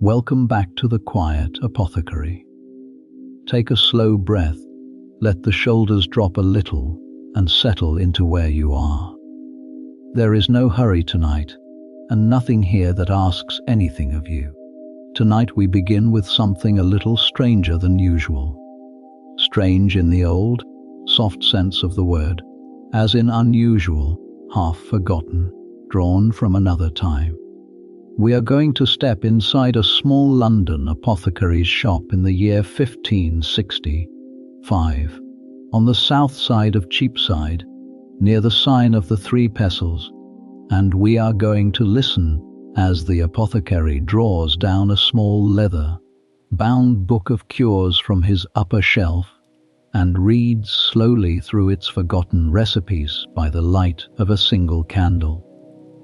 Welcome back to the quiet apothecary. Take a slow breath, let the shoulders drop a little, and settle into where you are. There is no hurry tonight, and nothing here that asks anything of you. Tonight we begin with something a little stranger than usual. Strange in the old, soft sense of the word, as in unusual, half forgotten, drawn from another time. We are going to step inside a small London apothecary's shop in the year 1565, on the south side of Cheapside, near the sign of the Three Pestles, and we are going to listen as the apothecary draws down a small leather-bound book of cures from his upper shelf and reads slowly through its forgotten recipes by the light of a single candle.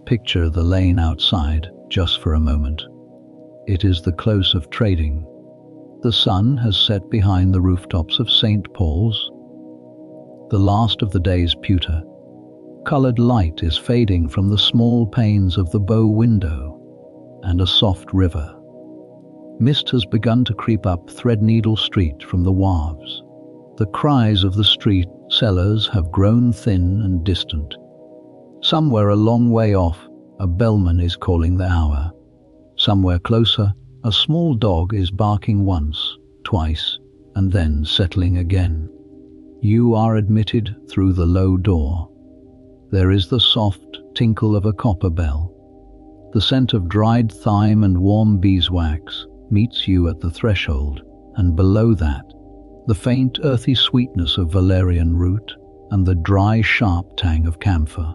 Picture the lane outside just for a moment. It is the close of trading. The sun has set behind the rooftops of St. Paul's. The last of the day's pewter colored light is fading from the small panes of the bow window, and a soft river. Mist has begun to creep up Threadneedle Street from the wharves. The cries of the street sellers have grown thin and distant. Somewhere a long way off, a bellman is calling the hour. Somewhere closer, a small dog is barking once, twice, and then settling again. You are admitted through the low door. There is the soft tinkle of a copper bell. The scent of dried thyme and warm beeswax meets you at the threshold, and below that, the faint earthy sweetness of valerian root and the dry sharp tang of camphor.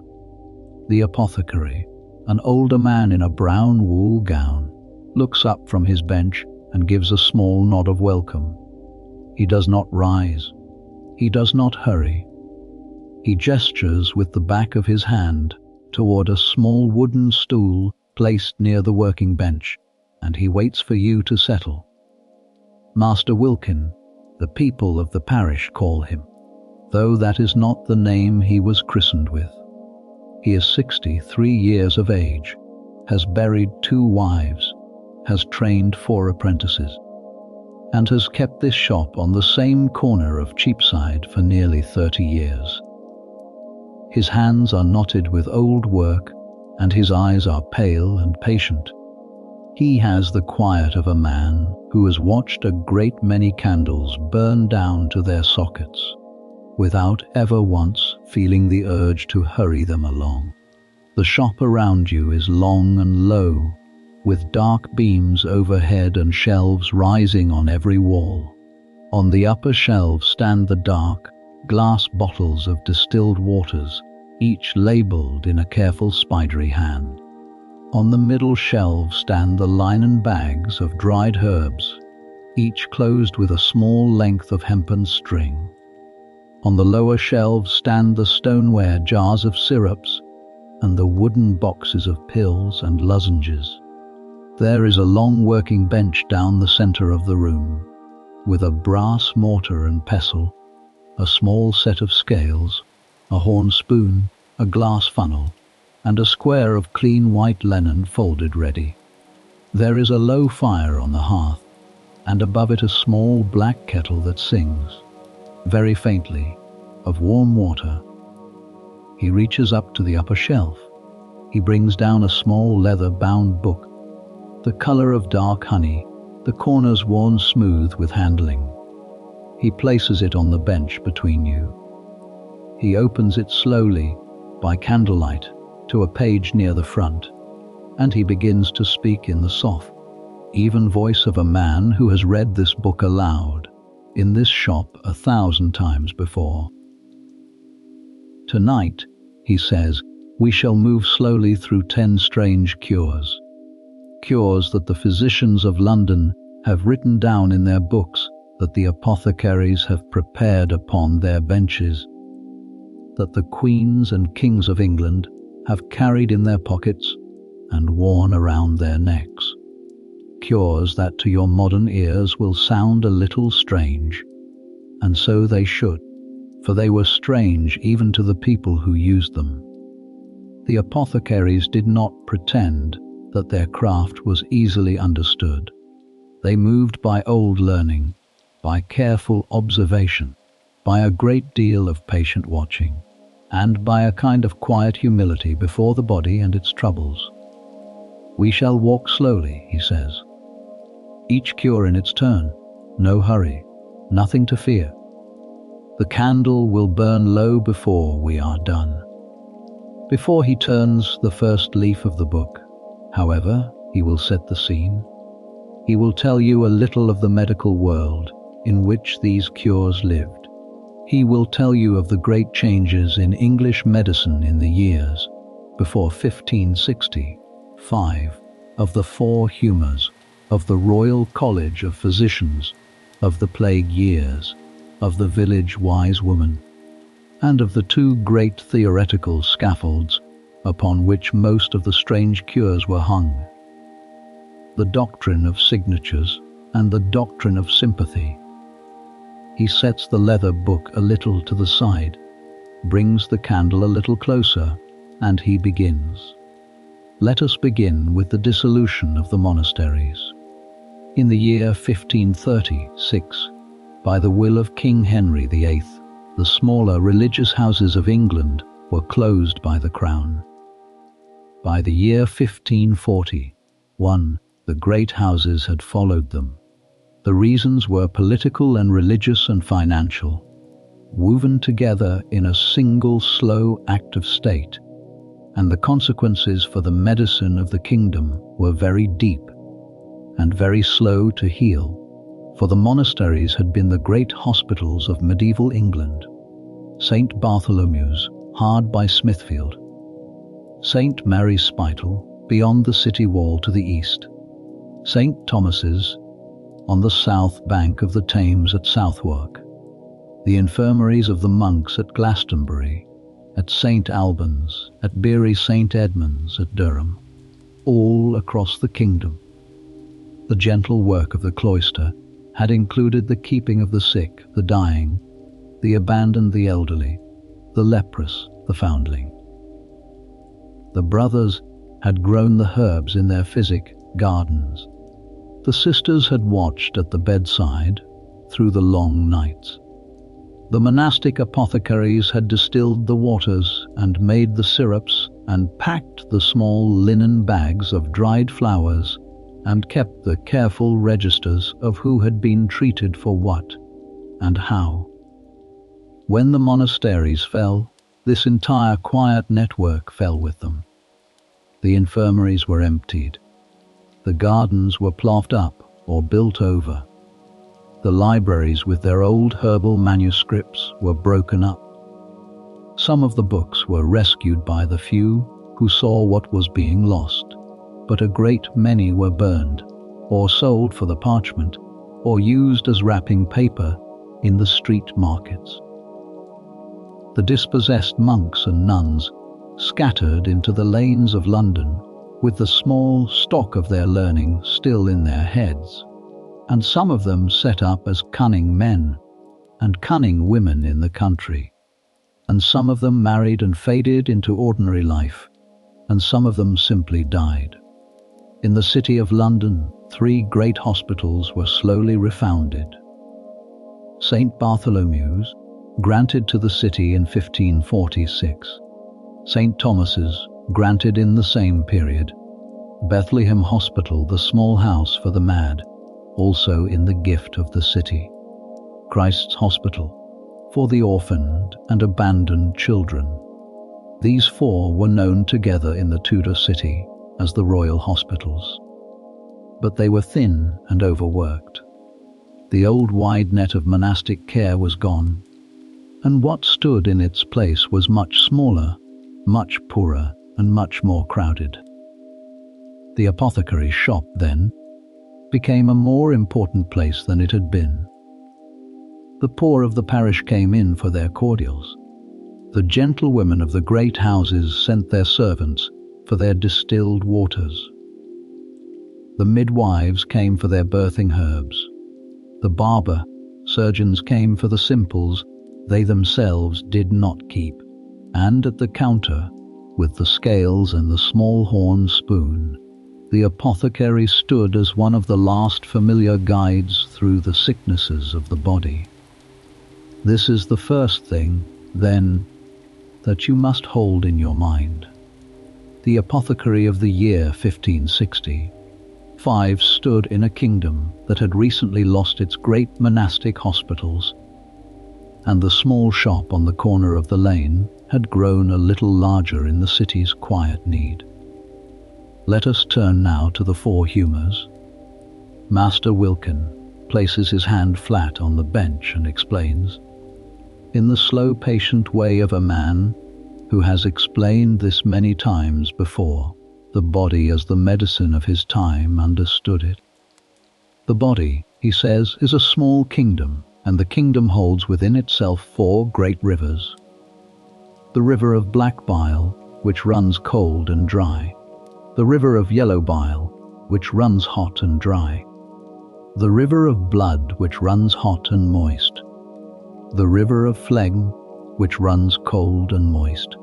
The apothecary, an older man in a brown wool gown, looks up from his bench and gives a small nod of welcome. He does not rise. He does not hurry. He gestures with the back of his hand toward a small wooden stool placed near the working bench, and he waits for you to settle. Master Wilkin, the people of the parish call him, though that is not the name he was christened with. He is 63 years of age, has buried 2 wives, has trained 4 apprentices, and has kept this shop on the same corner of Cheapside for nearly 30 years. His hands are knotted with old work, and his eyes are pale and patient. He has the quiet of a man who has watched a great many candles burn down to their sockets, without ever once feeling the urge to hurry them along. The shop around you is long and low, with dark beams overhead and shelves rising on every wall. On the upper shelves stand the dark, glass bottles of distilled waters, each labeled in a careful spidery hand. On the middle shelves stand the linen bags of dried herbs, each closed with a small length of hempen string. On the lower shelves stand the stoneware jars of syrups and the wooden boxes of pills and lozenges. There is a long working bench down the center of the room, with a brass mortar and pestle, a small set of scales, a horn spoon, a glass funnel, and a square of clean white linen folded ready. There is a low fire on the hearth, and above it a small black kettle that sings, very faintly, of warm water. He reaches up to the upper shelf. He brings down a small leather-bound book, the color of dark honey, the corners worn smooth with handling. He places it on the bench between you. He opens it slowly, by candlelight, to a page near the front, and he begins to speak in the soft, even voice of a man who has read this book aloud, in this shop 1,000 times before. Tonight, he says, we shall move slowly through 10 strange cures. Cures that the physicians of London have written down in their books, that the apothecaries have prepared upon their benches, that the queens and kings of England have carried in their pockets and worn around their necks. Cures that to your modern ears will sound a little strange, and so they should, for they were strange even to the people who used them. The apothecaries did not pretend that their craft was easily understood. They moved by old learning, by careful observation, by a great deal of patient watching, and by a kind of quiet humility before the body and its troubles. "We shall walk slowly," he says. "Each cure in its turn, no hurry, nothing to fear. The candle will burn low before we are done." Before he turns the first leaf of the book, however, he will set the scene. He will tell you a little of the medical world in which these cures lived. He will tell you of the great changes in English medicine in the years before 1565, of the four humours, of the Royal College of Physicians, of the plague years, of the village wise woman, and of the two great theoretical scaffolds upon which most of the strange cures were hung: the doctrine of signatures and the doctrine of sympathy. He sets the leather book a little to the side, brings the candle a little closer, and he begins. Let us begin with the dissolution of the monasteries. In the year 1536, by the will of King Henry VIII, the smaller religious houses of England were closed by the Crown. By the year 1541, the great houses had followed them. The reasons were political and religious and financial, woven together in a single slow active state, and the consequences for the medicine of the kingdom were very deep and very slow to heal, for the monasteries had been the great hospitals of medieval England. St. Bartholomew's, hard by Smithfield; St. Mary's Spital, beyond the city wall to the east; St. Thomas's, on the south bank of the Thames at Southwark; the infirmaries of the monks at Glastonbury, at St. Albans, at Bury St. Edmunds, at Durham, all across the kingdom. The gentle work of the cloister had included the keeping of the sick, the dying, the abandoned, the elderly, the leprous, the foundling. The brothers had grown the herbs in their physic gardens. The sisters had watched at the bedside through the long nights. The monastic apothecaries had distilled the waters and made the syrups and packed the small linen bags of dried flowers and kept the careful registers of who had been treated for what and how. When the monasteries fell, this entire quiet network fell with them. The infirmaries were emptied. The gardens were ploughed up or built over. The libraries with their old herbal manuscripts were broken up. Some of the books were rescued by the few who saw what was being lost, but a great many were burned, or sold for the parchment, or used as wrapping paper in the street markets. The dispossessed monks and nuns scattered into the lanes of London with the small stock of their learning still in their heads, and some of them set up as cunning men and cunning women in the country, and some of them married and faded into ordinary life, and some of them simply died. In the city of London, 3 great hospitals were slowly refounded. St. Bartholomew's, granted to the city in 1546. St. Thomas's, granted in the same period. Bethlehem Hospital, the small house for the mad, also in the gift of the city. Christ's Hospital, for the orphaned and abandoned children. These 4 were known together in the Tudor city as the Royal Hospitals. But they were thin and overworked. The old wide net of monastic care was gone, and what stood in its place was much smaller, much poorer, and much more crowded. The apothecary's shop, then, became a more important place than it had been. The poor of the parish came in for their cordials. The gentlewomen of the great houses sent their servants for their distilled waters. The midwives came for their birthing herbs. The barber, surgeons came for the simples they themselves did not keep, and at the counter, with the scales and the small horn spoon, The apothecary stood as one of the last familiar guides through the sicknesses of the body. This is the first thing, then, that you must hold in your mind. The apothecary of the year 1565 stood in a kingdom that had recently lost its great monastic hospitals, and the small shop on the corner of the lane had grown a little larger in the city's quiet need. Let us turn now to the four humours. Master Wilkin places his hand flat on the bench and explains, in the slow, patient way of a man who has explained this many times before. The body as the medicine of his time understood it. The body, he says, is a small kingdom, and the kingdom holds within itself four great rivers. The river of black bile, which runs cold and dry. The river of yellow bile, which runs hot and dry. The river of blood, which runs hot and moist. The river of phlegm, which runs cold and moist.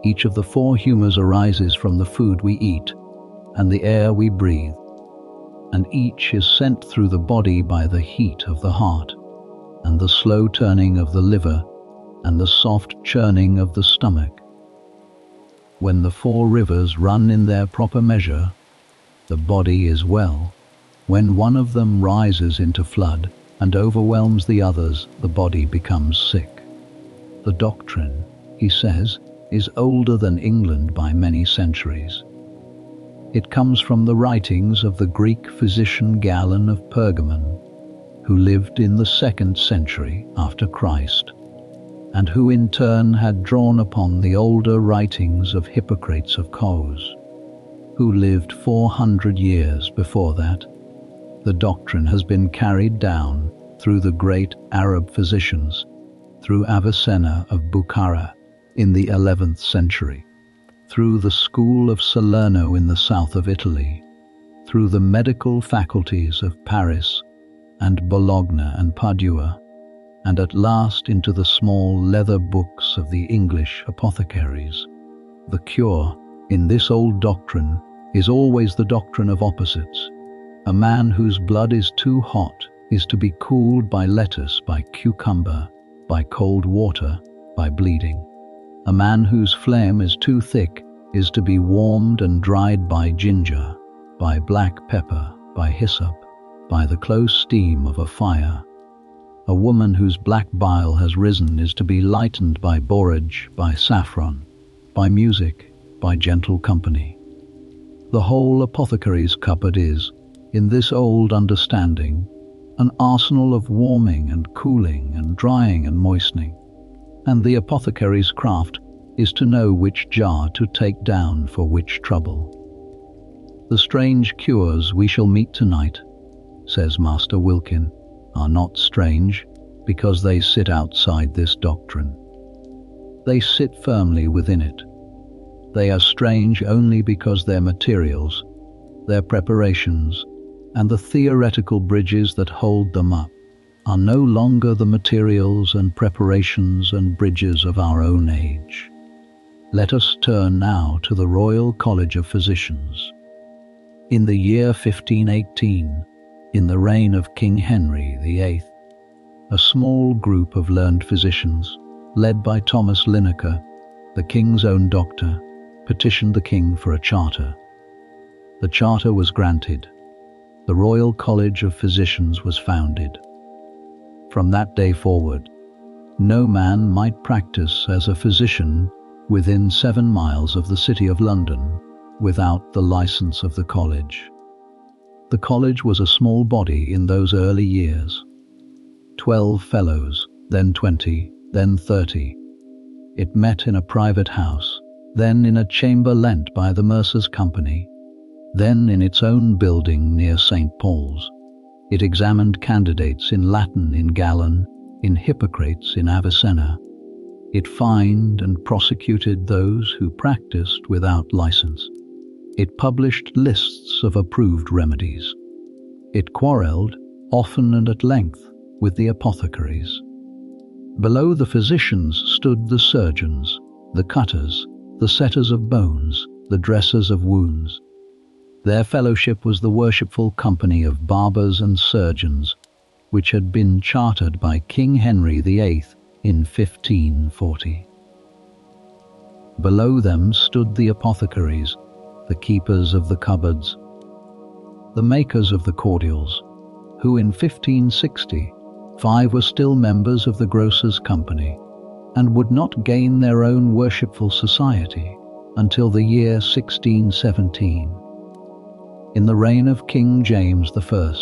Each of the four humours arises from the food we eat and the air we breathe, and each is sent through the body by the heat of the heart, and the slow turning of the liver, and the soft churning of the stomach. When the four rivers run in their proper measure, the body is well. When one of them rises into flood and overwhelms the others, the body becomes sick. The doctrine, he says, is older than England by many centuries. It comes from the writings of the Greek physician Galen of Pergamon, who lived in the 2nd century after Christ, and who in turn had drawn upon the older writings of Hippocrates of Kos, who lived 400 years before that. The doctrine has been carried down through the great Arab physicians, through Avicenna of Bukhara in the 11th century, through the school of Salerno in the south of Italy, through the medical faculties of Paris and Bologna and Padua, and at last into the small leather books of the English apothecaries. The cure in this old doctrine is always the doctrine of opposites. A man whose blood is too hot is to be cooled by lettuce, by cucumber, by cold water, by bleeding. A man whose phlegm is too thick is to be warmed and dried by ginger, by black pepper, by hyssop, by the close steam of a fire. A woman whose black bile has risen is to be lightened by borage, by saffron, by music, by gentle company. The whole apothecary's cupboard is, in this old understanding, an arsenal of warming and cooling and drying and moistening, and the apothecary's craft is to know which jar to take down for which trouble. The strange cures we shall meet tonight, says Master Wilkin, are not strange because they sit outside this doctrine. They sit firmly within it. They are strange only because their materials, their preparations, and the theoretical bridges that hold them up are no longer the materials and preparations and bridges of our own age. Let us turn now to the Royal College of Physicians. In the year 1518, in the reign of King Henry VIII, a small group of learned physicians, led by Thomas Linacre, the king's own doctor, petitioned the king for a charter. The charter was granted. The Royal College of Physicians was founded. From that day forward, no man might practice as a physician within 7 miles of the city of London without the license of the college. The college was a small body in those early years. 12 fellows, then 20, then 30. It met in a private house, then in a chamber lent by the Mercer's Company, then in its own building near St. Paul's. It examined candidates in Latin in Galen, in Hippocrates in Avicenna. It fined and prosecuted those who practiced without license. It published lists of approved remedies. It quarrelled, often and at length, with the apothecaries. Below the physicians stood the surgeons, the cutters, the setters of bones, the dressers of wounds. Their fellowship was the worshipful company of barbers and surgeons, which had been chartered by King Henry VIII in 1540. Below them stood the apothecaries, the keepers of the cupboards, the makers of the cordials, who in 1565 were still members of the Grocers' Company, and would not gain their own worshipful society until the year 1617. In the reign of King James I,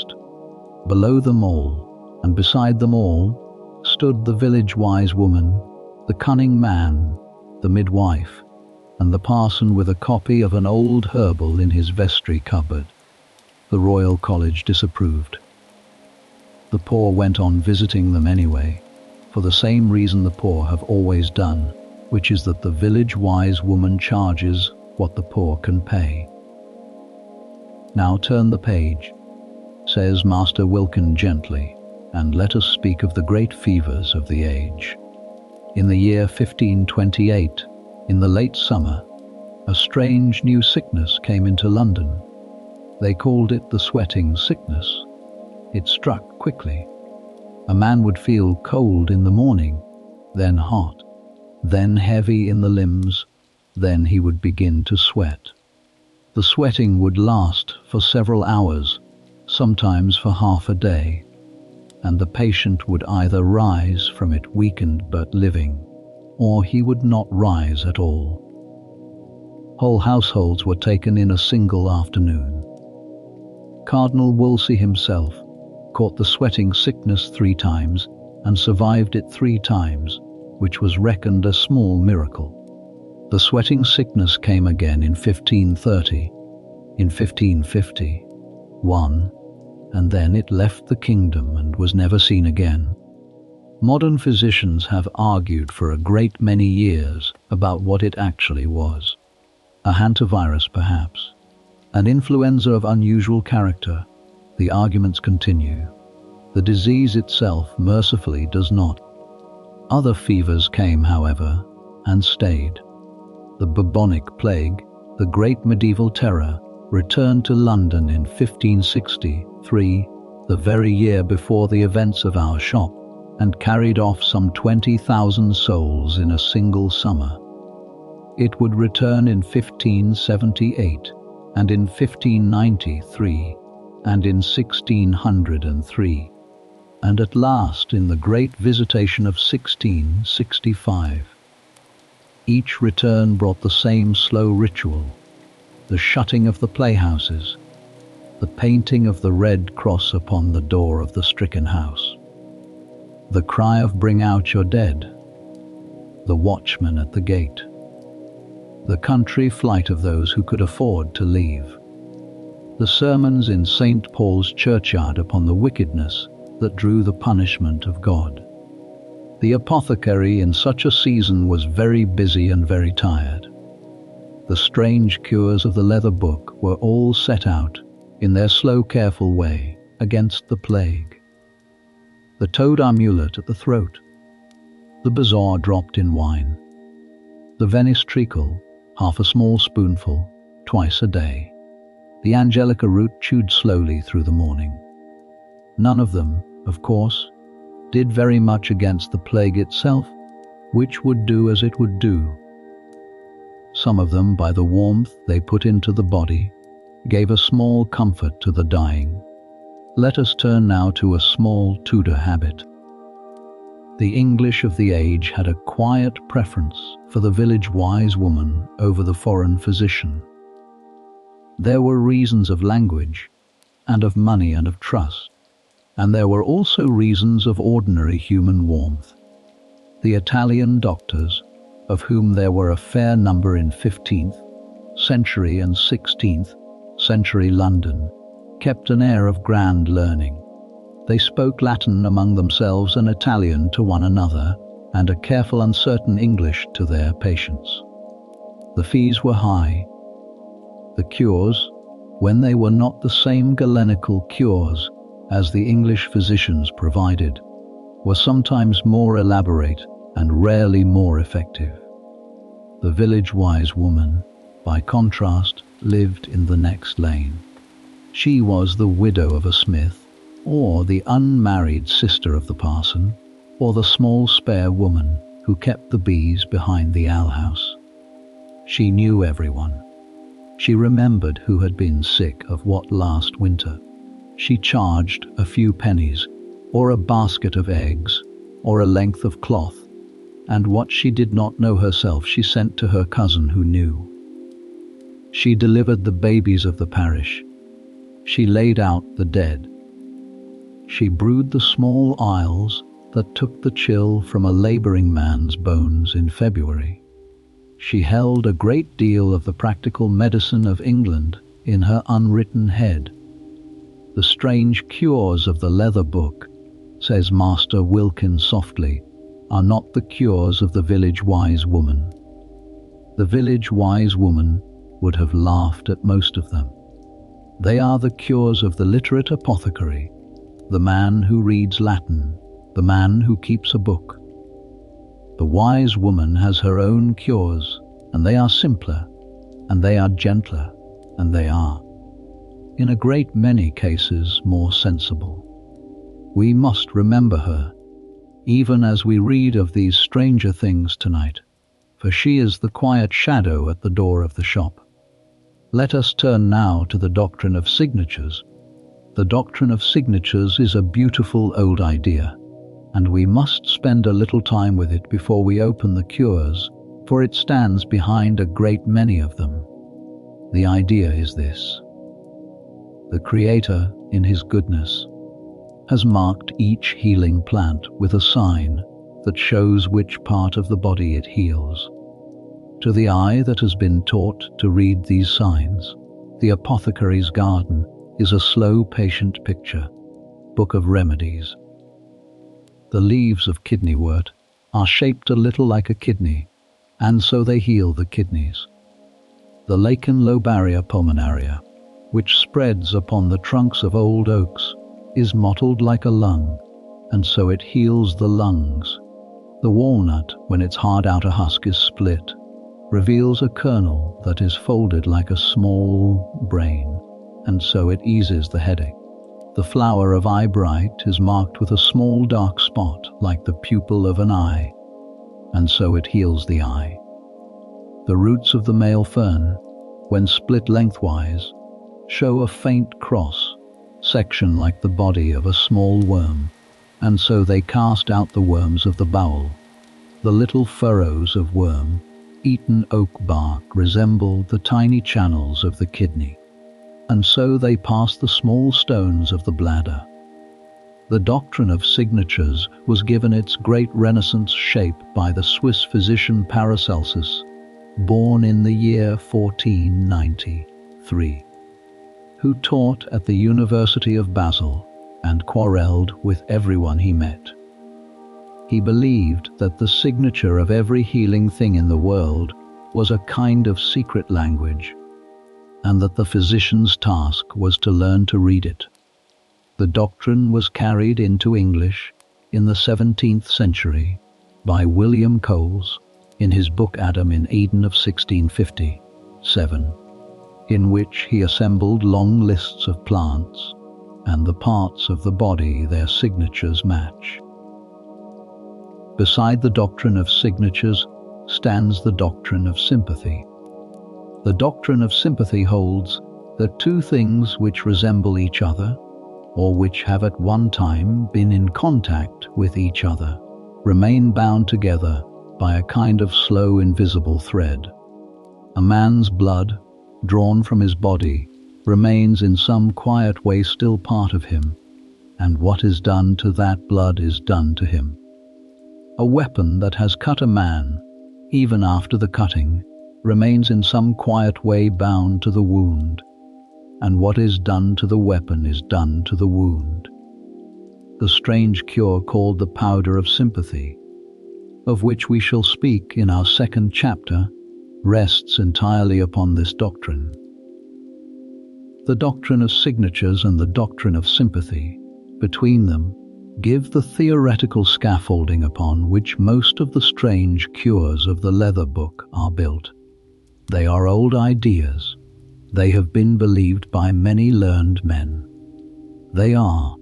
below them all, and beside them all, stood the village wise woman, the cunning man, the midwife, and the parson with a copy of an old herbal in his vestry cupboard. The Royal College disapproved. The poor went on visiting them anyway, for the same reason the poor have always done, which is that the village wise woman charges what the poor can pay. Now turn the page, says Master Wilkin gently, and let us speak of the great fevers of the age. In the year 1528, in the late summer, a strange new sickness came into London. They called it the sweating sickness. It struck quickly. A man would feel cold in the morning, then hot, then heavy in the limbs, then he would begin to sweat. The sweating would last for several hours, sometimes for half a day, and the patient would either rise from it weakened but living, or he would not rise at all. Whole households were taken in a single afternoon. Cardinal Wolsey himself caught the sweating sickness 3 times and survived it 3 times, which was reckoned a small miracle. The sweating sickness came again in 1530, in 1551, and then it left the kingdom and was never seen again. Modern physicians have argued for a great many years about what it actually was. A hantavirus perhaps, an influenza of unusual character. The arguments continue. The disease itself mercifully does not. Other fevers came, however, and stayed. The bubonic plague, the great medieval terror, returned to London in 1563, the very year before the events of our shop, and carried off some 20,000 souls in a single summer. It would return in 1578, and in 1593, and in 1603, and at last in the Great Visitation of 1665. Each return brought the same slow ritual: the shutting of the playhouses, the painting of the red cross upon the door of the stricken house, the cry of "Bring out your dead," the watchman at the gate, the country flight of those who could afford to leave, the sermons in St. Paul's churchyard upon the wickedness that drew the punishment of God. The apothecary in such a season was very busy and very tired. The strange cures of the leather book were all set out, in their slow, careful way, against the plague. The toad amulet at the throat, the bezoar dropped in wine, the Venice treacle, half a small spoonful, twice a day, the angelica root chewed slowly through the morning. None of them, of course, did very much against the plague itself, which would do as it would do. Some of them, by the warmth they put into the body, gave a small comfort to the dying. Let us turn now to a small Tudor habit. The English of the age had a quiet preference for the village wise woman over the foreign physician. There were reasons of language, and of money and of trust, and there were also reasons of ordinary human warmth. The Italian doctors, of whom there were a fair number in 15th century and 16th century London, kept an air of grand learning. They spoke Latin among themselves and Italian to one another, and a careful uncertain English to their patients. The fees were high. The cures, when they were not the same Galenical cures as the English physicians provided, were sometimes more elaborate and rarely more effective. The village wise woman, by contrast, lived in the next lane. She was the widow of a smith, or the unmarried sister of the parson, or the small spare woman who kept the bees behind the alehouse. She knew everyone. She remembered who had been sick of what last winter. She charged a few pennies, or a basket of eggs, or a length of cloth, and what she did not know herself she sent to her cousin who knew. She delivered the babies of the parish. She laid out the dead. She brewed the small isles that took the chill from a labouring man's bones in February. She held a great deal of the practical medicine of England in her unwritten head. The strange cures of the leather book, says Master Wilkin softly, are not the cures of the village wise woman. The village wise woman would have laughed at most of them. They are the cures of the literate apothecary, the man who reads Latin, the man who keeps a book. The wise woman has her own cures, and they are simpler, and they are gentler, and they are, in a great many cases, more sensible. We must remember her, even as we read of these stranger things tonight, for she is the quiet shadow at the door of the shop. Let us turn now to the doctrine of signatures. The doctrine of signatures is a beautiful old idea, and we must spend a little time with it before we open the cures, for it stands behind a great many of them. The idea is this: the Creator, in His goodness, has marked each healing plant with a sign that shows which part of the body it heals. To the eye that has been taught to read these signs, the apothecary's garden is a slow, patient picture, book of remedies. The leaves of kidneywort are shaped a little like a kidney, and so they heal the kidneys. The lichen lobaria pulmonaria, which spreads upon the trunks of old oaks, is mottled like a lung, and so it heals the lungs. The walnut, when its hard outer husk is split, reveals a kernel that is folded like a small brain, and so it eases the headache. The flower of eyebright is marked with a small dark spot like the pupil of an eye, and so it heals the eye. The roots of the male fern, when split lengthwise, show a faint cross section like the body of a small worm, and so they cast out the worms of the bowel. The little furrows of worm-eaten oak bark resemble the tiny channels of the kidney, and so they pass the small stones of the bladder. The doctrine of signatures was given its great Renaissance shape by the Swiss physician Paracelsus, born in the year 1493, who taught at the University of Basel and quarrelled with everyone he met. He believed that the signature of every healing thing in the world was a kind of secret language, and that the physician's task was to learn to read it. The doctrine was carried into English in the 17th century by William Coles in his book Adam in Eden of 1657, in which he assembled long lists of plants and the parts of the body their signatures match. Beside the doctrine of signatures stands the doctrine of sympathy. The doctrine of sympathy holds that two things which resemble each other, or which have at one time been in contact with each other, remain bound together by a kind of slow, invisible thread. A man's blood, drawn from his body, remains in some quiet way still part of him, and what is done to that blood is done to him. A weapon that has cut a man, even after the cutting, remains in some quiet way bound to the wound, and what is done to the weapon is done to the wound. The strange cure called the powder of sympathy, of which we shall speak in our second chapter, rests entirely upon this doctrine. The doctrine of signatures and the doctrine of sympathy, between them, give the theoretical scaffolding upon which most of the strange cures of the leather book are built. They are old ideas, They have been believed by many learned men. They are,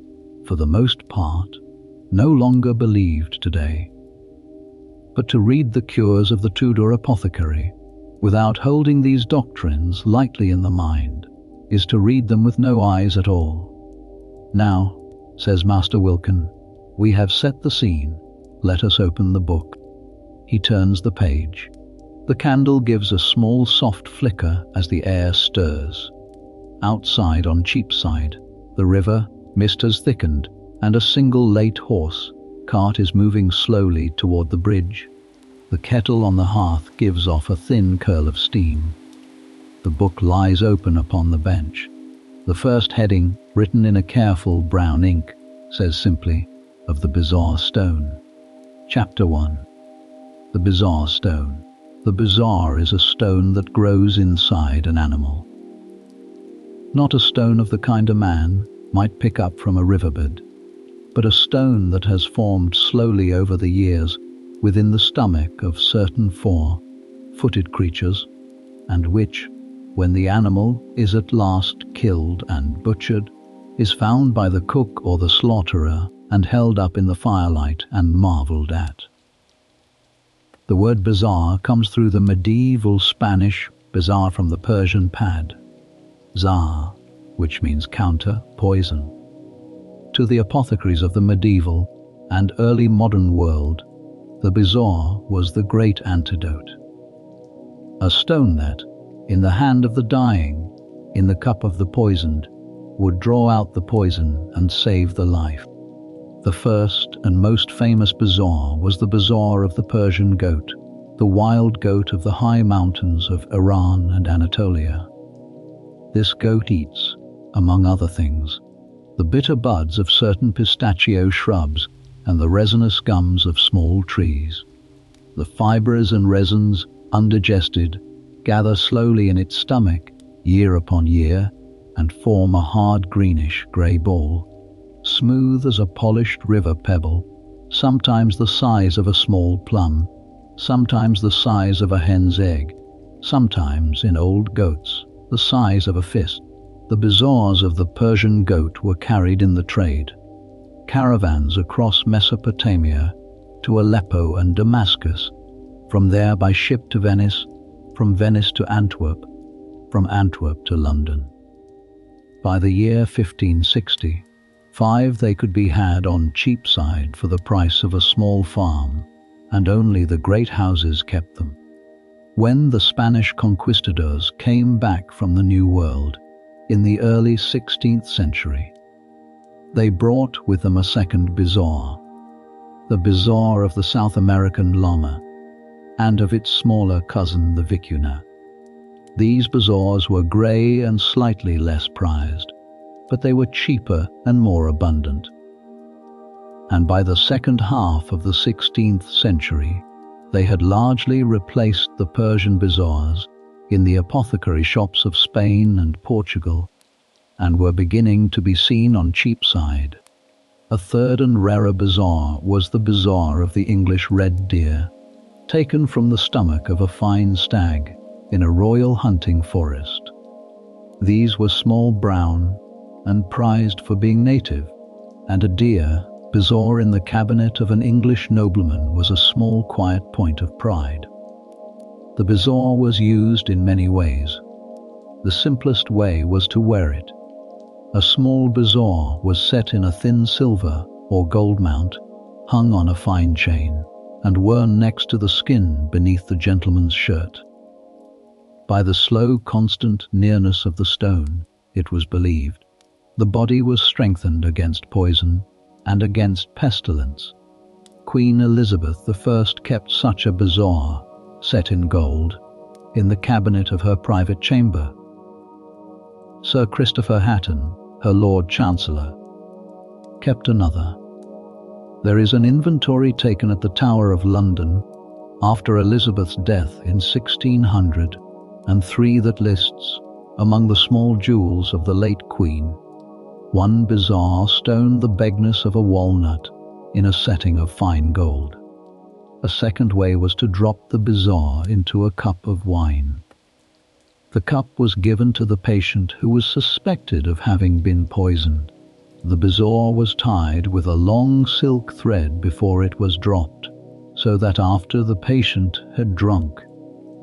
for the most part, no longer believed today. But to read the cures of the Tudor apothecary without holding these doctrines lightly in the mind is to read them with no eyes at all. Now, says Master Wilkin, we have set the scene. Let us open the book. He turns the page. The candle gives a small soft flicker as the air stirs. Outside on Cheapside, the river mist has thickened, and a single late horse cart is moving slowly toward the bridge. The kettle on the hearth gives off a thin curl of steam. The book lies open upon the bench. The first heading, written in a careful brown ink, says simply, "Of the Bizarre Stone." Chapter 1. The Bizarre Stone. The bizarre is a stone that grows inside an animal. Not a stone of the kind a man might pick up from a riverbed, but a stone that has formed slowly over the years within the stomach of certain four-footed creatures, and which, when the animal is at last killed and butchered, is found by the cook or the slaughterer and held up in the firelight and marveled at. The word bizarre comes through the medieval Spanish bizarre from the Persian pad, zar, which means counter, poison. To the apothecaries of the medieval and early modern world, the bizarre was the great antidote. A stone that, in the hand of the dying, in the cup of the poisoned, would draw out the poison and save the life. The first and most famous bizarre was the bizarre of the Persian goat, the wild goat of the high mountains of Iran and Anatolia. This goat eats, among other things, the bitter buds of certain pistachio shrubs and the resinous gums of small trees. The fibres and resins, undigested, gather slowly in its stomach, year upon year, and form a hard greenish grey ball, smooth as a polished river pebble, sometimes the size of a small plum, sometimes the size of a hen's egg, sometimes, in old goats, the size of a fist. The bizarres of the Persian goat were carried in the trade, caravans across Mesopotamia to Aleppo and Damascus, from there by ship to Venice, from Venice to Antwerp, from Antwerp to London. By the year 1560, 5 they could be had on Cheapside for the price of a small farm, and only the great houses kept them. When the Spanish conquistadors came back from the New World in the early 16th century, they brought with them a second bizarre, the bizarre of the South American llama, and of its smaller cousin the vicuna. These bizarres were grey and slightly less prized, but they were cheaper and more abundant. And by the second half of the 16th century, they had largely replaced the Persian bizarres in the apothecary shops of Spain and Portugal, and were beginning to be seen on Cheapside. A third and rarer bizarre was the bizarre of the English red deer, taken from the stomach of a fine stag in a royal hunting forest. These were small, brown, and prized for being native, and a deer bizarre in the cabinet of an English nobleman was a small, quiet point of pride. The bizarre was used in many ways. The simplest way was to wear it. A small bizarre was set in a thin silver or gold mount, hung on a fine chain, and worn next to the skin beneath the gentleman's shirt. By the slow, constant nearness of the stone, it was believed, the body was strengthened against poison and against pestilence. Queen Elizabeth I kept such a bizarre, set in gold, in the cabinet of her private chamber. Sir Christopher Hatton, her Lord Chancellor, kept another. There is an inventory taken at the Tower of London after Elizabeth's death in 1603 that lists, among the small jewels of the late Queen, one bizarre stone the bigness of a walnut in a setting of fine gold. A second way was to drop the bizarre into a cup of wine. The cup was given to the patient who was suspected of having been poisoned. The bezoar was tied with a long silk thread before it was dropped, so that after the patient had drunk,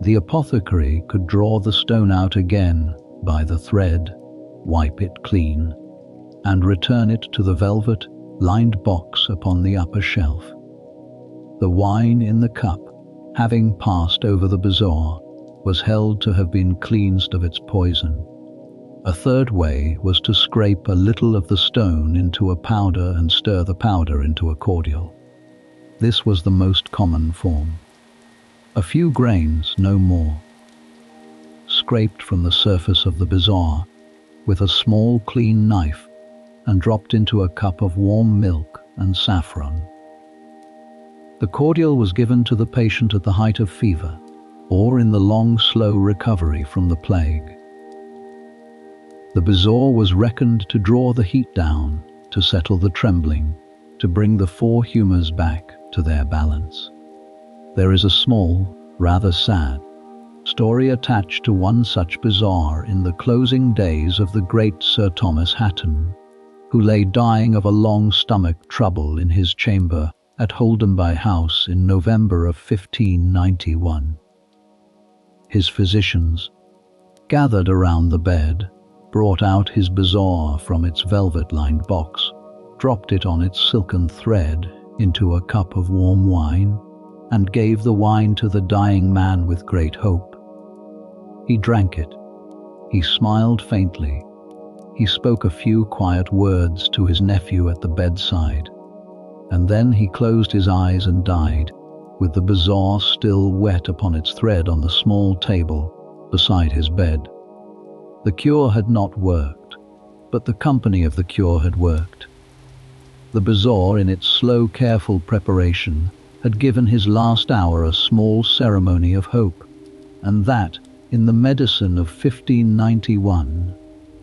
the apothecary could draw the stone out again by the thread, wipe it clean, and return it to the velvet-lined box upon the upper shelf. The wine in the cup, having passed over the bezoar, was held to have been cleansed of its poison. A third way was to scrape a little of the stone into a powder and stir the powder into a cordial. This was the most common form. A few grains, no more, scraped from the surface of the bezoar with a small clean knife and dropped into a cup of warm milk and saffron. The cordial was given to the patient at the height of fever, or in the long, slow recovery from the plague. The bezoar was reckoned to draw the heat down, to settle the trembling, to bring the four humours back to their balance. There is a small, rather sad, story attached to one such bezoar in the closing days of the great Sir Thomas Hatton, who lay dying of a long stomach trouble in his chamber at Holdenby House in November of 1591. His physicians, gathered around the bed, brought out his bezoar from its velvet-lined box, dropped it on its silken thread into a cup of warm wine, and gave the wine to the dying man with great hope. He drank it. He smiled faintly. He spoke a few quiet words to his nephew at the bedside, and then he closed his eyes and died, with the bezoar still wet upon its thread on the small table beside his bed. The cure had not worked, but the company of the cure had worked. The bezoar, in its slow, careful preparation, had given his last hour a small ceremony of hope, and that, in the medicine of 1591,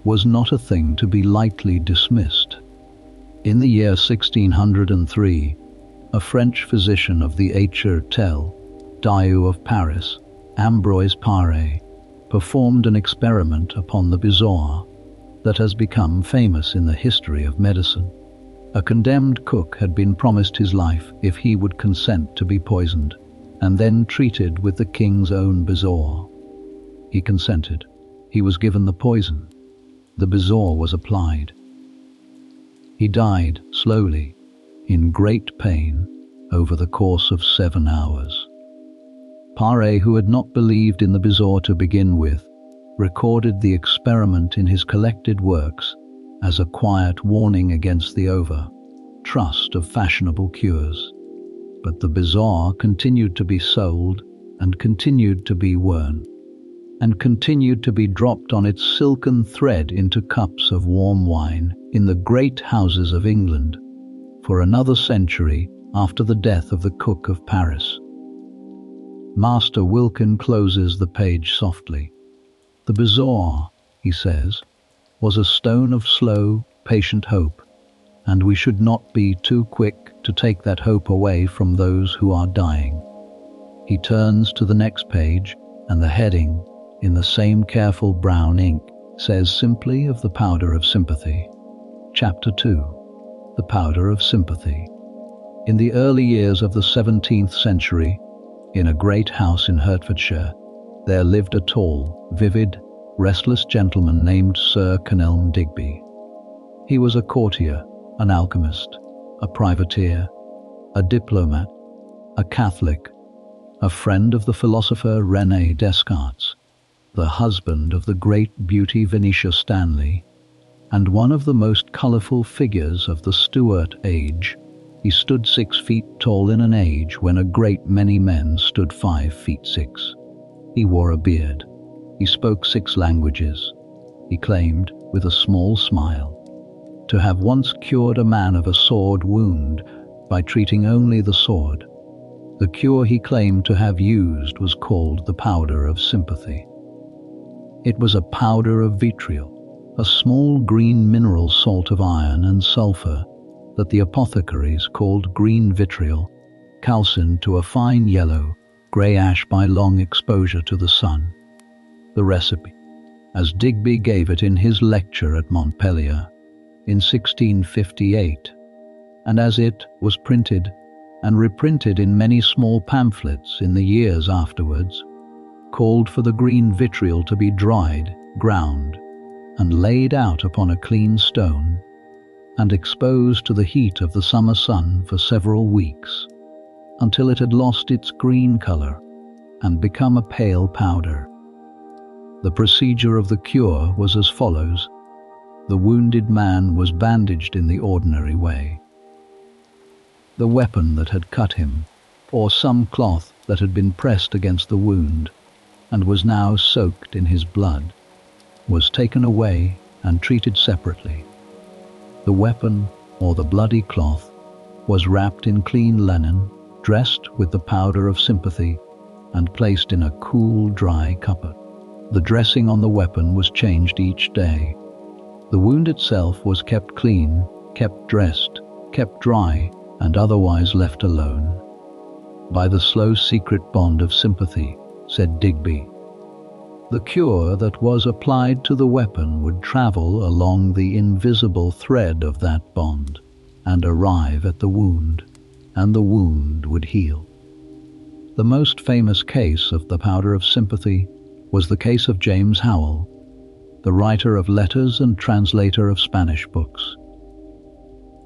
was not a thing to be lightly dismissed. In the year 1603, a French physician of the Hôtel Dieu of Paris, Ambroise Paré, performed an experiment upon the bezoar that has become famous in the history of medicine. A condemned cook had been promised his life if he would consent to be poisoned, and then treated with the king's own bezoar. He consented. He was given the poison. The bezoar was applied. He died slowly, in great pain, over the course of 7 hours. Paré, who had not believed in the bezoar to begin with, recorded the experiment in his collected works as a quiet warning against the over-trust of fashionable cures. But the bezoar continued to be sold, and continued to be worn, and continued to be dropped on its silken thread into cups of warm wine in the great houses of England for another century after the death of the cook of Paris. Master Wilkin closes the page softly. The bezoar, he says, was a stone of slow, patient hope, and we should not be too quick to take that hope away from those who are dying. He turns to the next page, and the heading, in the same careful brown ink, says simply of the powder of sympathy. Chapter 2. The powder of sympathy. In the early years of the 17th century, in a great house in Hertfordshire, there lived a tall, vivid, restless gentleman named Sir Kenelm Digby. He was a courtier, an alchemist, a privateer, a diplomat, a Catholic, a friend of the philosopher René Descartes, the husband of the great beauty Venetia Stanley, and one of the most colourful figures of the Stuart age. He stood 6 feet tall in an age when a great many men stood 5 feet 6. He wore a beard. He spoke 6 languages. He claimed, with a small smile, to have once cured a man of a sword wound by treating only the sword. The cure he claimed to have used was called the powder of sympathy. It was a powder of vitriol, a small green mineral salt of iron and sulfur that the apothecaries called green vitriol, calcined to a fine yellow, grey ash by long exposure to the sun. The recipe. as Digby gave it in his lecture at Montpellier in 1658, and as it was printed and reprinted in many small pamphlets in the years afterwards, called for the green vitriol to be dried, ground, and laid out upon a clean stone, and exposed to the heat of the summer sun for several weeks, until it had lost its green color and become a pale powder. The procedure of the cure was as follows. The wounded man was bandaged in the ordinary way. The weapon that had cut him, or some cloth that had been pressed against the wound and was now soaked in his blood, was taken away and treated separately. The weapon, or the bloody cloth, was wrapped in clean linen, dressed with the powder of sympathy, and placed in a cool, dry cupboard. The dressing on the weapon was changed each day. The wound itself was kept clean, kept dressed, kept dry, and otherwise left alone. By the slow secret bond of sympathy, said Digby, the cure that was applied to the weapon would travel along the invisible thread of that bond and arrive at the wound, and the wound would heal. The most famous case of the powder of sympathy was the case of James Howell, the writer of letters and translator of Spanish books.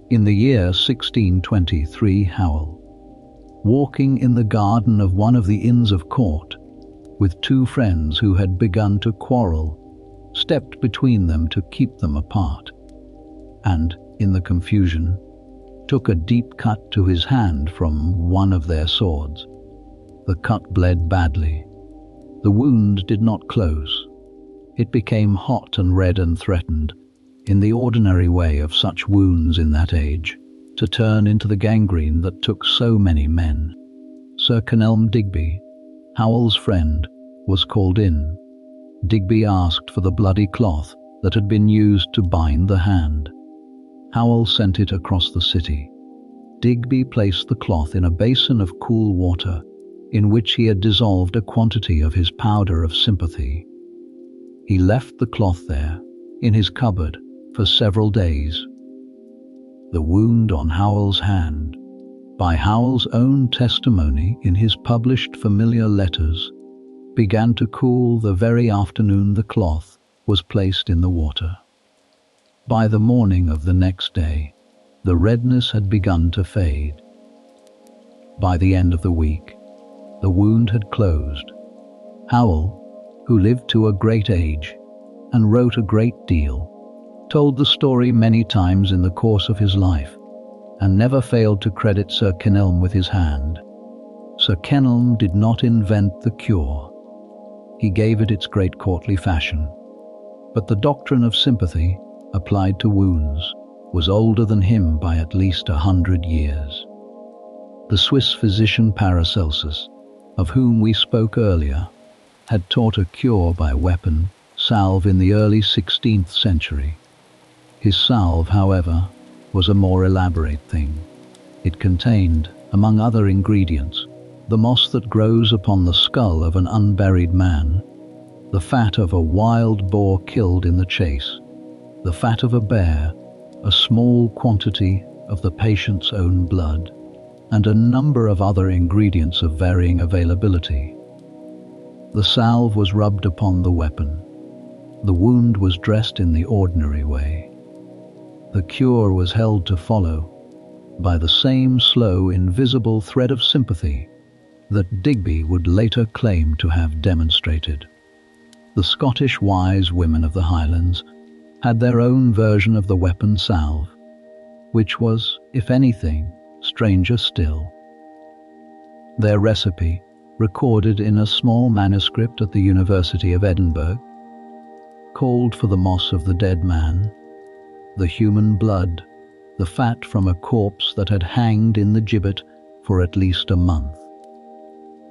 In the year 1623, Howell, walking in the garden of one of the Inns of Court, with two friends who had begun to quarrel, stepped between them to keep them apart, and, in the confusion, took a deep cut to his hand from one of their swords. The cut bled badly. The wound did not close. It became hot and red and threatened, in the ordinary way of such wounds in that age, to turn into the gangrene that took so many men. Sir Kenelm Digby, Howell's friend, was called in. Digby asked for the bloody cloth that had been used to bind the hand. Howell sent it across the city. Digby placed the cloth in a basin of cool water, in which he had dissolved a quantity of his powder of sympathy. He left the cloth there, in his cupboard, for several days. The wound on Howell's hand, by Howell's own testimony in his published familiar letters, began to cool the very afternoon the cloth was placed in the water. By the morning of the next day, the redness had begun to fade. By the end of the week, the wound had closed. Howell, who lived to a great age and wrote a great deal, told the story many times in the course of his life, and never failed to credit Sir Kenelm with his hand. Sir Kenelm did not invent the cure. He gave it its great courtly fashion. But the doctrine of sympathy, applied to wounds, was older than him by at least 100 years. The Swiss physician Paracelsus, of whom we spoke earlier, had taught a cure by weapon, salve, in the early 16th century. His salve, however, was a more elaborate thing. It contained, among other ingredients, the moss that grows upon the skull of an unburied man, the fat of a wild boar killed in the chase, the fat of a bear, a small quantity of the patient's own blood, and a number of other ingredients of varying availability. The salve was rubbed upon the weapon. The wound was dressed in the ordinary way. The cure was held to follow by the same slow, invisible thread of sympathy that Digby would later claim to have demonstrated. The Scottish wise women of the Highlands had their own version of the weapon salve, which was, if anything, stranger still. Their recipe, recorded in a small manuscript at the University of Edinburgh, called for the moss of the dead man, the human blood, the fat from a corpse that had hanged in the gibbet for at least a month,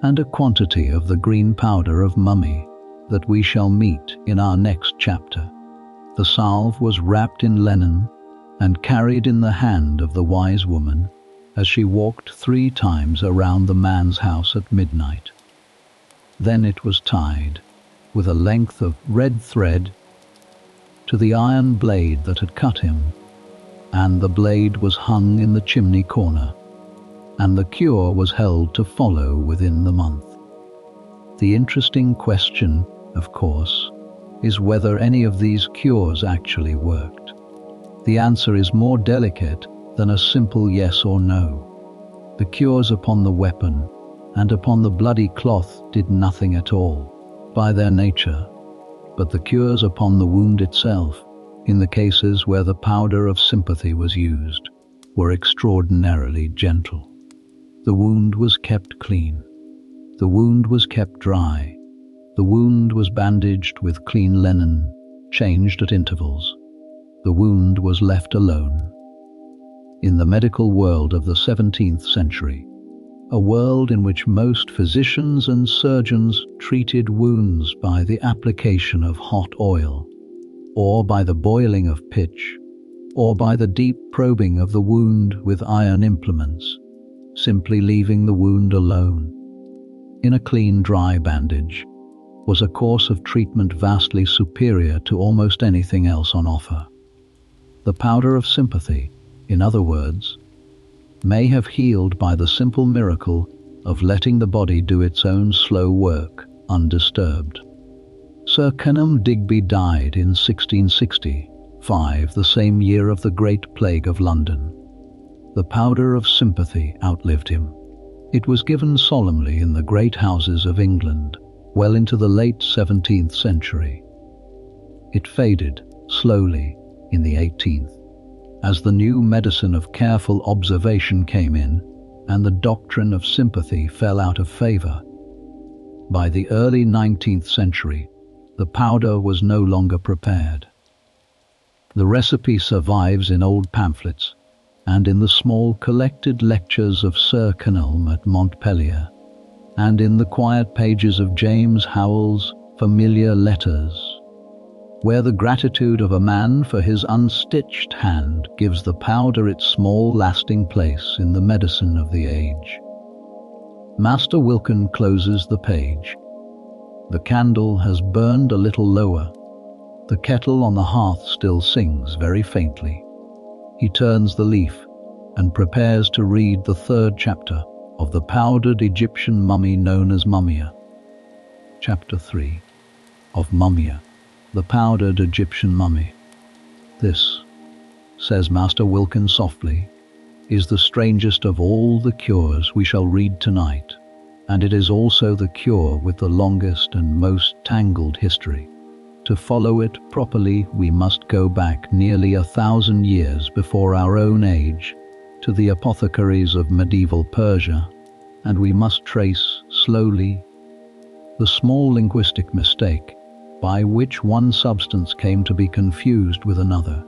and a quantity of the green powder of mummy that we shall meet in our next chapter. The salve was wrapped in linen and carried in the hand of the wise woman as she walked 3 times around the man's house at midnight. Then it was tied, with a length of red thread to the iron blade that had cut him, and the blade was hung in the chimney corner, and the cure was held to follow within the month. The interesting question, of course, is whether any of these cures actually worked. The answer is more delicate than a simple yes or no. The cures upon the weapon and upon the bloody cloth did nothing at all, by their nature, but the cures upon the wound itself, in the cases where the powder of sympathy was used, were extraordinarily gentle. The wound was kept clean. The wound was kept dry. The wound was bandaged with clean linen, changed at intervals. The wound was left alone. In the medical world of the 17th century, a world in which most physicians and surgeons treated wounds by the application of hot oil, or by the boiling of pitch, or by the deep probing of the wound with iron implements, simply leaving the wound alone, in a clean, dry bandage, was a course of treatment vastly superior to almost anything else on offer. The powder of sympathy, in other words, may have healed by the simple miracle of letting the body do its own slow work undisturbed. Sir Kenelm Digby died in 1665, the same year of the Great Plague of London. The powder of sympathy outlived him. It was given solemnly in the great houses of England well into the late 17th century. It faded slowly in the 18th, as the new medicine of careful observation came in and the doctrine of sympathy fell out of favor. By the early 19th century, the powder was no longer prepared. The recipe survives in old pamphlets and in the small collected lectures of Sir Kenelm at Montpellier, and in the quiet pages of James Howell's Familiar Letters, where the gratitude of a man for his unstitched hand gives the powder its small lasting place in the medicine of the age. Master Wilkin closes the page. The candle has burned a little lower. The kettle on the hearth still sings very faintly. He turns the leaf and prepares to read the third chapter of the powdered Egyptian mummy known as Mumia. Chapter 3 of Mumia, the powdered Egyptian mummy. This, says Master Wilkin softly, is the strangest of all the cures we shall read tonight, and it is also the cure with the longest and most tangled history. To follow it properly, we must go back nearly 1,000 years before our own age to the apothecaries of medieval Persia, and we must trace slowly the small linguistic mistake by which one substance came to be confused with another,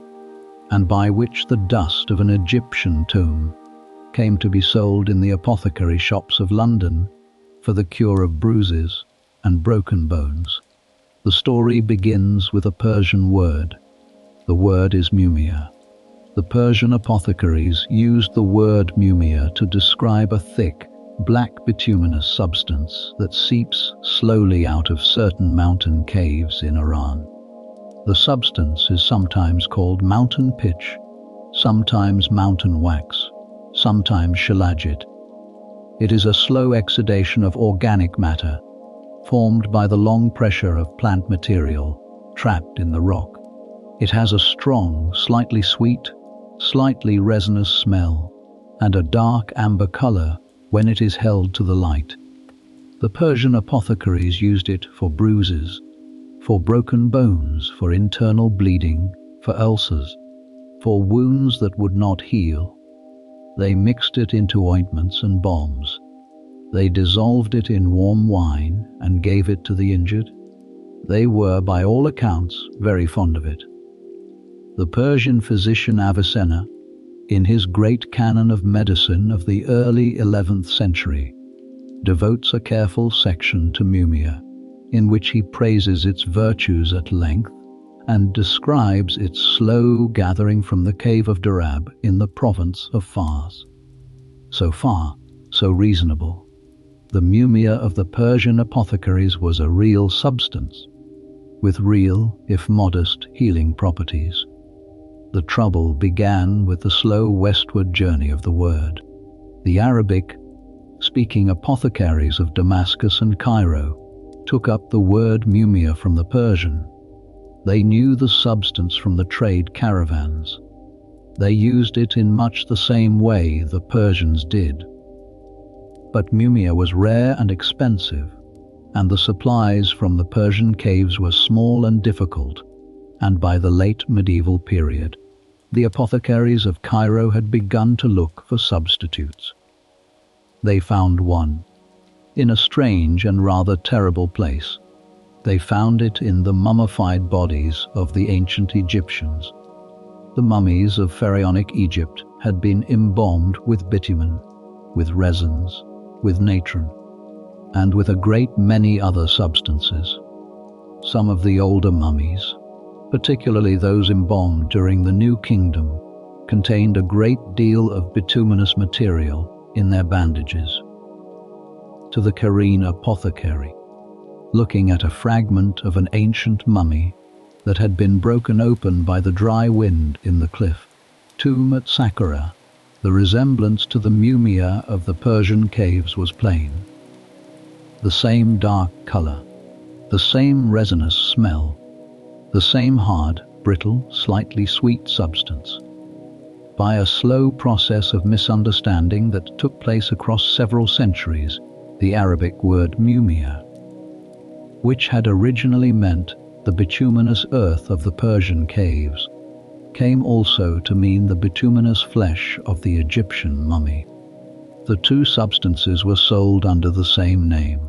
and by which the dust of an Egyptian tomb came to be sold in the apothecary shops of London for the cure of bruises and broken bones. The story begins with a Persian word. The word is mumia. The Persian apothecaries used the word mumia to describe a thick, black bituminous substance that seeps slowly out of certain mountain caves in Iran. The substance is sometimes called mountain pitch, sometimes mountain wax, sometimes shilajit. It is a slow exudation of organic matter, formed by the long pressure of plant material trapped in the rock. It has a strong, slightly sweet, slightly resinous smell, and a dark amber color when it is held to the light. The Persian apothecaries used it for bruises, for broken bones, for internal bleeding, for ulcers, for wounds that would not heal. They mixed it into ointments and balms. They dissolved it in warm wine and gave it to the injured. They were, by all accounts, very fond of it. The Persian physician Avicenna, in his great canon of medicine of the early 11th century, devotes a careful section to mumia, in which he praises its virtues at length and describes its slow gathering from the cave of Darab in the province of Fars. So far, so reasonable. The mumia of the Persian apothecaries was a real substance, with real, if modest, healing properties. The trouble began with the slow westward journey of the word. The Arabic-speaking apothecaries of Damascus and Cairo took up the word mumia from the Persian. They knew the substance from the trade caravans. They used it in much the same way the Persians did. But mumia was rare and expensive, and the supplies from the Persian caves were small and difficult, and by the late medieval period, the apothecaries of Cairo had begun to look for substitutes. They found one, in a strange and rather terrible place. They found it in the mummified bodies of the ancient Egyptians. The mummies of pharaonic Egypt had been embalmed with bitumen, with resins, with natron, and with a great many other substances. Some of the older mummies, particularly those embalmed during the New Kingdom, contained a great deal of bituminous material in their bandages. To the Cairene apothecary, looking at a fragment of an ancient mummy that had been broken open by the dry wind in the cliff tomb at Saqqara, the resemblance to the mumia of the Persian caves was plain. The same dark color, the same resinous smell, the same hard, brittle, slightly sweet substance. By a slow process of misunderstanding that took place across several centuries, the Arabic word mumia, which had originally meant the bituminous earth of the Persian caves, came also to mean the bituminous flesh of the Egyptian mummy. The two substances were sold under the same name.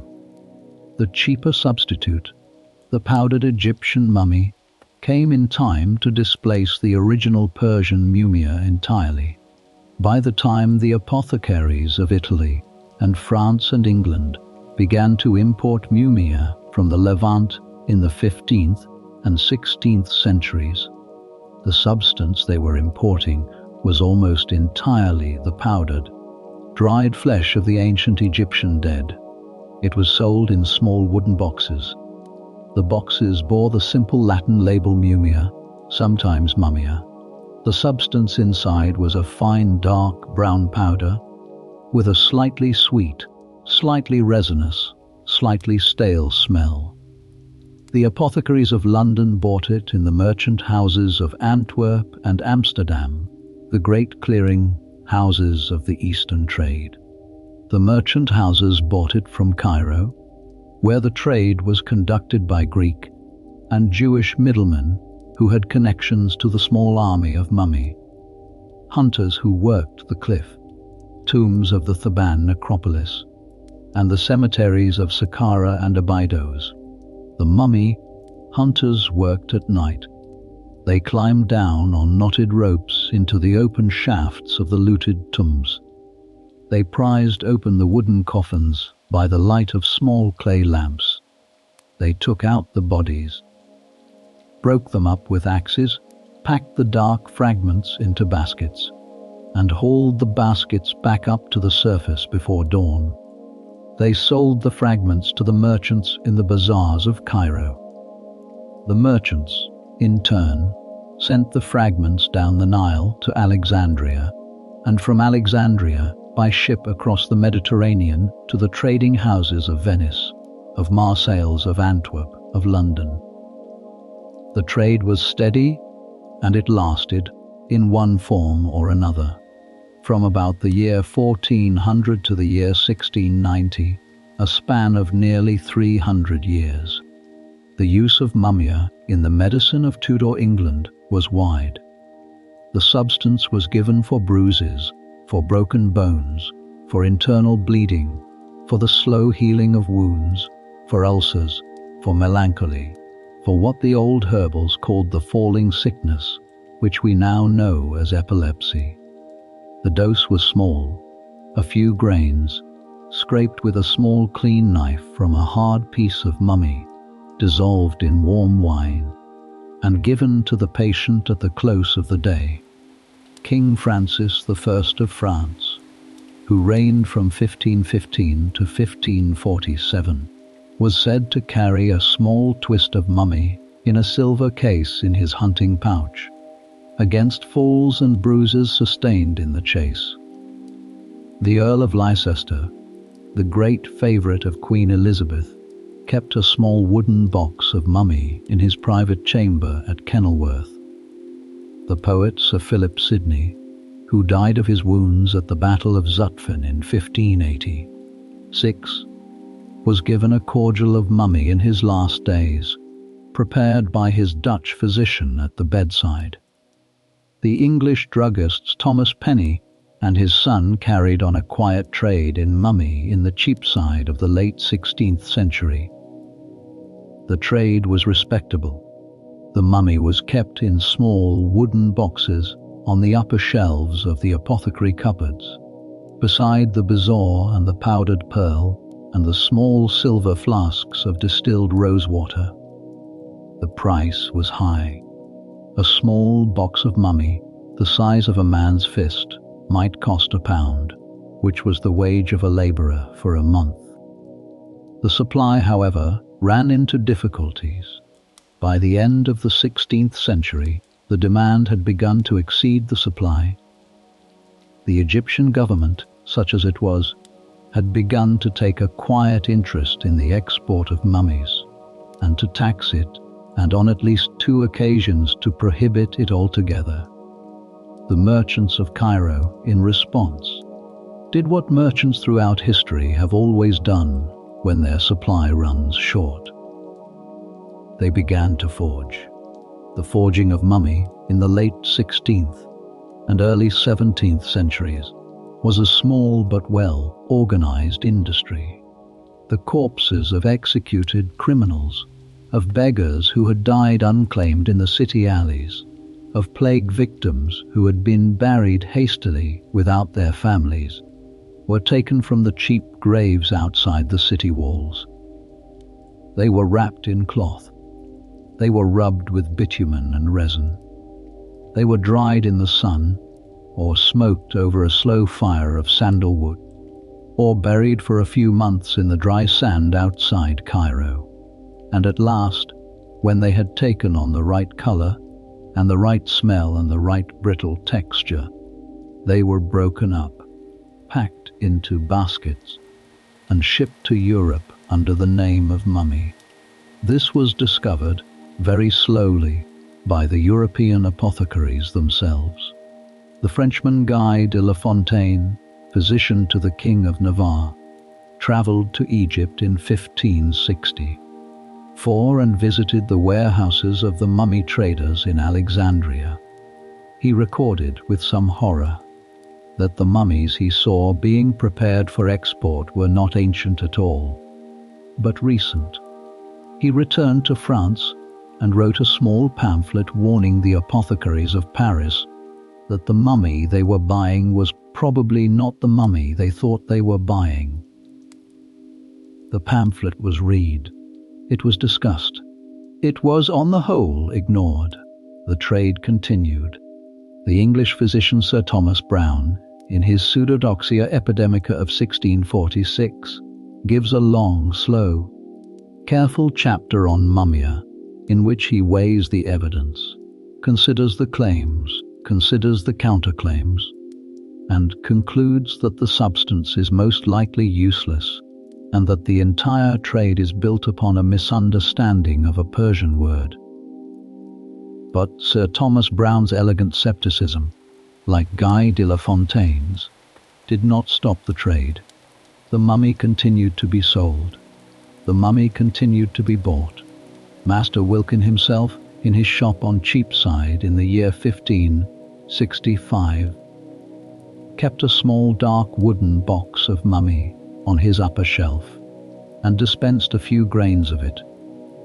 The cheaper substitute, the powdered Egyptian mummy, came in time to displace the original Persian mumia entirely. By the time the apothecaries of Italy and France and England began to import mumia from the Levant in the 15th and 16th centuries, the substance they were importing was almost entirely the powdered, dried flesh of the ancient Egyptian dead. It was sold in small wooden boxes. The boxes bore the simple Latin label mumia, sometimes mummia. The substance inside was a fine dark brown powder with a slightly sweet, slightly resinous, slightly stale smell. The apothecaries of London bought it in the merchant houses of Antwerp and Amsterdam, the great clearing houses of the Eastern trade. The merchant houses bought it from Cairo, where the trade was conducted by Greek and Jewish middlemen who had connections to the small army of mummy hunters who worked the cliff, tombs of the Theban necropolis, and the cemeteries of Saqqara and Abydos. The mummy hunters worked at night. They climbed down on knotted ropes into the open shafts of the looted tombs. They prized open the wooden coffins by the light of small clay lamps. They took out the bodies, broke them up with axes, packed the dark fragments into baskets, and hauled the baskets back up to the surface before dawn. They sold the fragments to the merchants in the bazaars of Cairo. The merchants, in turn, sent the fragments down the Nile to Alexandria, and from Alexandria by ship across the Mediterranean to the trading houses of Venice, of Marseilles, of Antwerp, of London. The trade was steady, and it lasted, in one form or another, from about the year 1400 to the year 1690, a span of nearly 300 years. The use of mummia in the medicine of Tudor England was wide. The substance was given for bruises, for broken bones, for internal bleeding, for the slow healing of wounds, for ulcers, for melancholy, for what the old herbals called the falling sickness, which we now know as epilepsy. The dose was small, a few grains, scraped with a small clean knife from a hard piece of mummy, dissolved in warm wine, and given to the patient at the close of the day. King Francis I of France, who reigned from 1515 to 1547, was said to carry a small twist of mummy in a silver case in his hunting pouch, against falls and bruises sustained in the chase. The Earl of Leicester, the great favourite of Queen Elizabeth, kept a small wooden box of mummy in his private chamber at Kenilworth. The poet Sir Philip Sidney, who died of his wounds at the Battle of Zutphen in 1586, was given a cordial of mummy in his last days, prepared by his Dutch physician at the bedside. The English druggists Thomas Penny and his son carried on a quiet trade in mummy in the Cheapside of the late 16th century. The trade was respectable. The mummy was kept in small wooden boxes on the upper shelves of the apothecary cupboards, beside the bezoar and the powdered pearl and the small silver flasks of distilled rosewater. The price was high. A small box of mummy, the size of a man's fist, might cost £1, which was the wage of a labourer for a month. The supply, however, ran into difficulties. By the end of the 16th century, the demand had begun to exceed the supply. The Egyptian government, such as it was, had begun to take a quiet interest in the export of mummies, and to tax it, and on at least 2 occasions to prohibit it altogether. The merchants of Cairo, in response, did what merchants throughout history have always done when their supply runs short. They began to forge. The forging of mummy in the late 16th and early 17th centuries was a small but well-organized industry. The corpses of executed criminals, of beggars who had died unclaimed in the city alleys, of plague victims who had been buried hastily without their families, were taken from the cheap graves outside the city walls. They were wrapped in cloth. They were rubbed with bitumen and resin. They were dried in the sun, or smoked over a slow fire of sandalwood, or buried for a few months in the dry sand outside Cairo. And at last, when they had taken on the right color, and the right smell and the right brittle texture, they were broken up, packed into baskets, and shipped to Europe under the name of mummy. This was discovered very slowly by the European apothecaries themselves. The Frenchman Guy de La Fontaine, physician to the King of Navarre, travelled to Egypt in 1564 and visited the warehouses of the mummy traders in Alexandria. He recorded with some horror that the mummies he saw being prepared for export were not ancient at all, but recent. He returned to France and wrote a small pamphlet warning the apothecaries of Paris that the mummy they were buying was probably not the mummy they thought they were buying. The pamphlet was read. It was discussed. It was on the whole ignored. The trade continued. The English physician Sir Thomas Browne, in his Pseudodoxia Epidemica of 1646, gives a long, slow, careful chapter on mummia, in which he weighs the evidence, considers the claims, considers the counterclaims, and concludes that the substance is most likely useless, and that the entire trade is built upon a misunderstanding of a Persian word. But Sir Thomas Browne's elegant scepticism, like Guy de La Fontaine's, did not stop the trade. The mummy continued to be sold. The mummy continued to be bought. Master Wilkin himself, in his shop on Cheapside in the year 1565, kept a small dark wooden box of mummy on his upper shelf, and dispensed a few grains of it,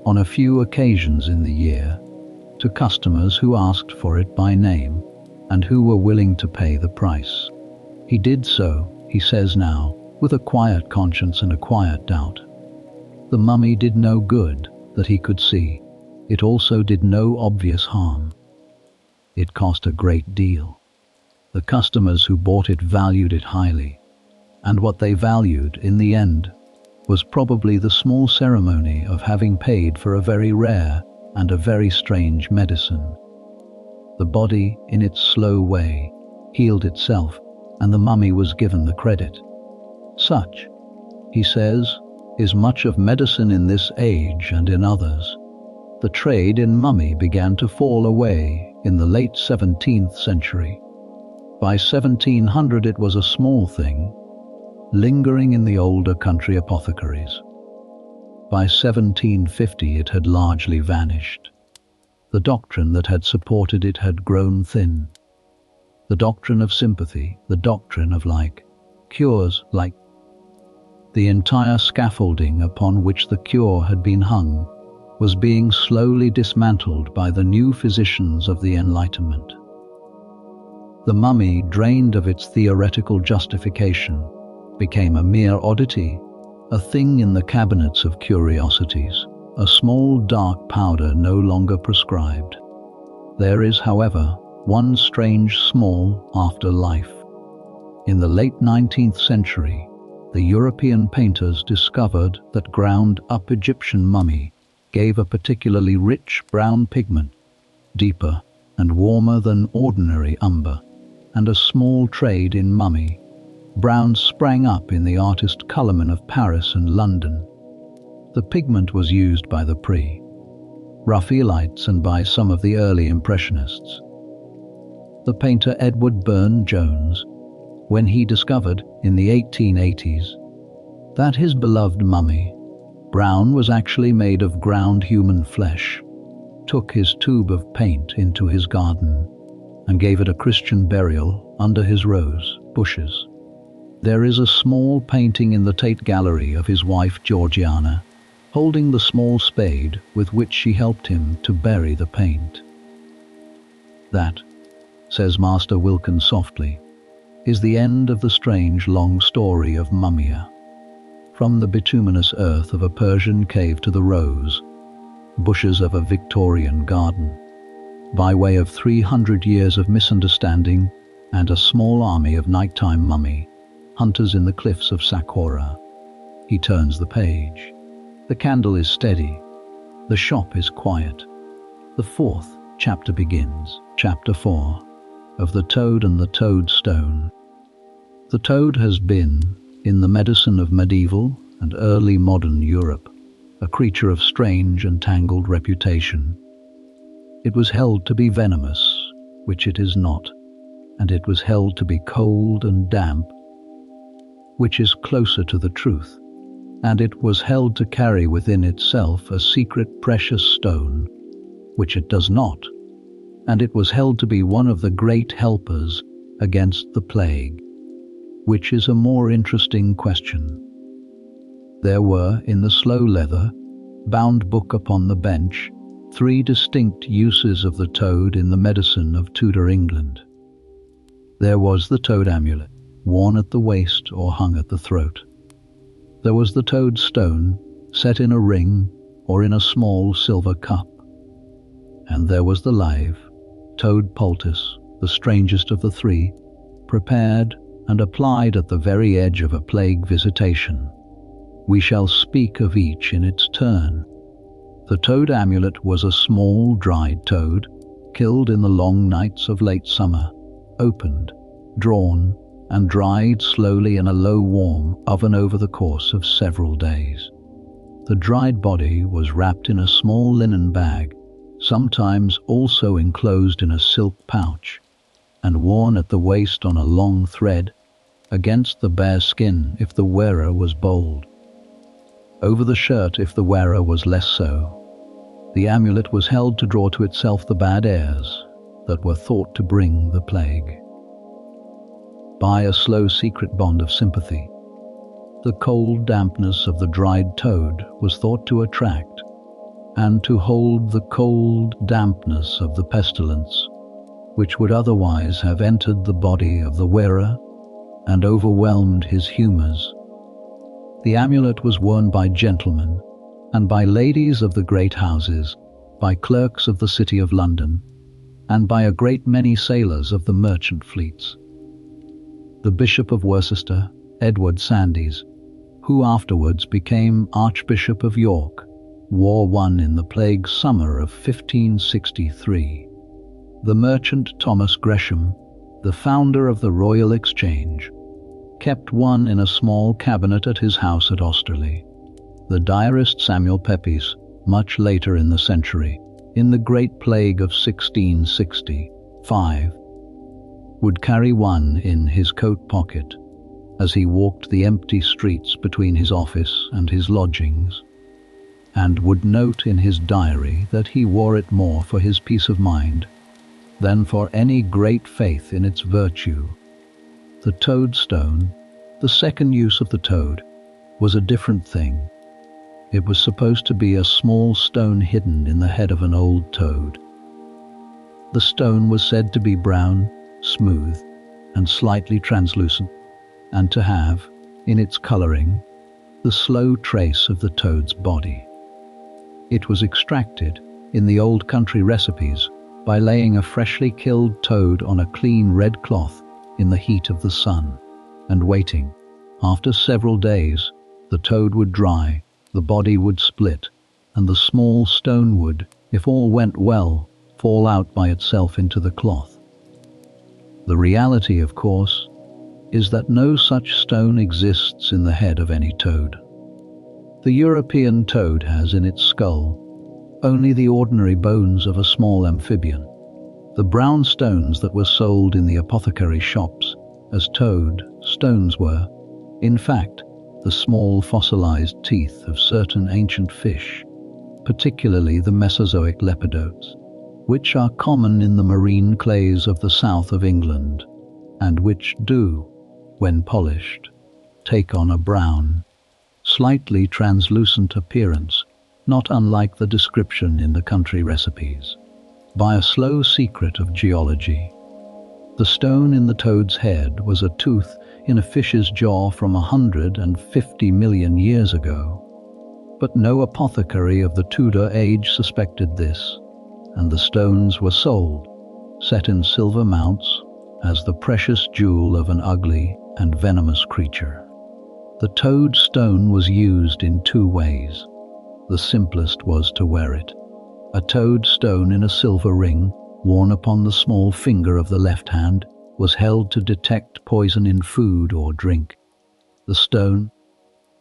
on a few occasions in the year, to customers who asked for it by name, and who were willing to pay the price. He did so, he says now, with a quiet conscience and a quiet doubt. The mummy did no good that he could see. It also did no obvious harm. It cost a great deal. The customers who bought it valued it highly, and what they valued in the end was probably the small ceremony of having paid for a very rare and a very strange medicine. The body, in its slow way, healed itself, and the mummy was given the credit. Such, he says, is much of medicine in this age and in others. The trade in mummy began to fall away in the late 17th century. By 1700 it was a small thing, lingering in the older country apothecaries. By 1750 it had largely vanished. The doctrine that had supported it had grown thin. The doctrine of sympathy, the doctrine of like, cures like. The entire scaffolding upon which the cure had been hung was being slowly dismantled by the new physicians of the Enlightenment. The mummy, drained of its theoretical justification, became a mere oddity, a thing in the cabinets of curiosities, a small dark powder no longer prescribed. There is, however, one strange small afterlife. In the late 19th century, the European painters discovered that ground-up Egyptian mummy gave a particularly rich brown pigment, deeper and warmer than ordinary umber, and a small trade in mummy. Brown sprang up in the artist Culliman of Paris and London. The pigment was used by the Pre-Raphaelites and by some of the early Impressionists. The painter Edward Burne-Jones, when he discovered in the 1880s that his beloved mummy, brown, was actually made of ground human flesh, took his tube of paint into his garden and gave it a Christian burial under his rose bushes. There is a small painting in the Tate Gallery of his wife Georgiana, holding the small spade with which she helped him to bury the paint. That, says Master Wilkin softly, is the end of the strange long story of Mummia. From the bituminous earth of a Persian cave to the rose bushes of a Victorian garden, by way of 300 years of misunderstanding and a small army of nighttime mummy hunters in the cliffs of Saqqara. He turns the page. The candle is steady. The shop is quiet. The fourth chapter begins, Chapter 4, of the Toad and the Toadstone. The toad has been, in the medicine of medieval and early modern Europe, a creature of strange and tangled reputation. It was held to be venomous, which it is not, and it was held to be cold and damp, which is closer to the truth, and it was held to carry within itself a secret precious stone, which it does not, and it was held to be one of the great helpers against the plague, which is a more interesting question. There were, in the slow leather, bound book upon the bench, 3 distinct uses of the toad in the medicine of Tudor England. There was the toad amulet, worn at the waist or hung at the throat. There was the toad stone, set in a ring or in a small silver cup. And there was the live toad poultice, the strangest of the 3, prepared and applied at the very edge of a plague visitation. We shall speak of each in its turn. The toad amulet was a small dried toad, killed in the long nights of late summer, opened, drawn, and dried slowly in a low warm oven over the course of several days. The dried body was wrapped in a small linen bag, sometimes also enclosed in a silk pouch, and worn at the waist on a long thread, against the bare skin if the wearer was bold, over the shirt if the wearer was less so. The amulet was held to draw to itself the bad airs that were thought to bring the plague. By a slow secret bond of sympathy, the cold dampness of the dried toad was thought to attract and to hold the cold dampness of the pestilence, which would otherwise have entered the body of the wearer and overwhelmed his humours. The amulet was worn by gentlemen and by ladies of the great houses, by clerks of the City of London, and by a great many sailors of the merchant fleets. The Bishop of Worcester, Edward Sandys, who afterwards became Archbishop of York, War won in the plague summer of 1563. The merchant Thomas Gresham, the founder of the Royal Exchange, kept one in a small cabinet at his house at Osterley. The diarist Samuel Pepys, much later in the century, in the Great Plague of 1665, would carry one in his coat pocket as he walked the empty streets between his office and his lodgings, and would note in his diary that he wore it more for his peace of mind than for any great faith in its virtue. The toadstone, the second use of the toad, was a different thing. It was supposed to be a small stone hidden in the head of an old toad. The stone was said to be brown, smooth, and slightly translucent, and to have, in its coloring, the slow trace of the toad's body. It was extracted, in the old country recipes, by laying a freshly killed toad on a clean red cloth in the heat of the sun, and waiting. After several days, the toad would dry, the body would split, and the small stone would, if all went well, fall out by itself into the cloth. The reality, of course, is that no such stone exists in the head of any toad. The European toad has in its skull only the ordinary bones of a small amphibian. The brown stones that were sold in the apothecary shops as toad stones were, in fact, the small fossilized teeth of certain ancient fish, particularly the Mesozoic lepidotes, which are common in the marine clays of the south of England, and which do, when polished, take on a brown, slightly translucent appearance, not unlike the description in the country recipes. By a slow secret of geology, the stone in the toad's head was a tooth in a fish's jaw from 150 million years ago. But no apothecary of the Tudor age suspected this, and the stones were sold, set in silver mounts, as the precious jewel of an ugly and venomous creature. The toad stone was used in two ways. The simplest was to wear it. A toad stone in a silver ring, worn upon the small finger of the left hand, was held to detect poison in food or drink. The stone,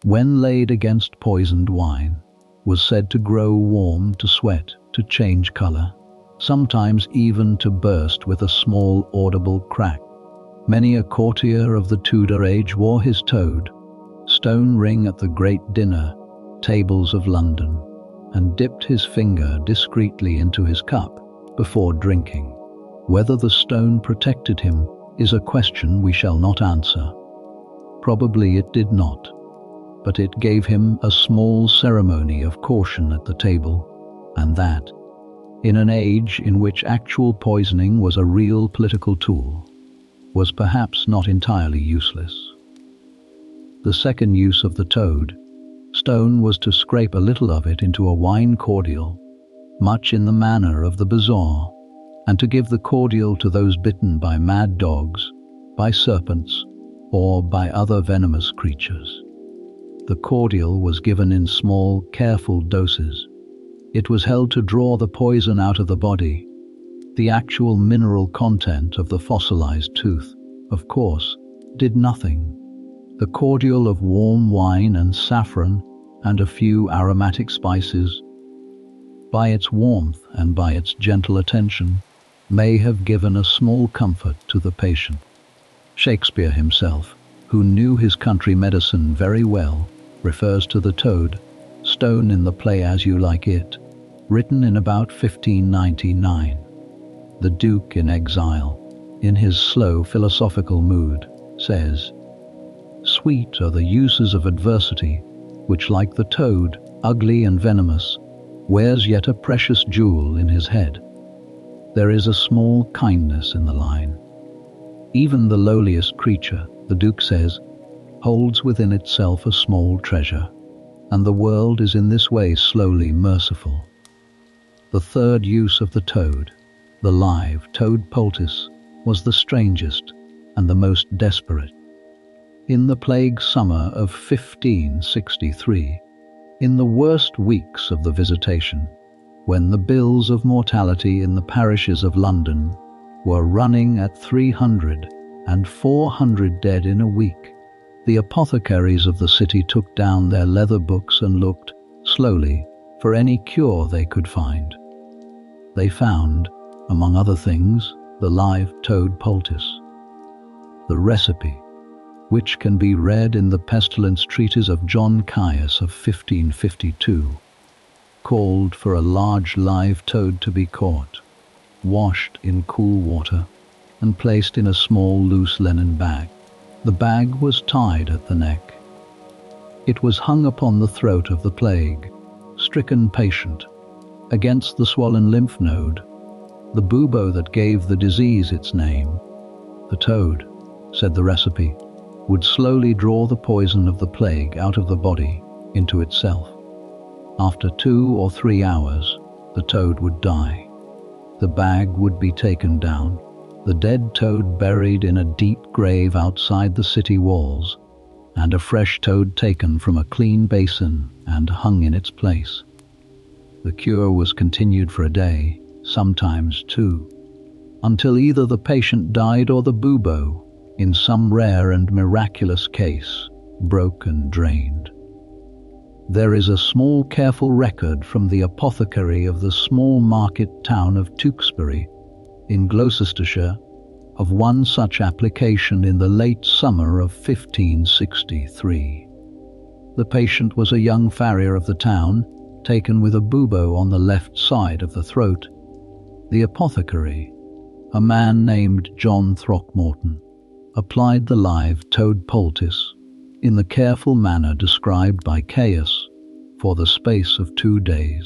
when laid against poisoned wine, was said to grow warm, to sweat, to change color, sometimes even to burst with a small audible crack. Many a courtier of the Tudor age wore his toad stone ring at the great dinner tables of London, and dipped his finger discreetly into his cup before drinking. Whether the stone protected him is a question we shall not answer. Probably it did not, but it gave him a small ceremony of caution at the table, and that, in an age in which actual poisoning was a real political tool, was perhaps not entirely useless. The second use of the toad stone was to scrape a little of it into a wine cordial, much in the manner of the bezoar, and to give the cordial to those bitten by mad dogs, by serpents, or by other venomous creatures. The cordial was given in small, careful doses. It was held to draw the poison out of the body. The actual mineral content of the fossilized tooth, of course, did nothing. The cordial of warm wine and saffron and a few aromatic spices, by its warmth and by its gentle attention, may have given a small comfort to the patient. Shakespeare himself, who knew his country medicine very well, refers to the toad stone in the play As You Like It, written in about 1599. The Duke in Exile, in his slow philosophical mood, says, "Sweet are the uses of adversity, which like the toad, ugly and venomous, wears yet a precious jewel in his head." There is a small kindness in the line. Even the lowliest creature, the Duke says, holds within itself a small treasure, and the world is in this way slowly merciful. The third use of the toad, the live toad poultice, was the strangest and the most desperate. In the plague summer of 1563, In the worst weeks of the visitation, when the bills of mortality in the parishes of London were running at 300 and 400 dead in a week, the apothecaries of the city took down their leather books and looked, slowly, for any cure they could find. They found, among other things, the live toad poultice. The recipe, which can be read in the pestilence treatise of John Caius of 1552, called for a large live toad to be caught, washed in cool water, and placed in a small loose linen bag. The bag was tied at the neck. It was hung upon the throat of the plague-stricken patient, against the swollen lymph node, the bubo that gave the disease its name. The toad, said the recipe, would slowly draw the poison of the plague out of the body into itself. After 2 or 3 hours, the toad would die. The bag would be taken down, the dead toad buried in a deep grave outside the city walls, and a fresh toad taken from a clean basin and hung in its place. The cure was continued for a day, sometimes 2, until either the patient died or the bubo, in some rare and miraculous case, broke and drained. There is a small careful record from the apothecary of the small market town of Tewkesbury, in Gloucestershire, of one such application in the late summer of 1563. The patient was a young farrier of the town, taken with a bubo on the left side of the throat. The apothecary, a man named John Throckmorton, applied the live toad poultice in the careful manner described by Caius for the space of 2 days.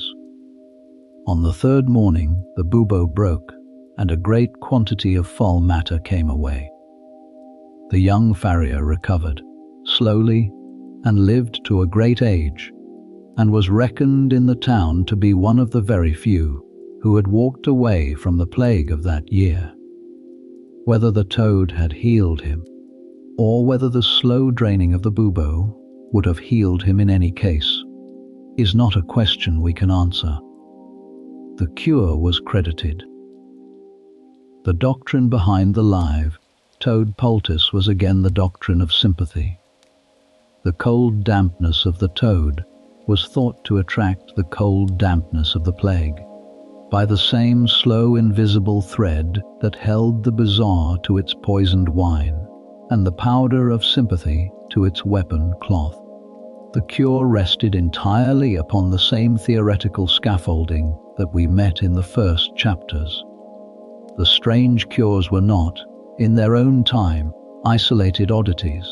On the 3rd morning the bubo broke, and a great quantity of foul matter came away. The young farrier recovered, slowly, and lived to a great age, and was reckoned in the town to be one of the very few who had walked away from the plague of that year. Whether the toad had healed him, or whether the slow draining of the bubo would have healed him in any case, is not a question we can answer. The cure was credited. The doctrine behind the live toad poultice was again the doctrine of sympathy. The cold dampness of the toad was thought to attract the cold dampness of the plague, by the same slow invisible thread that held the bezoar to its poisoned wine, and the powder of sympathy to its weapon cloth. The cure rested entirely upon the same theoretical scaffolding that we met in the first chapters. The strange cures were not, in their own time, isolated oddities.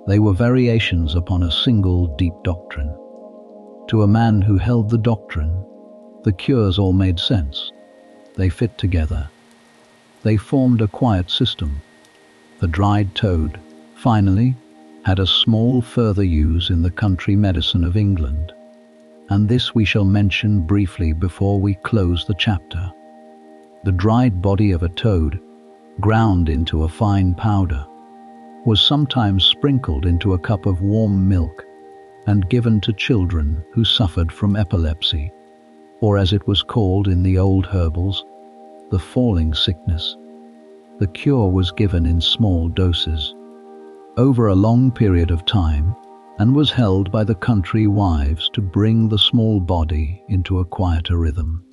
They were variations upon a single deep doctrine. To a man who held the doctrine, the cures all made sense. They fit together. They formed a quiet system. The dried toad, finally, had a small further use in the country medicine of England, and this we shall mention briefly before we close the chapter. The dried body of a toad, ground into a fine powder, was sometimes sprinkled into a cup of warm milk and given to children who suffered from epilepsy, or as it was called in the old herbals, the falling sickness. The cure was given in small doses, over a long period of time, and was held by the country wives to bring the small body into a quieter rhythm.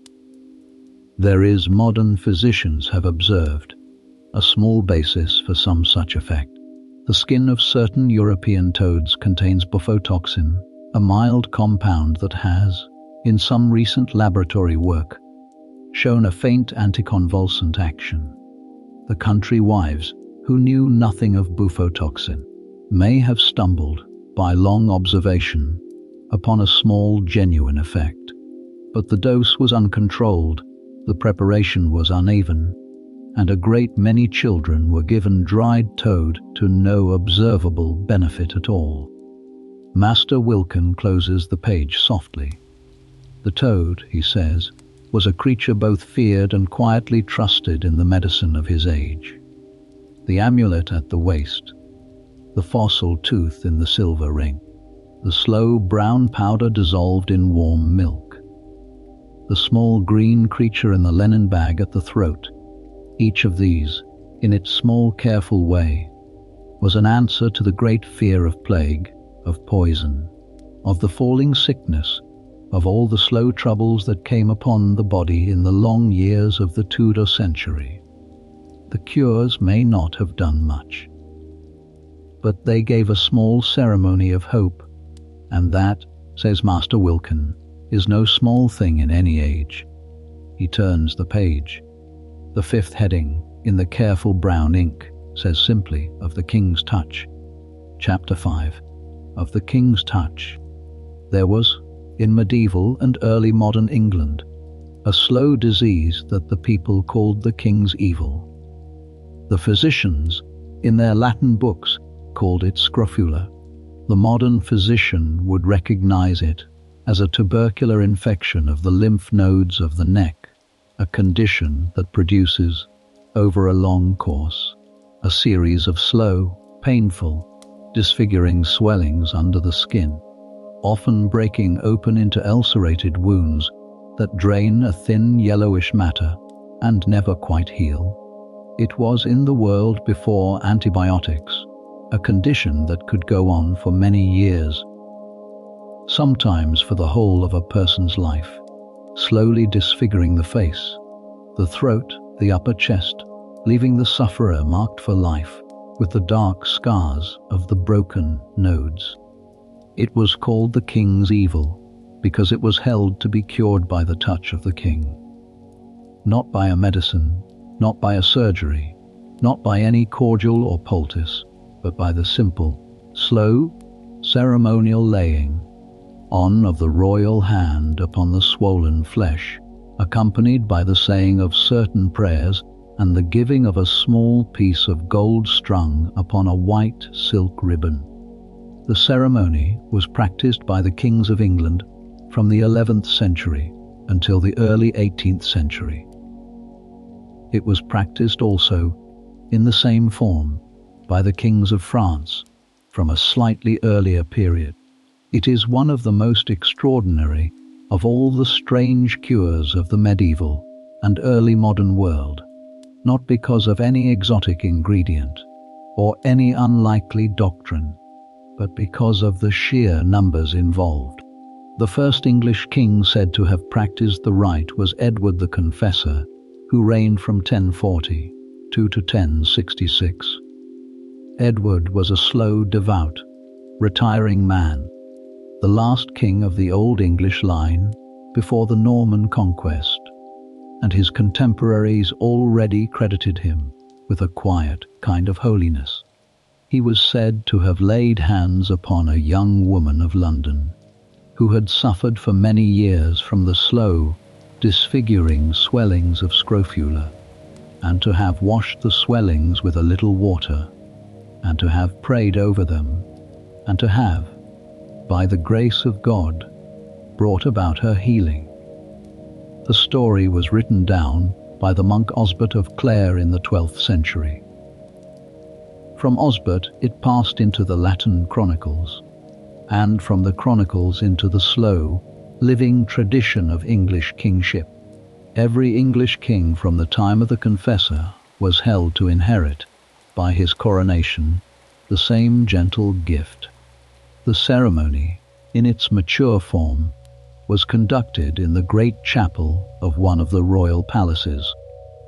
There is, modern physicians have observed, a small basis for some such effect. The skin of certain European toads contains bufotoxin, a mild compound that has, in some recent laboratory work, shown a faint anticonvulsant action. The country wives, who knew nothing of bufotoxin, may have stumbled, by long observation, upon a small genuine effect. But the dose was uncontrolled, the preparation was uneven, and a great many children were given dried toad to no observable benefit at all. Master Wilkin closes the page softly. The toad, he says, was a creature both feared and quietly trusted in the medicine of his age. The amulet at the waist, the fossil tooth in the silver ring, the slow brown powder dissolved in warm milk. The small green creature in the linen bag at the throat, each of these, in its small careful way, was an answer to the great fear of plague, of poison, of the falling sickness, of all the slow troubles that came upon the body in the long years of the Tudor century. The cures may not have done much, but they gave a small ceremony of hope, and that, says Master Wilkin, is no small thing in any age. He turns the page. The fifth heading, in the careful brown ink, says simply, of the King's touch. Chapter 5. Of the King's touch. There was, in medieval and early modern England, a slow disease that the people called the King's evil. The physicians, in their Latin books, called it scrofula. The modern physician would recognize it as a tubercular infection of the lymph nodes of the neck, a condition that produces, over a long course, a series of slow, painful, disfiguring swellings under the skin, often breaking open into ulcerated wounds that drain a thin yellowish matter and never quite heal. It was in the world before antibiotics, a condition that could go on for many years, sometimes for the whole of a person's life, slowly disfiguring the face, the throat, the upper chest, leaving the sufferer marked for life with the dark scars of the broken nodes. It was called the King's evil because it was held to be cured by the touch of the King. Not by a medicine, not by a surgery, not by any cordial or poultice, but by the simple, slow, ceremonial laying on of the royal hand upon the swollen flesh, accompanied by the saying of certain prayers and the giving of a small piece of gold strung upon a white silk ribbon. The ceremony was practiced by the kings of England from the 11th century until the early 18th century. It was practiced also, in the same form, by the kings of France from a slightly earlier period. It is one of the most extraordinary of all the strange cures of the medieval and early modern world, not because of any exotic ingredient or any unlikely doctrine, but because of the sheer numbers involved. The first English king said to have practiced the rite was Edward the Confessor, who reigned from 1040 to 1066. Edward was a slow, devout, retiring man, the last king of the Old English line before the Norman conquest, and his contemporaries already credited him with a quiet kind of holiness. He was said to have laid hands upon a young woman of London, who had suffered for many years from the slow, disfiguring swellings of scrofula, and to have washed the swellings with a little water, and to have prayed over them, and to have, by the grace of God, brought about her healing. The story was written down by the monk Osbert of Clare in the 12th century. From Osbert it passed into the Latin chronicles, and from the chronicles into the slow, living tradition of English kingship. Every English king from the time of the Confessor was held to inherit, by his coronation, the same gentle gift. The ceremony, in its mature form, was conducted in the great chapel of one of the royal palaces,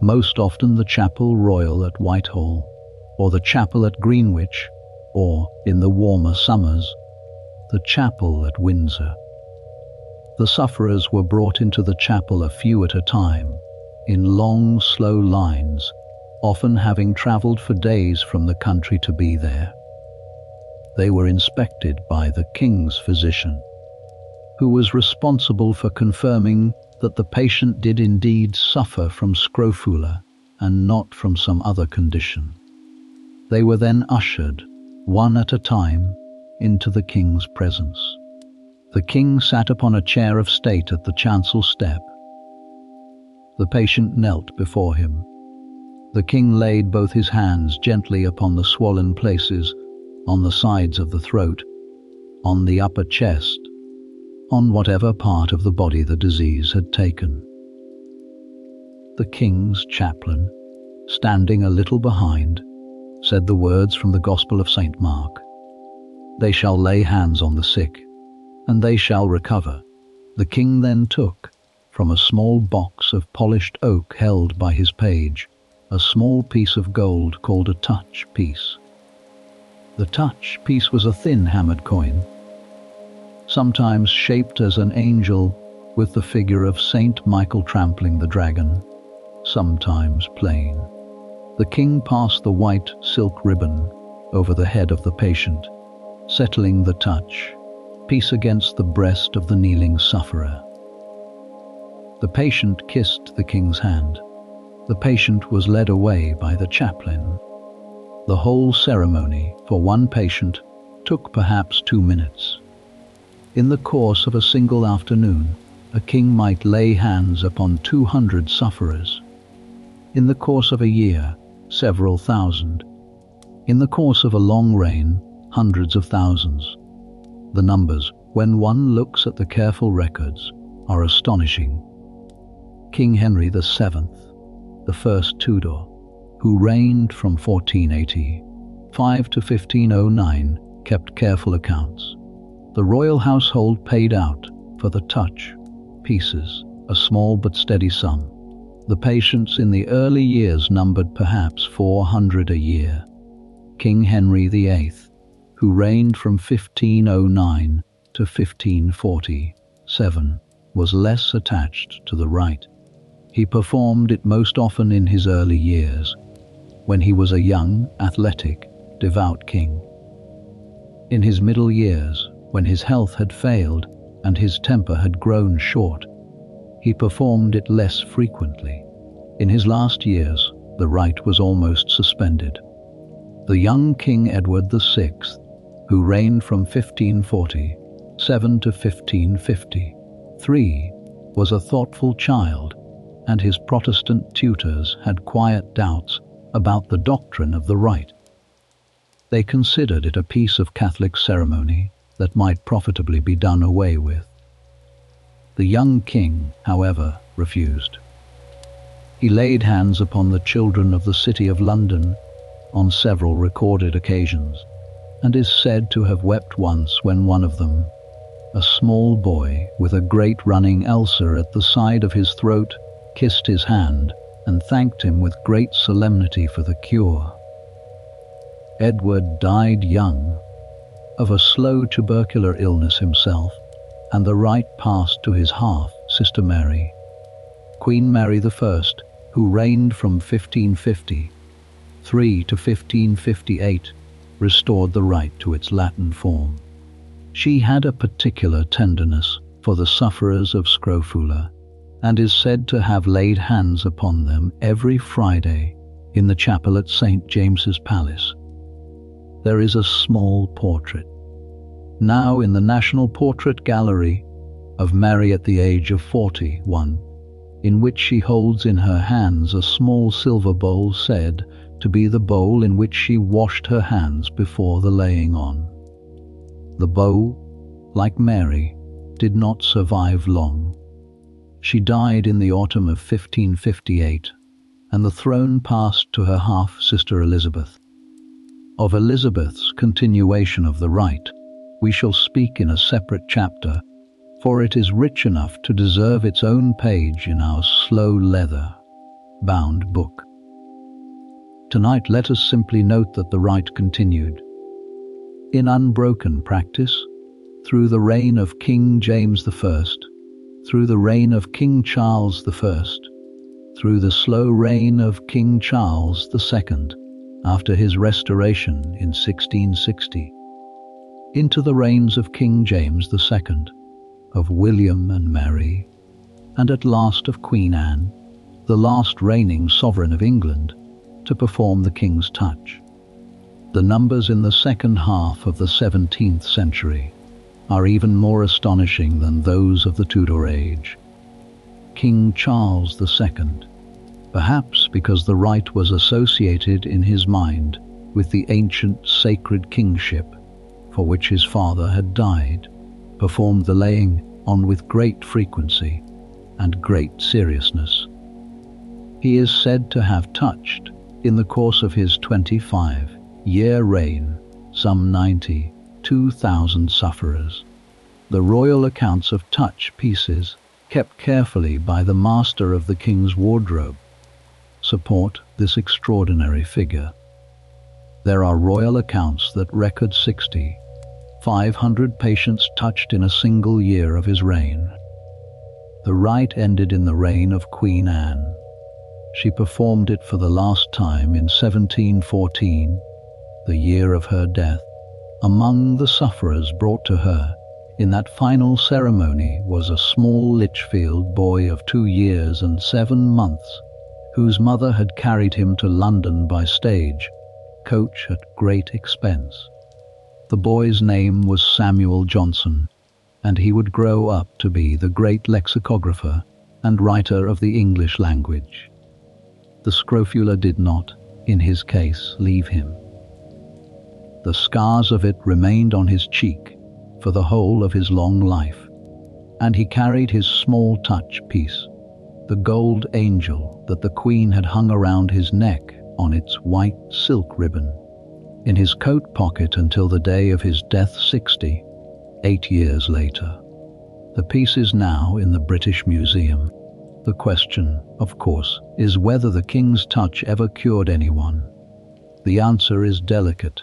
most often the Chapel Royal at Whitehall, or the chapel at Greenwich, or, in the warmer summers, the chapel at Windsor. The sufferers were brought into the chapel a few at a time, in long, slow lines, often having travelled for days from the country to be there. They were inspected by the king's physician, who was responsible for confirming that the patient did indeed suffer from scrofula and not from some other condition. They were then ushered, one at a time, into the king's presence. The king sat upon a chair of state at the chancel step. The patient knelt before him. The king laid both his hands gently upon the swollen places on the sides of the throat, on the upper chest, on whatever part of the body the disease had taken. The king's chaplain, standing a little behind, said the words from the Gospel of St. Mark. "They shall lay hands on the sick, and they shall recover." The king then took, from a small box of polished oak held by his page, a small piece of gold called a touch piece. The touch piece was a thin hammered coin, sometimes shaped as an angel with the figure of Saint Michael trampling the dragon, sometimes plain. The king passed the white silk ribbon over the head of the patient, settling the touch piece against the breast of the kneeling sufferer. The patient kissed the king's hand. The patient was led away by the chaplain. The whole ceremony, for one patient, took perhaps 2 minutes. In the course of a single afternoon, a king might lay hands upon 200 sufferers. In the course of a year, several thousand. In the course of a long reign, hundreds of thousands. The numbers, when one looks at the careful records, are astonishing. King Henry VII, the first Tudor, who reigned from 1485 to 1509, kept careful accounts. The royal household paid out for the touch pieces a small but steady sum. The patients in the early years numbered perhaps 400 a year. King Henry VIII, who reigned from 1509 to 1547, was less attached to the rite. He performed it most often in his early years, when he was a young, athletic, devout king. In his middle years, when his health had failed and his temper had grown short, he performed it less frequently. In his last years, the rite was almost suspended. The young King Edward VI, who reigned from 1547 to 1553, was a thoughtful child, and his Protestant tutors had quiet doubts about the doctrine of the rite. They considered it a piece of Catholic ceremony that might profitably be done away with. The young king, however, refused. He laid hands upon the children of the City of London on several recorded occasions, and is said to have wept once when one of them, a small boy with a great running ulcer at the side of his throat, kissed his hand and thanked him with great solemnity for the cure. Edward died young, of a slow tubercular illness himself, and the rite passed to his half-sister Mary. Queen Mary I, who reigned from 1553 to 1558, restored the rite to its Latin form. She had a particular tenderness for the sufferers of scrofula, and is said to have laid hands upon them every Friday in the chapel at St. James's Palace. There is a small portrait, now in the National Portrait Gallery, of Mary at the age of 41, in which she holds in her hands a small silver bowl said to be the bowl in which she washed her hands before the laying on. The bowl, like Mary, did not survive long. She died in the autumn of 1558, and the throne passed to her half-sister Elizabeth. Of Elizabeth's continuation of the rite, we shall speak in a separate chapter, for it is rich enough to deserve its own page in our slow leather-bound book. Tonight let us simply note that the rite continued, in unbroken practice, through the reign of King James I, through the reign of King Charles I, through the slow reign of King Charles II, after his restoration in 1660, into the reigns of King James II, of William and Mary, and at last of Queen Anne, the last reigning sovereign of England, to perform the king's touch. The numbers in the second half of the 17th century are even more astonishing than those of the Tudor age. King Charles II, perhaps because the rite was associated in his mind with the ancient sacred kingship, for which his father had died, performed the laying on with great frequency and great seriousness. He is said to have touched, in the course of his 25-year reign, some 92,000 sufferers. The royal accounts of touch pieces, kept carefully by the master of the king's wardrobe, support this extraordinary figure. There are royal accounts that record 500 patients touched in a single year of his reign. The rite ended in the reign of Queen Anne. She performed it for the last time in 1714, the year of her death. Among the sufferers brought to her in that final ceremony was a small Lichfield boy of 2 years and 7 months, whose mother had carried him to London by stage coach at great expense. The boy's name was Samuel Johnson, and he would grow up to be the great lexicographer and writer of the English language. The scrofula did not, in his case, leave him. The scars of it remained on his cheek for the whole of his long life, and he carried his small touch piece, the gold angel that the Queen had hung around his neck on its white silk ribbon, in his coat pocket until the day of his death 68 years later. The piece is now in the British Museum. The question, of course, is whether the king's touch ever cured anyone. The answer is delicate.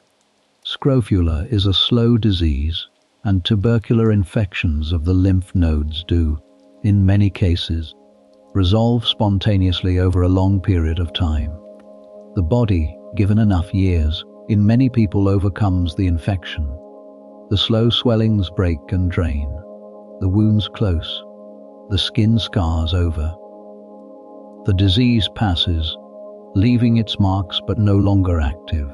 Scrofula is a slow disease, and tubercular infections of the lymph nodes do, in many cases, resolve spontaneously over a long period of time. The body, given enough years, in many people overcomes the infection. The slow swellings break and drain, the wounds close, the skin scars over. The disease passes, leaving its marks but no longer active.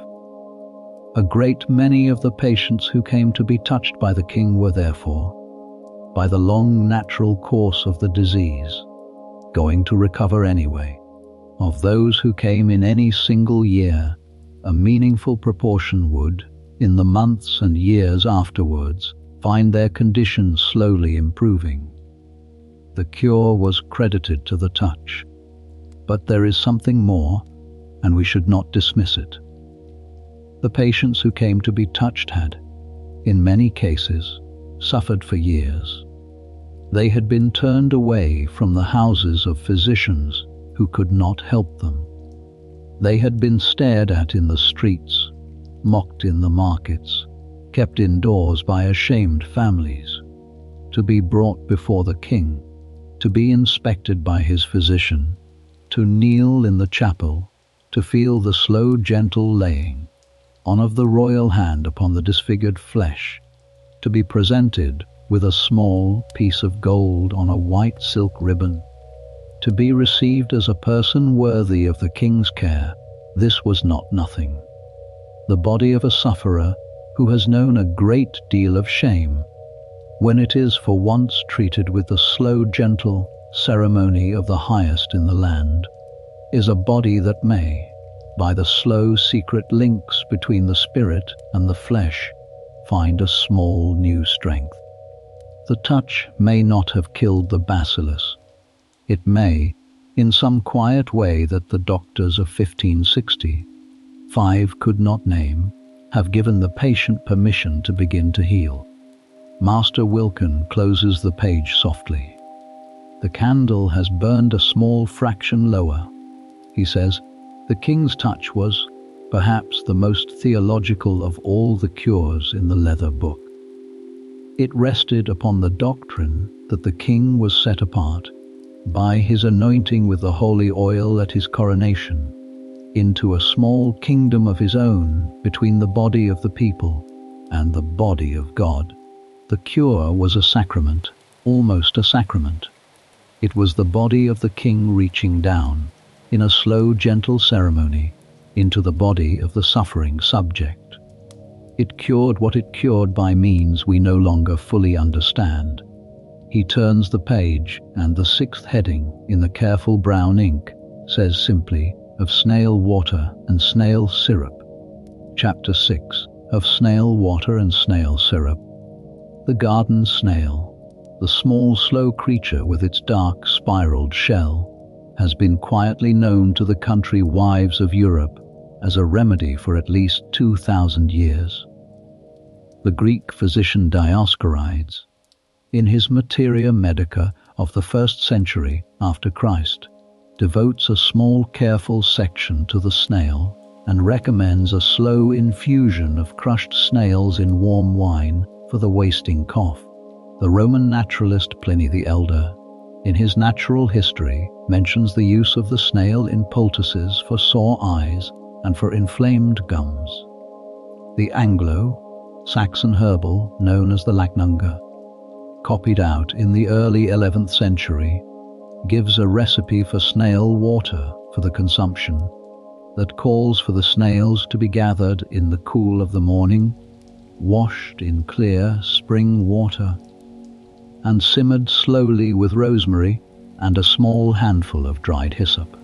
A great many of the patients who came to be touched by the king were therefore, by the long natural course of the disease, going to recover anyway. Of those who came in any single year, a meaningful proportion would, in the months and years afterwards, find their condition slowly improving. The cure was credited to the touch. But there is something more, and we should not dismiss it. The patients who came to be touched had, in many cases, suffered for years. They had been turned away from the houses of physicians who could not help them. They had been stared at in the streets, mocked in the markets, kept indoors by ashamed families, to be brought before the king, to be inspected by his physician, to kneel in the chapel, to feel the slow, gentle laying on of the royal hand upon the disfigured flesh, to be presented with a small piece of gold on a white silk ribbon, to be received as a person worthy of the king's care. This was not nothing. The body of a sufferer who has known a great deal of shame, when it is for once treated with the slow, gentle ceremony of the highest in the land, is a body that may, by the slow, secret links between the spirit and the flesh, find a small new strength. The touch may not have killed the bacillus. It may, in some quiet way that the doctors of 1565 could not name, have given the patient permission to begin to heal. Master Wilkin closes the page softly. The candle has burned a small fraction lower. He says, the king's touch was, perhaps, the most theological of all the cures in the leather book. It rested upon the doctrine that the king was set apart, by his anointing with the holy oil at his coronation, into a small kingdom of his own between the body of the people and the body of God. The cure was a sacrament, almost a sacrament. It was the body of the king reaching down, in a slow, gentle ceremony, into the body of the suffering subject. It cured what it cured by means we no longer fully understand. He turns the page, and the 6th heading, in the careful brown ink, says simply, of snail water and snail syrup. Chapter 6. of snail water and snail syrup. The garden snail, the small slow creature with its dark spiraled shell, has been quietly known to the country wives of Europe as a remedy for at least 2,000 years. The Greek physician Dioscorides, in his Materia Medica of the 1st century after Christ, devotes a small careful section to the snail and recommends a slow infusion of crushed snails in warm wine for the wasting cough. The Roman naturalist Pliny the Elder, in his Natural History, mentions the use of the snail in poultices for sore eyes and for inflamed gums. The Anglo-Saxon herbal known as the Lachnunga, copied out in the early 11th century, gives a recipe for snail water for the consumption that calls for the snails to be gathered in the cool of the morning, washed in clear spring water, and simmered slowly with rosemary and a small handful of dried hyssop.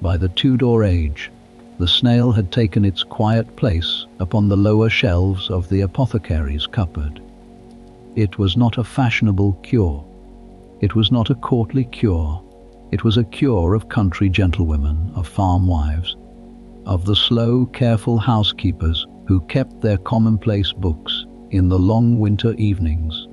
By the Tudor age, the snail had taken its quiet place upon the lower shelves of the apothecary's cupboard. It was not a fashionable cure. It was not a courtly cure. It was a cure of country gentlewomen, of farm wives, of the slow, careful housekeepers who kept their commonplace books in the long winter evenings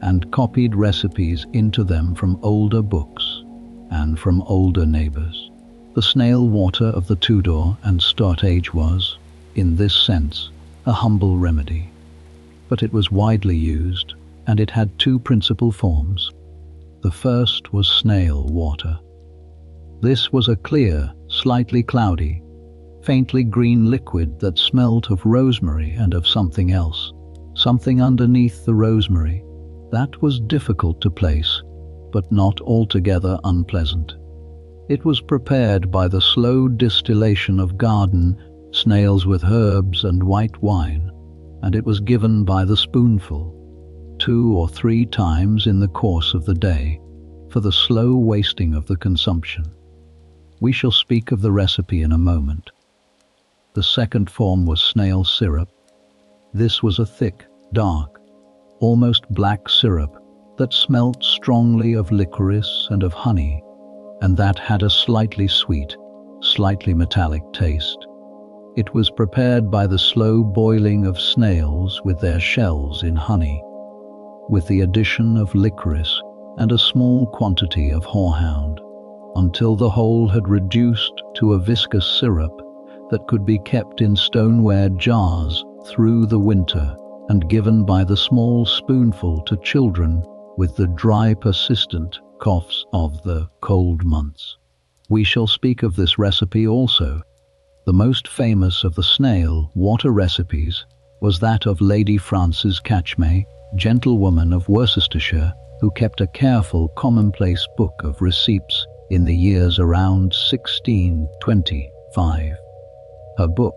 and copied recipes into them from older books and from older neighbors. The snail water of the Tudor and Stuart age was, in this sense, a humble remedy. But it was widely used, and it had two principal forms. The first was snail water. This was a clear, slightly cloudy, faintly green liquid that smelt of rosemary and of something else, something underneath the rosemary. That was difficult to place, but not altogether unpleasant. It was prepared by the slow distillation of garden snails with herbs and white wine, and it was given by the spoonful, 2 or 3 times in the course of the day, for the slow wasting of the consumption. We shall speak of the recipe in a moment. The second form was snail syrup. This was a thick, dark, almost black syrup that smelt strongly of licorice and of honey, and that had a slightly sweet, slightly metallic taste. It was prepared by the slow boiling of snails with their shells in honey, with the addition of licorice and a small quantity of horehound, until the whole had reduced to a viscous syrup that could be kept in stoneware jars through the winter and given by the small spoonful to children with the dry, persistent coughs of the cold months. We shall speak of this recipe also. The most famous of the snail water recipes was that of Lady Frances Catchmay, gentlewoman of Worcestershire, who kept a careful commonplace book of receipts in the years around 1625. Her book,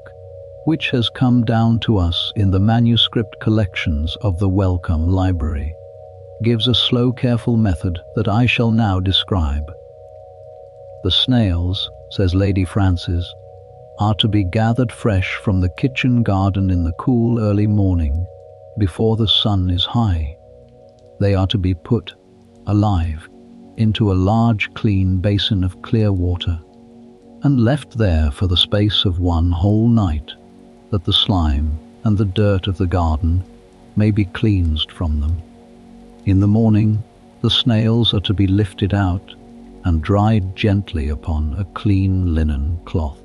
which has come down to us in the manuscript collections of the Wellcome Library, gives a slow, careful method that I shall now describe. The snails, says Lady Frances, are to be gathered fresh from the kitchen garden in the cool early morning, before the sun is high. They are to be put, alive, into a large clean basin of clear water, and left there for the space of 1 whole night, that the slime and the dirt of the garden may be cleansed from them. In the morning, the snails are to be lifted out and dried gently upon a clean linen cloth.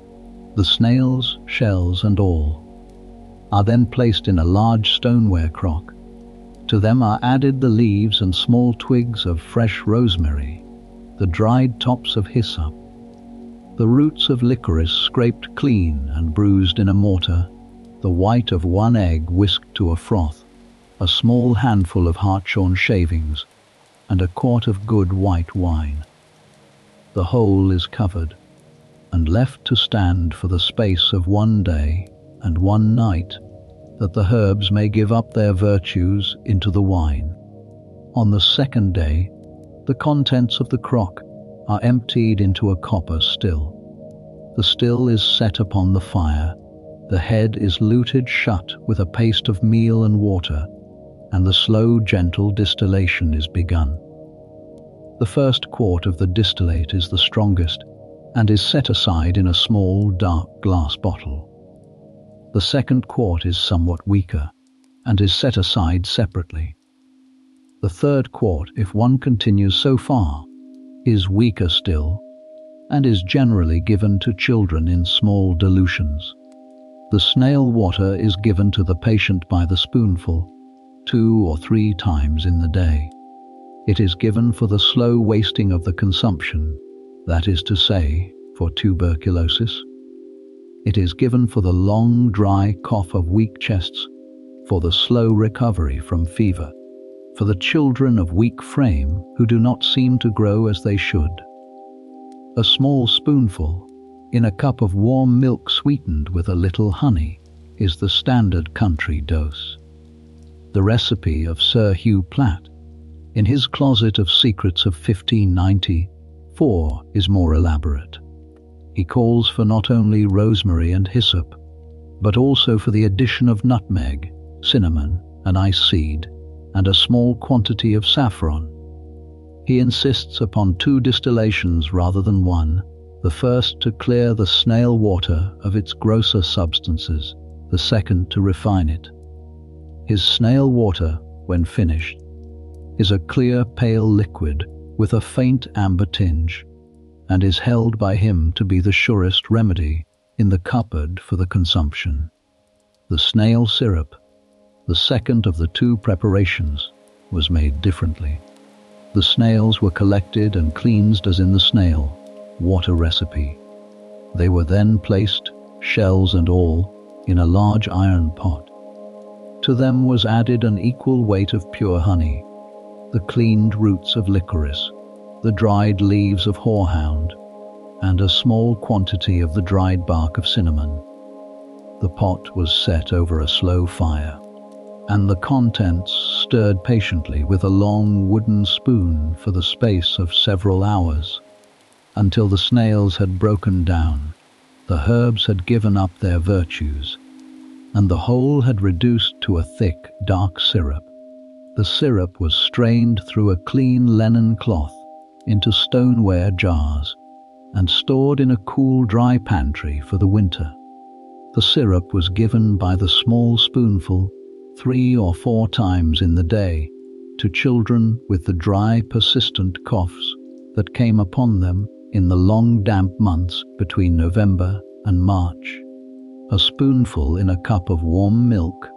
The snails, shells and all, are then placed in a large stoneware crock. To them are added the leaves and small twigs of fresh rosemary, the dried tops of hyssop, the roots of licorice scraped clean and bruised in a mortar, the white of 1 egg whisked to a froth, a small handful of hartshorn shavings, and a quart of good white wine. The whole is covered and left to stand for the space of 1 day and 1 night, that the herbs may give up their virtues into the wine. On the 2nd day, the contents of the crock are emptied into a copper still. The still is set upon the fire, The head is luted shut with a paste of meal and water, and the slow, gentle distillation is begun. The first quart of the distillate is the strongest and is set aside in a small, dark glass bottle. The second quart is somewhat weaker and is set aside separately. The third quart, if one continues so far, is weaker still and is generally given to children in small dilutions. The snail water is given to the patient by the spoonful 2 or 3 times in the day. It is given for the slow wasting of the consumption, that is to say, for tuberculosis. It is given for the long, dry cough of weak chests, for the slow recovery from fever, for the children of weak frame who do not seem to grow as they should. A small spoonful in a cup of warm milk sweetened with a little honey is the standard country dose. The recipe of Sir Hugh Platt in his Closet of Secrets of 1594 is more elaborate. He calls for not only rosemary and hyssop, but also for the addition of nutmeg, cinnamon, anise seed, and a small quantity of saffron. He insists upon 2 distillations rather than 1, the first to clear the snail water of its grosser substances, the second to refine it. His snail water, when finished, is a clear pale liquid with a faint amber tinge, and is held by him to be the surest remedy in the cupboard for the consumption. The snail syrup, the second of the 2 preparations, was made differently. The snails were collected and cleansed as in the snail water recipe. They were then placed, shells and all, in a large iron pot. To them was added an equal weight of pure honey, the cleaned roots of licorice, the dried leaves of horehound, and a small quantity of the dried bark of cinnamon. The pot was set over a slow fire, and the contents stirred patiently with a long wooden spoon for the space of several hours, until the snails had broken down, the herbs had given up their virtues, and the whole had reduced to a thick, dark syrup. The syrup was strained through a clean linen cloth into stoneware jars and stored in a cool, dry pantry for the winter. The syrup was given by the small spoonful 3 or 4 times in the day to children with the dry, persistent coughs that came upon them in the long, damp months between November and March. A spoonful in a cup of warm milk,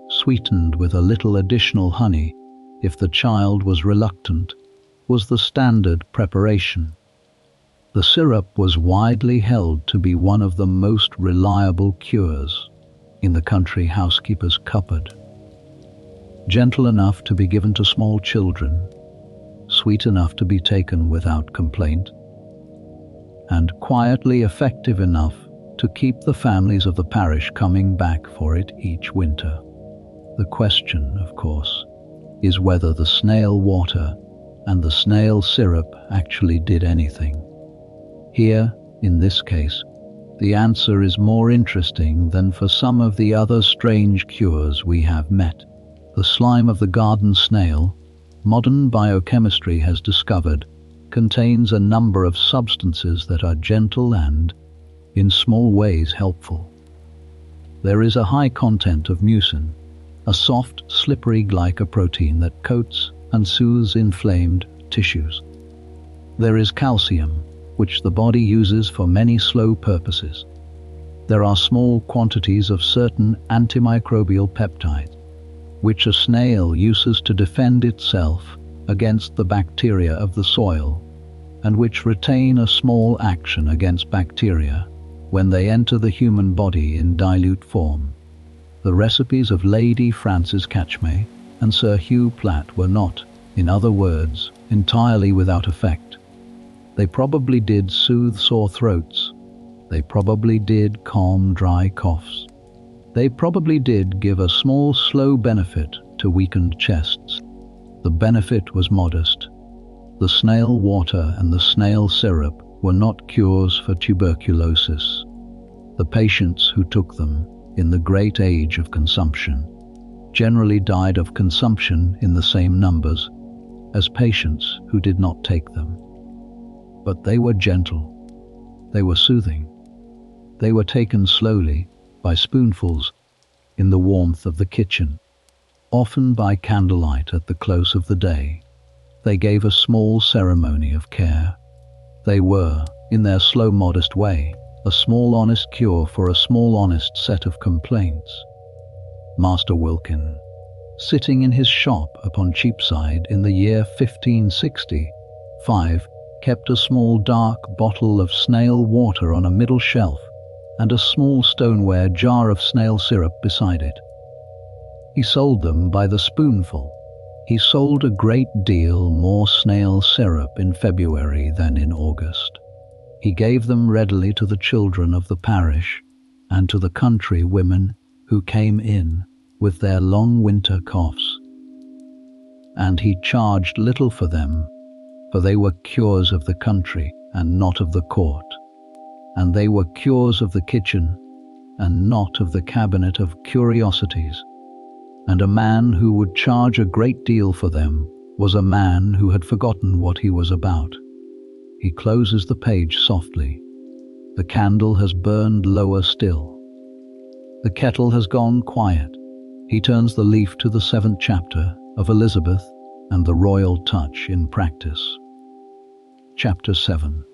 sweetened with a little additional honey, if the child was reluctant, was the standard preparation. The syrup was widely held to be one of the most reliable cures in the country housekeeper's cupboard. Gentle enough to be given to small children, sweet enough to be taken without complaint, and quietly effective enough to keep the families of the parish coming back for it each winter. The question, of course, is whether the snail water and the snail syrup actually did anything. Here, in this case, the answer is more interesting than for some of the other strange cures we have met. The slime of the garden snail, modern biochemistry has discovered, contains a number of substances that are gentle and, in small ways, helpful. There is a high content of mucin, a soft, slippery glycoprotein that coats and soothes inflamed tissues. There is calcium, which the body uses for many slow purposes. There are small quantities of certain antimicrobial peptides, which a snail uses to defend itself against the bacteria of the soil, and which retain a small action against bacteria when they enter the human body in dilute form. The recipes of Lady Frances Catchmay and Sir Hugh Platt were not, in other words, entirely without effect. They probably did soothe sore throats. They probably did calm dry coughs. They probably did give a small, slow benefit to weakened chests. The benefit was modest. The snail water and the snail syrup were not cures for tuberculosis. The patients who took them in the great age of consumption, generally died of consumption in the same numbers as patients who did not take them. But they were gentle, they were soothing, they were taken slowly, by spoonfuls, in the warmth of the kitchen, often by candlelight at the close of the day. They gave a small ceremony of care. They were, in their slow, modest way, a small honest cure for a small honest set of complaints. Master Wilkin, sitting in his shop upon Cheapside in the year 1565, kept a small dark bottle of snail water on a middle shelf and a small stoneware jar of snail syrup beside it. He sold them by the spoonful. He sold a great deal more snail syrup in February than in August. He gave them readily to the children of the parish and to the country women who came in with their long winter coughs. And he charged little for them, for they were cures of the country and not of the court, and they were cures of the kitchen and not of the cabinet of curiosities. And a man who would charge a great deal for them was a man who had forgotten what he was about. He closes the page softly. The candle has burned lower still. The kettle has gone quiet. He turns the leaf to the 7th chapter of Elizabeth and the Royal Touch in Practice. Chapter 7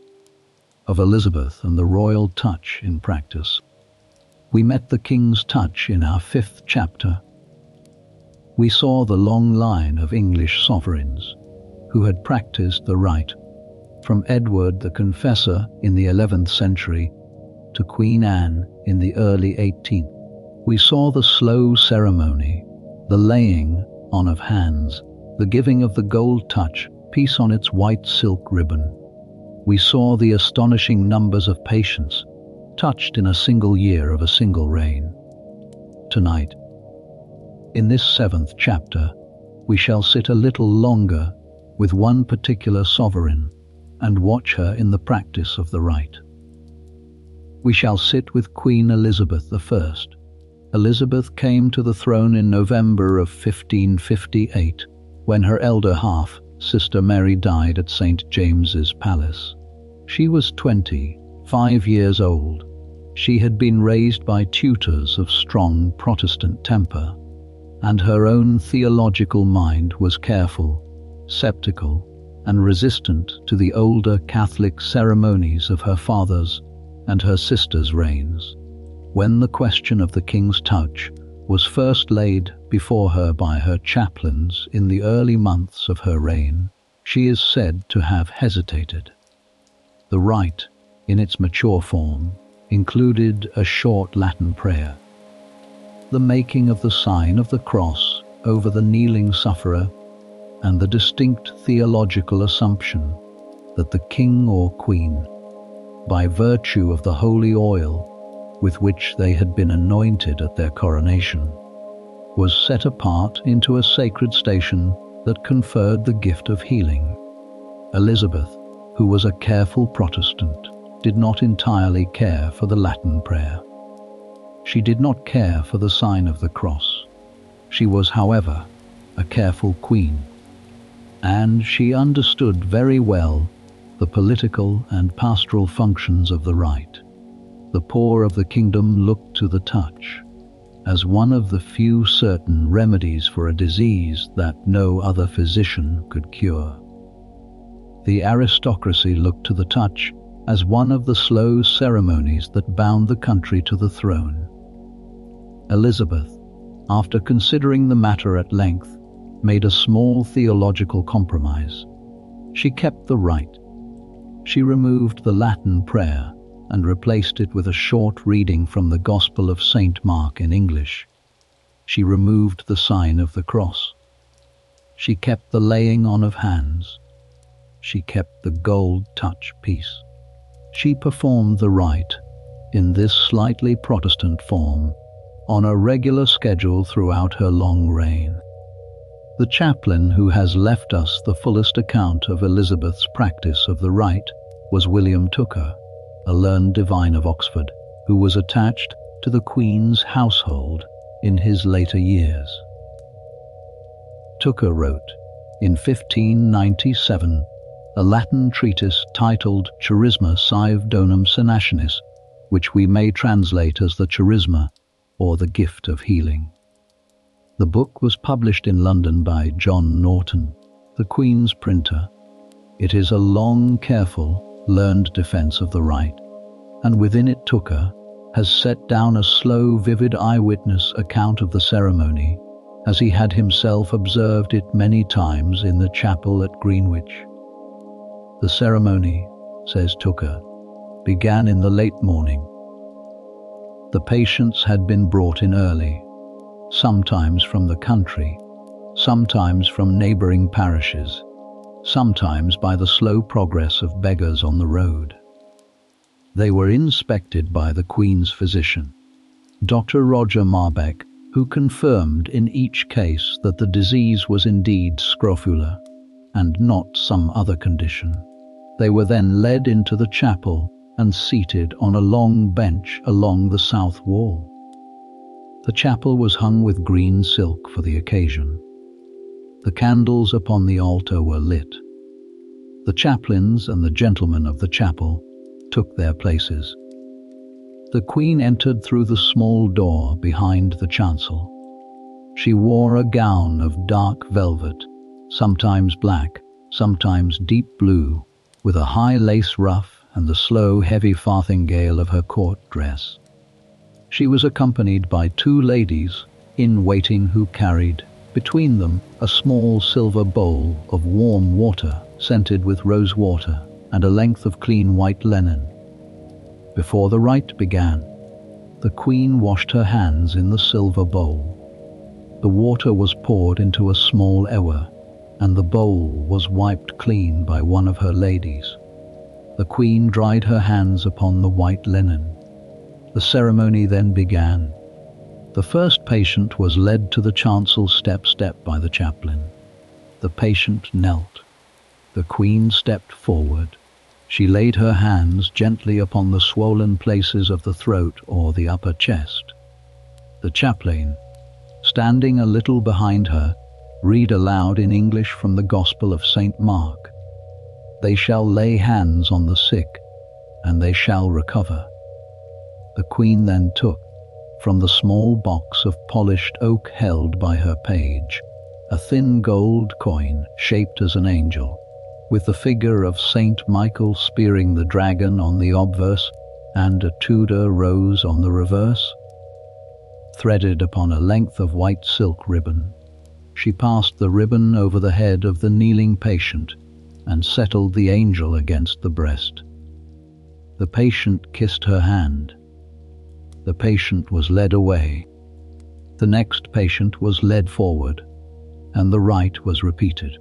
of Elizabeth and the Royal Touch in Practice. We met the King's touch in our 5th chapter. We saw the long line of English sovereigns who had practiced the rite, from Edward the Confessor in the 11th century to Queen Anne in the early 18th. We saw the slow ceremony, the laying on of hands, the giving of the gold touch piece on its white silk ribbon. We saw the astonishing numbers of patients touched in a single year of a single reign. Tonight, in this 7th chapter, we shall sit a little longer with one particular sovereign and watch her in the practice of the rite. We shall sit with Queen Elizabeth I. Elizabeth came to the throne in November of 1558, when her elder half, Sister Mary, died at St. James's Palace. She was 25 years old. She had been raised by tutors of strong Protestant temper, and her own theological mind was careful, sceptical, and resistant to the older Catholic ceremonies of her father's and her sister's reigns. When the question of the King's touch was first laid before her by her chaplains in the early months of her reign, she is said to have hesitated. The rite, in its mature form, included a short Latin prayer, the making of the sign of the cross over the kneeling sufferer, and the distinct theological assumption that the king or queen, by virtue of the holy oil with which they had been anointed at their coronation, was set apart into a sacred station that conferred the gift of healing. Elizabeth, who was a careful Protestant, did not entirely care for the Latin prayer. She did not care for the sign of the cross. She was, however, a careful queen, and she understood very well the political and pastoral functions of the rite. The poor of the kingdom looked to the touch as one of the few certain remedies for a disease that no other physician could cure. The aristocracy looked to the touch as one of the slow ceremonies that bound the country to the throne. Elizabeth, after considering the matter at length, made a small theological compromise. She kept the rite. She removed the Latin prayer and replaced it with a short reading from the Gospel of St. Mark in English. She removed the sign of the cross. She kept the laying on of hands. She kept the gold touch piece. She performed the rite in this slightly Protestant form on a regular schedule throughout her long reign. The chaplain who has left us the fullest account of Elizabeth's practice of the rite was William Tudor, a learned divine of Oxford, who was attached to the Queen's household in his later years. Tudor wrote, in 1597, a Latin treatise titled Charisma sive donum senationis, which we may translate as the charisma, or the gift of healing. The book was published in London by John Norton, the Queen's printer. It is a long, careful, learned defense of the rite, and within it Tudor has set down a slow, vivid eyewitness account of the ceremony, as he had himself observed it many times in the chapel at Greenwich. The ceremony, says Tudor, began in the late morning. The patients had been brought in early, sometimes from the country, sometimes from neighboring parishes, sometimes by the slow progress of beggars on the road. They were inspected by the Queen's physician, Dr. Roger Marbeck, who confirmed in each case that the disease was indeed scrofula, and not some other condition. They were then led into the chapel and seated on a long bench along the south wall. The chapel was hung with green silk for the occasion. The candles upon the altar were lit. The chaplains and the gentlemen of the chapel took their places. The Queen entered through the small door behind the chancel. She wore a gown of dark velvet, sometimes black, sometimes deep blue, with a high lace ruff and the slow, heavy farthingale of her court dress. She was accompanied by two ladies in waiting who carried, between them, a small silver bowl of warm water scented with rose water and a length of clean white linen. Before the rite began, the Queen washed her hands in the silver bowl. The water was poured into a small ewer, and the bowl was wiped clean by one of her ladies. The Queen dried her hands upon the white linen. The ceremony then began. The first patient was led to the chancel step by the chaplain. The patient knelt. The Queen stepped forward. She laid her hands gently upon the swollen places of the throat or the upper chest. The chaplain, standing a little behind her, read aloud in English from the Gospel of St. Mark. "They shall lay hands on the sick, and they shall recover." The Queen then took, from the small box of polished oak held by her page, a thin gold coin shaped as an angel, with the figure of Saint Michael spearing the dragon on the obverse and a Tudor rose on the reverse. Threaded upon a length of white silk ribbon, she passed the ribbon over the head of the kneeling patient and settled the angel against the breast. The patient kissed her hand. The patient was led away. The next patient was led forward, and the rite was repeated.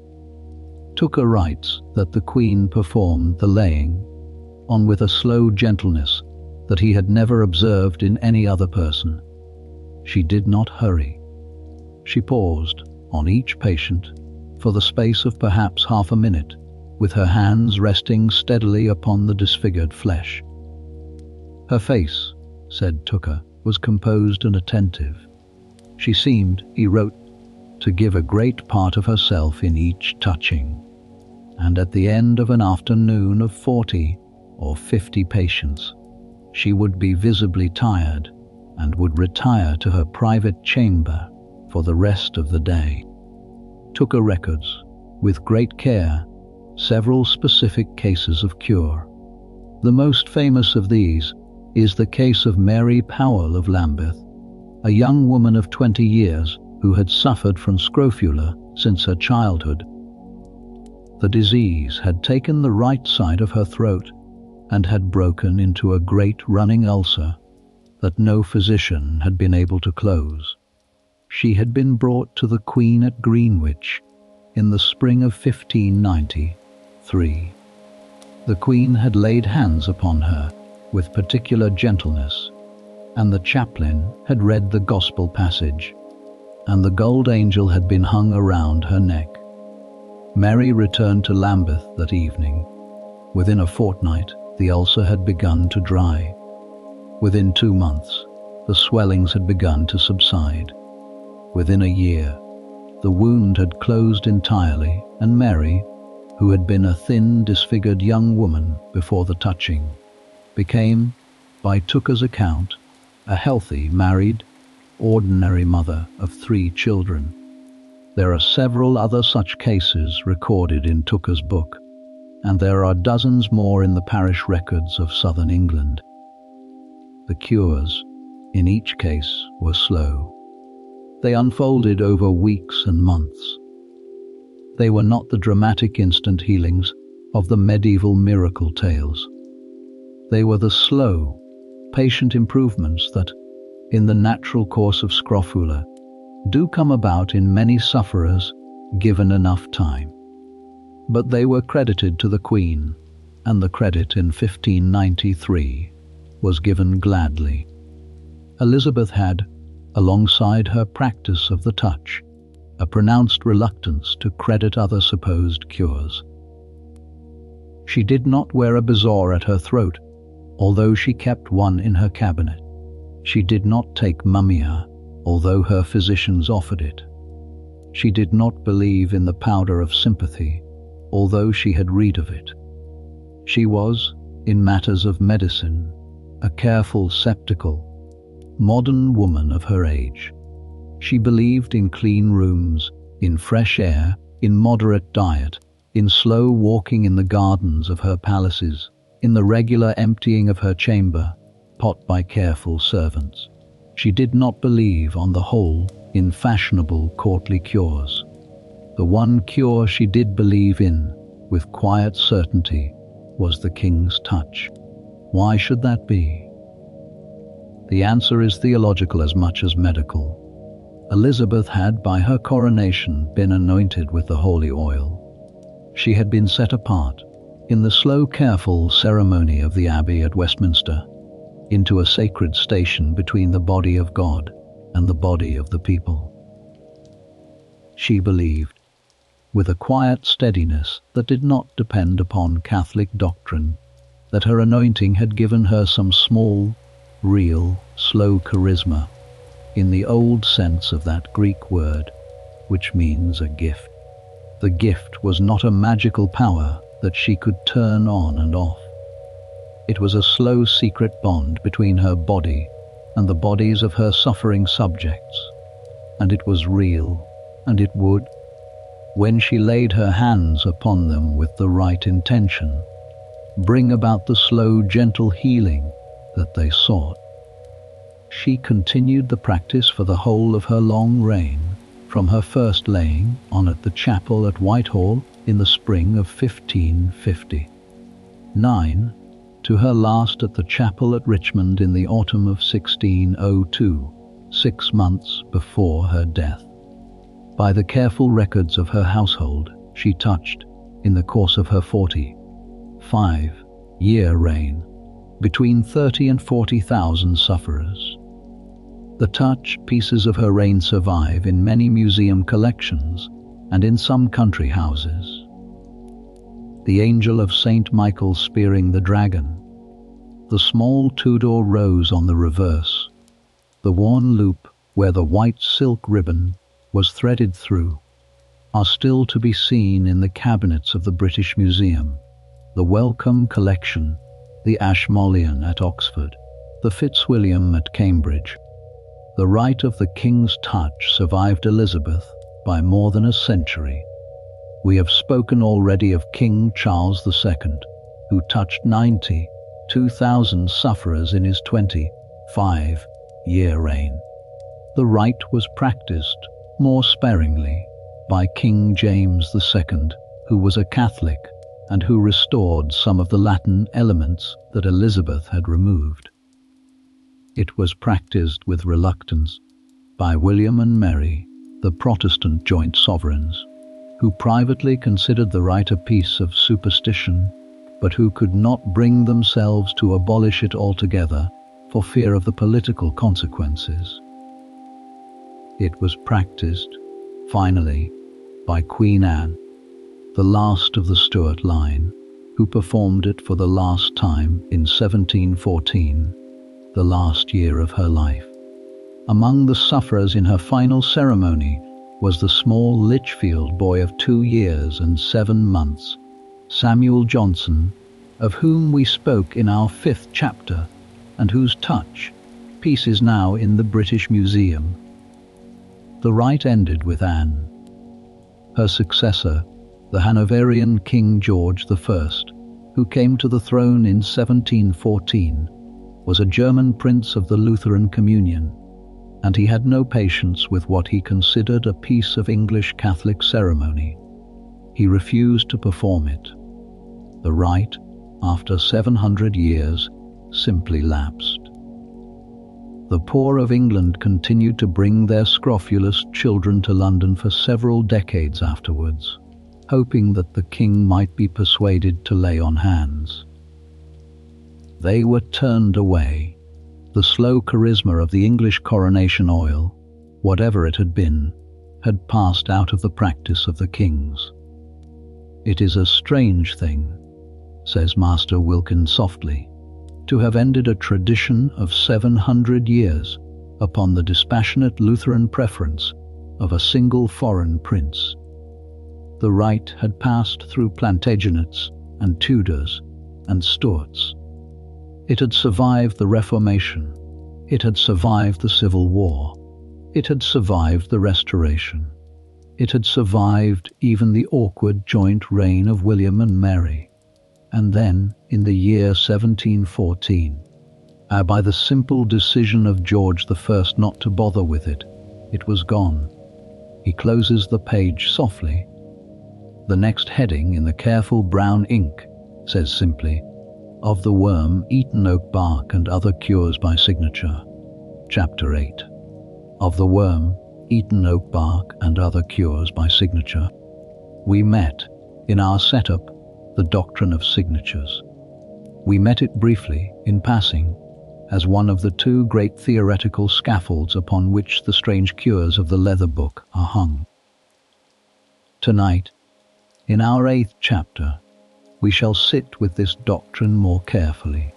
Tudor writes that the Queen performed the laying on with a slow gentleness that he had never observed in any other person. She did not hurry. She paused on each patient for the space of perhaps half a minute, with her hands resting steadily upon the disfigured flesh. Her face, said Tudor, was composed and attentive. She seemed, he wrote, to give a great part of herself in each touching, and at the end of an afternoon of 40 or 50 patients, she would be visibly tired and would retire to her private chamber for the rest of the day. Tudor records, with great care, several specific cases of cure. The most famous of these is the case of Mary Powell of Lambeth, a young woman of 20 years who had suffered from scrofula since her childhood. The disease had taken the right side of her throat and had broken into a great running ulcer that no physician had been able to close. She had been brought to the Queen at Greenwich in the spring of 1593. The Queen had laid hands upon her with particular gentleness, and the chaplain had read the Gospel passage, and the gold angel had been hung around her neck. Mary returned to Lambeth that evening. Within a fortnight, the ulcer had begun to dry. Within 2 months, The swellings had begun to subside. Within a year, the wound had closed entirely, and Mary, who had been a thin, disfigured young woman before the touching, became, by Tudor's account, a healthy, married, ordinary mother of 3 children. There are several other such cases recorded in Tudor's book, and there are dozens more in the parish records of southern England. The cures, in each case, were slow. They unfolded over weeks and months. They were not the dramatic instant healings of the medieval miracle tales. They were the slow, patient improvements that, in the natural course of scrofula, do come about in many sufferers given enough time. But they were credited to the Queen, and the credit in 1593 was given gladly. Elizabeth had, alongside her practice of the touch, a pronounced reluctance to credit other supposed cures. She did not wear a bezoar at her throat, although she kept one in her cabinet. She did not take mummia, although her physicians offered it. She did not believe in the powder of sympathy, although she had read of it. She was, in matters of medicine, a careful, sceptical, modern woman of her age. She believed in clean rooms, in fresh air, in moderate diet, in slow walking in the gardens of her palaces, in the regular emptying of her chamber, pot by careful servants. She did not believe, on the whole, in fashionable courtly cures. The one cure she did believe in, with quiet certainty, was the king's touch. Why should that be? The answer is theological as much as medical. Elizabeth had, by her coronation, been anointed with the holy oil. She had been set apart, in the slow, careful ceremony of the Abbey at Westminster, into a sacred station between the body of God and the body of the people. She believed, with a quiet steadiness that did not depend upon Catholic doctrine, that her anointing had given her some small, real, slow charisma, in the old sense of that Greek word, which means a gift. The gift was not a magical power that she could turn on and off. It was a slow, secret bond between her body and the bodies of her suffering subjects, and it was real, and it would, when she laid her hands upon them with the right intention, bring about the slow, gentle healing that they sought. She continued the practice for the whole of her long reign, from her first laying on at the chapel at Whitehall in the spring of 1559, to her last at the chapel at Richmond in the autumn of 1602, 6 months before her death. By the careful records of her household, she touched, in the course of her 45-year reign, between 30 and 40,000 sufferers. The touch pieces of her reign survive in many museum collections and in some country houses. The angel of St. Michael spearing the dragon, the small Tudor rose on the reverse, the worn loop where the white silk ribbon was threaded through, are still to be seen in the cabinets of the British Museum, the Wellcome Collection, the Ashmolean at Oxford, the Fitzwilliam at Cambridge. The right of the king's touch survived Elizabeth by more than a century. We have spoken already of King Charles II, who touched 92,000 sufferers in his 25-year reign. The rite was practiced more sparingly by King James II, who was a Catholic and who restored some of the Latin elements that Elizabeth had removed. It was practiced with reluctance by William and Mary, the Protestant joint sovereigns, who privately considered the rite a piece of superstition, but who could not bring themselves to abolish it altogether for fear of the political consequences. It was practiced, finally, by Queen Anne, the last of the Stuart line, who performed it for the last time in 1714, the last year of her life. Among the sufferers in her final ceremony was the small Lichfield boy of 2 years and 7 months, Samuel Johnson, of whom we spoke in our 5th chapter, and whose piece is now in the British Museum. The rite ended with Anne. Her successor, the Hanoverian King George I, who came to the throne in 1714, was a German prince of the Lutheran Communion, and he had no patience with what he considered a piece of English Catholic ceremony. He refused to perform it. The rite, after 700 years, simply lapsed. The poor of England continued to bring their scrofulous children to London for several decades afterwards, hoping that the king might be persuaded to lay on hands. They were turned away. The slow charisma of the English coronation oil, whatever it had been, had passed out of the practice of the kings. "It is a strange thing," says Master Wilkin softly, "to have ended a tradition of 700 years upon the dispassionate Lutheran preference of a single foreign prince." The rite had passed through Plantagenets and Tudors and Stuarts. It had survived the Reformation. It had survived the Civil War. It had survived the Restoration. It had survived even the awkward joint reign of William and Mary. And then, in the year 1714, by the simple decision of George I not to bother with it, it was gone. He closes the page softly. The next heading in the careful brown ink says simply, "Of the worm, eaten oak bark and other cures by signature." Chapter 8. Of the worm, eaten oak bark and other cures by signature. We met, in our setup, the doctrine of signatures. We met it briefly, in passing, as one of the 2 great theoretical scaffolds upon which the strange cures of the leather book are hung. Tonight, in our 8th chapter, we shall sit with this doctrine more carefully.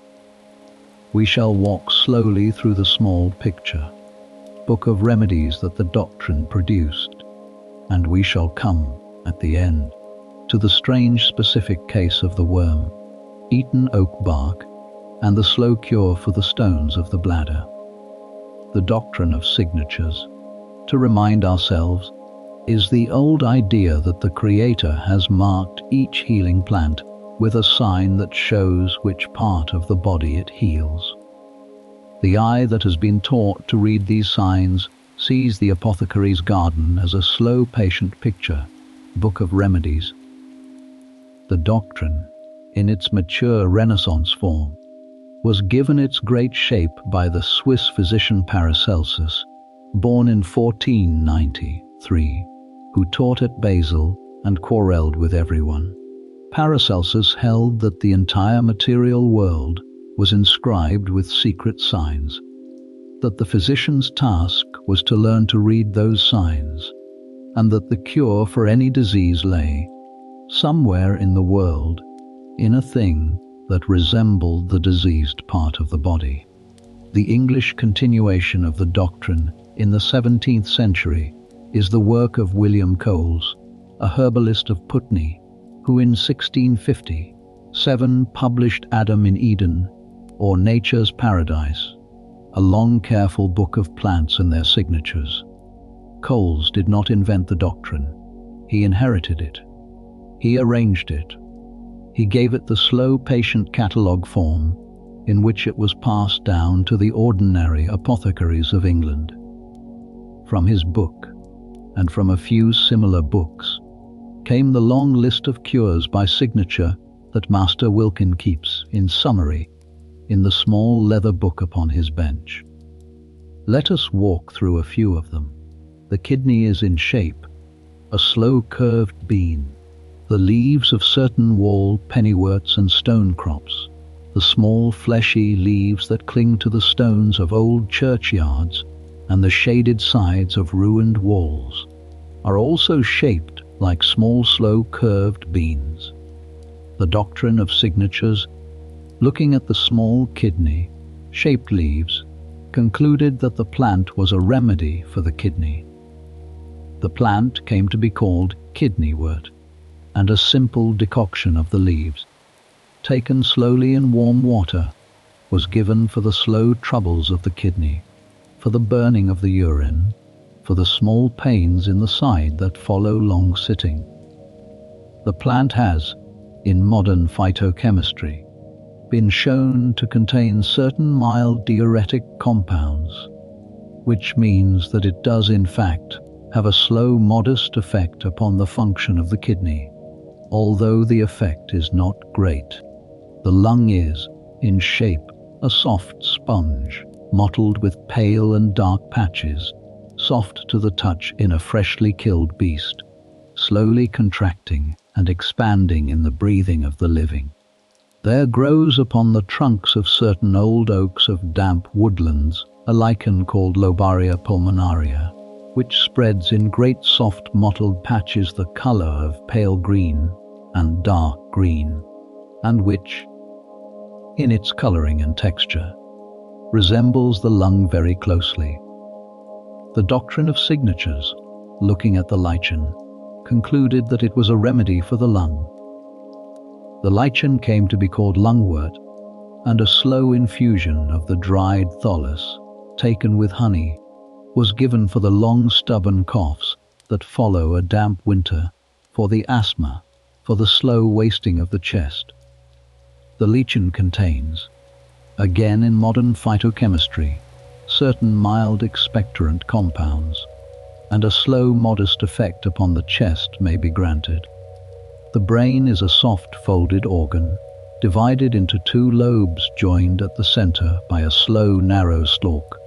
We shall walk slowly through the small picture, book of remedies that the doctrine produced, and we shall come, at the end, to the strange specific case of the worm, eaten oak bark, and the slow cure for the stones of the bladder. The doctrine of signatures, to remind ourselves, is the old idea that the Creator has marked each healing plant with a sign that shows which part of the body it heals. The eye that has been taught to read these signs sees the apothecary's garden as a slow, patient picture, book of remedies. The doctrine, in its mature Renaissance form, was given its great shape by the Swiss physician Paracelsus, born in 1493, who taught at Basel and quarrelled with everyone. Paracelsus held that the entire material world was inscribed with secret signs, that the physician's task was to learn to read those signs, and that the cure for any disease lay, somewhere in the world, in a thing that resembled the diseased part of the body. The English continuation of the doctrine in the 17th century is the work of William Coles, a herbalist of Putney, who in 1657 published Adam in Eden, or Nature's Paradise, a long careful book of plants and their signatures. Coles did not invent the doctrine. He inherited it. He arranged it. He gave it the slow, patient catalogue form in which it was passed down to the ordinary apothecaries of England. From his book, and from a few similar books, came the long list of cures by signature that Master Wilkin keeps, in summary, in the small leather book upon his bench. Let us walk through a few of them. The kidney is in shape, a slow curved bean, the leaves of certain wall pennyworts and stone crops, the small fleshy leaves that cling to the stones of old churchyards and the shaded sides of ruined walls, are also shaped like small slow curved beans. The doctrine of signatures, looking at the small kidney, shaped leaves, concluded that the plant was a remedy for the kidney. The plant came to be called kidneywort, and a simple decoction of the leaves, taken slowly in warm water, was given for the slow troubles of the kidney, for the burning of the urine, for the small pains in the side that follow long sitting. The plant has, in modern phytochemistry, been shown to contain certain mild diuretic compounds, which means that it does in fact have a slow, modest effect upon the function of the kidney. Although the effect is not great, the lung is, in shape, a soft sponge, mottled with pale and dark patches, soft to the touch in a freshly killed beast, slowly contracting and expanding in the breathing of the living. There grows upon the trunks of certain old oaks of damp woodlands a lichen called Lobaria pulmonaria, which spreads in great soft mottled patches the color of pale green and dark green, and which, in its coloring and texture, resembles the lung very closely. The doctrine of signatures, looking at the lichen, concluded that it was a remedy for the lung. The lichen came to be called lungwort, and a slow infusion of the dried thallus, taken with honey, was given for the long stubborn coughs that follow a damp winter, for the asthma, for the slow wasting of the chest. The lichen contains, again in modern phytochemistry, certain mild expectorant compounds, and a slow modest effect upon the chest may be granted. The brain is a soft folded organ, divided into two lobes joined at the center by a slow narrow stalk,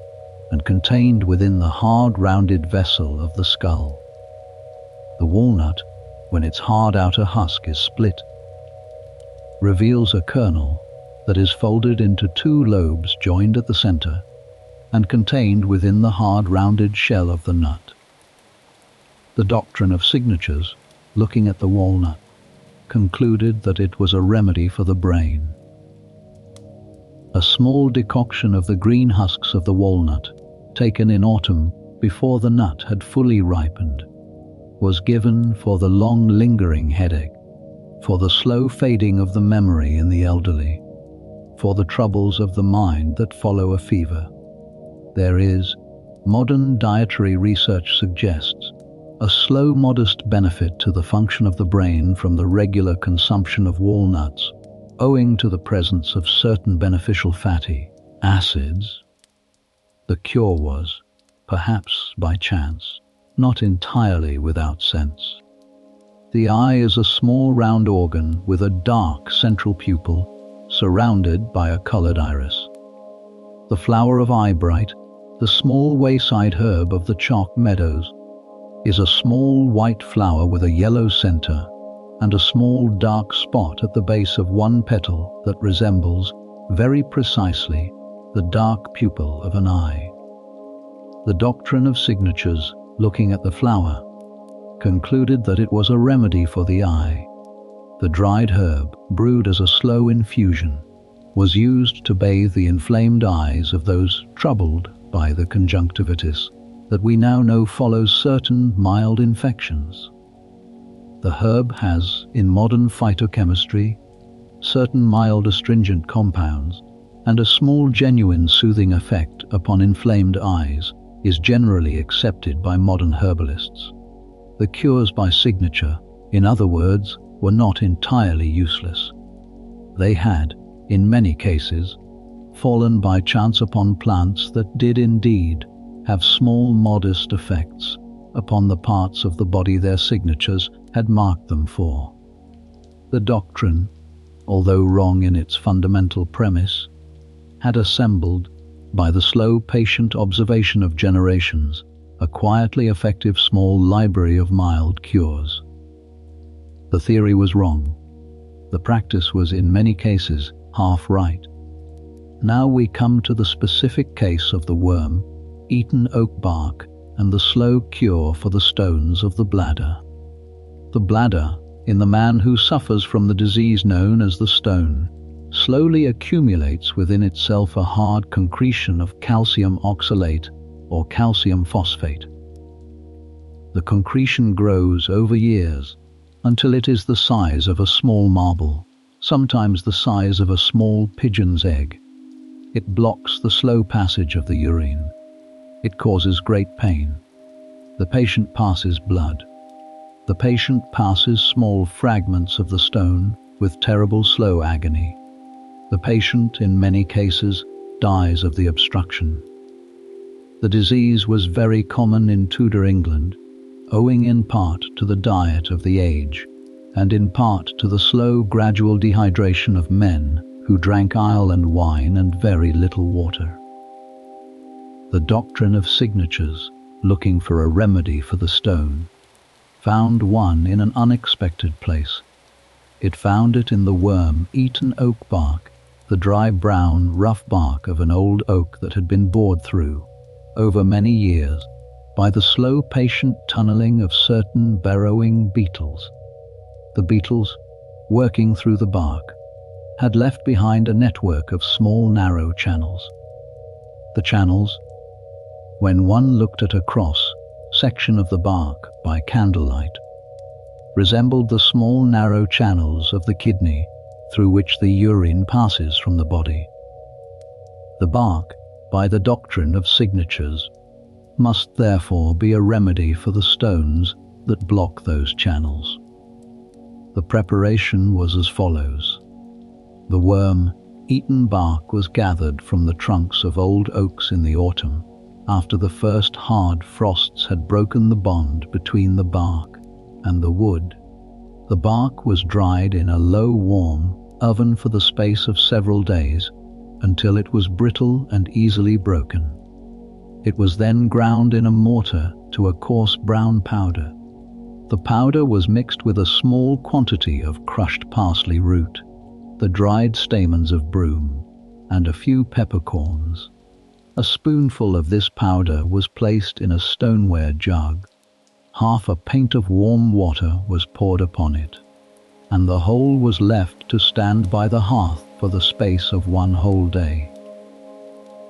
and contained within the hard rounded vessel of the skull. The walnut, when its hard outer husk is split, reveals a kernel that is folded into two lobes joined at the center and contained within the hard rounded shell of the nut. The doctrine of signatures, looking at the walnut, concluded that it was a remedy for the brain. A small decoction of the green husks of the walnut, taken in autumn before the nut had fully ripened, was given for the long lingering headache, for the slow fading of the memory in the elderly, for the troubles of the mind that follow a fever. There is, modern dietary research suggests, a slow modest benefit to the function of the brain from the regular consumption of walnuts, owing to the presence of certain beneficial fatty acids. The cure was, perhaps by chance, not entirely without sense. The eye is a small round organ with a dark central pupil surrounded by a colored iris. The flower of eyebright, the small wayside herb of the chalk meadows, is a small white flower with a yellow center and a small dark spot at the base of one petal that resembles, very precisely, the dark pupil of an eye. The doctrine of signatures, looking at the flower, concluded that it was a remedy for the eye. The dried herb, brewed as a slow infusion, was used to bathe the inflamed eyes of those troubled by the conjunctivitis that we now know follows certain mild infections. The herb has, in modern phytochemistry, certain mild astringent compounds, and a small genuine soothing effect upon inflamed eyes is generally accepted by modern herbalists. The cures by signature, in other words, were not entirely useless. They had, in many cases, fallen by chance upon plants that did indeed have small modest effects upon the parts of the body their signatures had marked them for. The doctrine, although wrong in its fundamental premise, had assembled, by the slow patient observation of generations, a quietly effective small library of mild cures. The theory was wrong. The practice was in many cases half right. Now we come to the specific case of the worm-eaten oak bark and the slow cure for the stones of the bladder. The bladder, in the man who suffers from the disease known as the stone, slowly accumulates within itself a hard concretion of calcium oxalate or calcium phosphate. The concretion grows over years until it is the size of a small marble, sometimes the size of a small pigeon's egg. It blocks the slow passage of the urine. It causes great pain. The patient passes blood. The patient passes small fragments of the stone with terrible slow agony. The patient, in many cases, dies of the obstruction. The disease was very common in Tudor England, owing in part to the diet of the age, and in part to the slow, gradual dehydration of men who drank ale and wine and very little water. The doctrine of signatures, looking for a remedy for the stone, found one in an unexpected place. It found it in the worm-eaten oak bark, the dry brown, rough bark of an old oak that had been bored through, over many years, by the slow, patient tunneling of certain burrowing beetles. The beetles, working through the bark, had left behind a network of small, narrow channels. The channels, when one looked at a cross-section of the bark by candlelight, resembled the small, narrow channels of the kidney through which the urine passes from the body. The bark, by the doctrine of signatures, must therefore be a remedy for the stones that block those channels. The preparation was as follows. The worm-eaten bark was gathered from the trunks of old oaks in the autumn, after the first hard frosts had broken the bond between the bark and the wood. The bark was dried in a low, warm oven for the space of several days until it was brittle and easily broken. It was then ground in a mortar to a coarse brown powder. The powder was mixed with a small quantity of crushed parsley root, the dried stamens of broom, and a few peppercorns. A spoonful of this powder was placed in a stoneware jug. Half a pint of warm water was poured upon it, and the whole was left to stand by the hearth for the space of one whole day.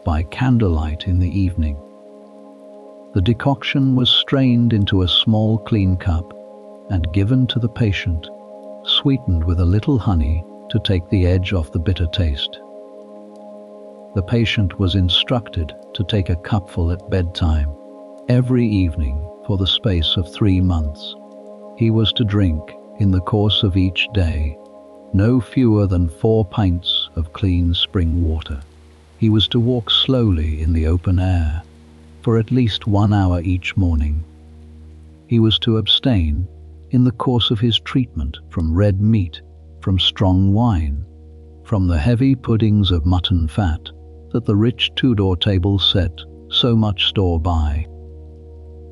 By candlelight in the evening, the decoction was strained into a small clean cup and given to the patient, sweetened with a little honey to take the edge off the bitter taste. The patient was instructed to take a cupful at bedtime every evening for the space of 3 months. He was to drink, in the course of each day, no fewer than 4 pints of clean spring water. He was to walk slowly in the open air for at least 1 hour each morning. He was to abstain, in the course of his treatment, from red meat, from strong wine, from the heavy puddings of mutton fat that the rich Tudor table set so much store by.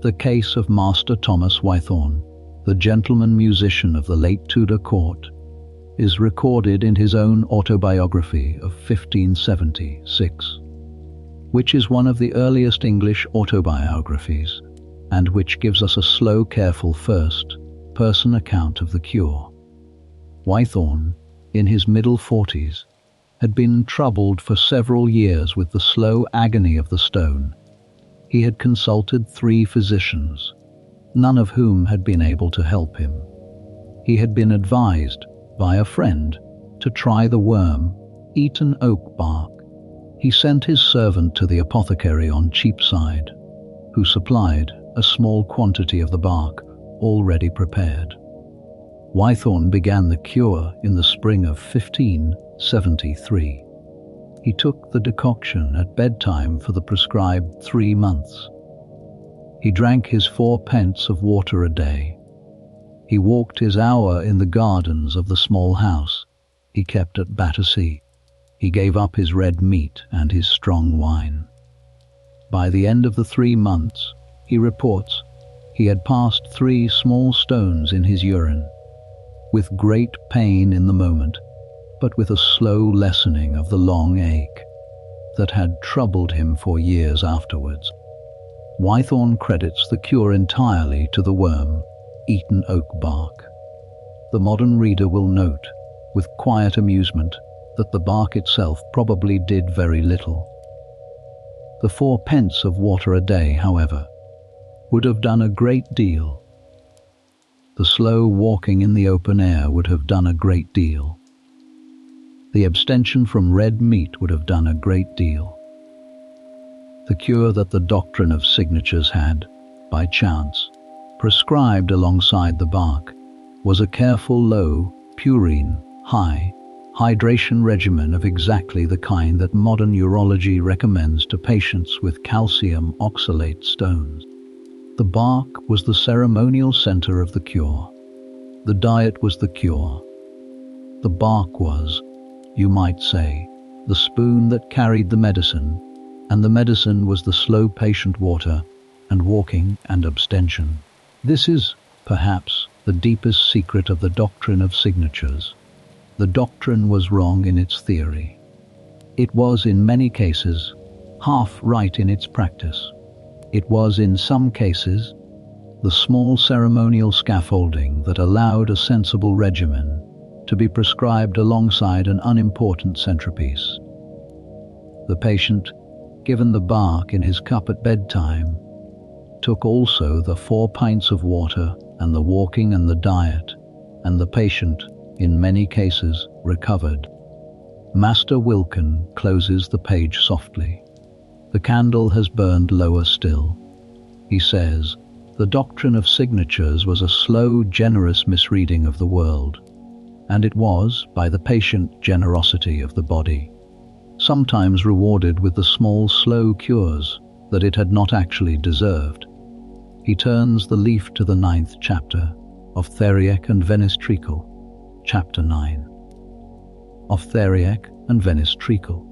The case of Master Thomas Wythorne, the gentleman musician of the late Tudor court, is recorded in his own autobiography of 1576, which is one of the earliest English autobiographies, and which gives us a slow, careful first-person account of the cure. Wythorne, in his middle 40s, had been troubled for several years with the slow agony of the stone. He had consulted 3 physicians, none of whom had been able to help him. He had been advised by a friend to try the worm-eaten oak bark. He sent his servant to the apothecary on Cheapside, who supplied a small quantity of the bark already prepared. Wythorne began the cure in the spring of 1573. He took the decoction at bedtime for the prescribed 3 months. He drank his 4 pints of water a day. He walked his hour in the gardens of the small house he kept at Battersea. He gave up his red meat and his strong wine. By the end of the 3 months, he reports, he had passed 3 small stones in his urine, with great pain in the moment, but with a slow lessening of the long ache that had troubled him for years afterwards. Wythorne credits the cure entirely to the worm-eaten oak bark. The modern reader will note, with quiet amusement, that the bark itself probably did very little. The 4 pence of water a day, however, would have done a great deal. The slow walking in the open air would have done a great deal. The abstention from red meat would have done a great deal. The cure that the doctrine of signatures had, by chance, prescribed alongside the bark was a careful low, purine, high, hydration regimen of exactly the kind that modern urology recommends to patients with calcium oxalate stones. The bark was the ceremonial center of the cure. The diet was the cure. The bark was, you might say, the spoon that carried the medicine, and the medicine was the slow patient water and walking and abstention. This is, perhaps, the deepest secret of the doctrine of signatures. The doctrine was wrong in its theory. It was, in many cases, half right in its practice. It was, in some cases, the small ceremonial scaffolding that allowed a sensible regimen to be prescribed alongside an unimportant centerpiece. The patient, given the bark in his cup at bedtime, took also the 4 pints of water and the walking and the diet, and the patient, in many cases, recovered. Master Wilkin closes the page softly. The candle has burned lower still. He says, the doctrine of signatures was a slow, generous misreading of the world, and it was, by the patient generosity of the body, sometimes rewarded with the small, slow cures that it had not actually deserved. He turns the leaf to the 9th chapter of Theriac and Venice Treacle, chapter 9. Of Theriac and Venice Treacle.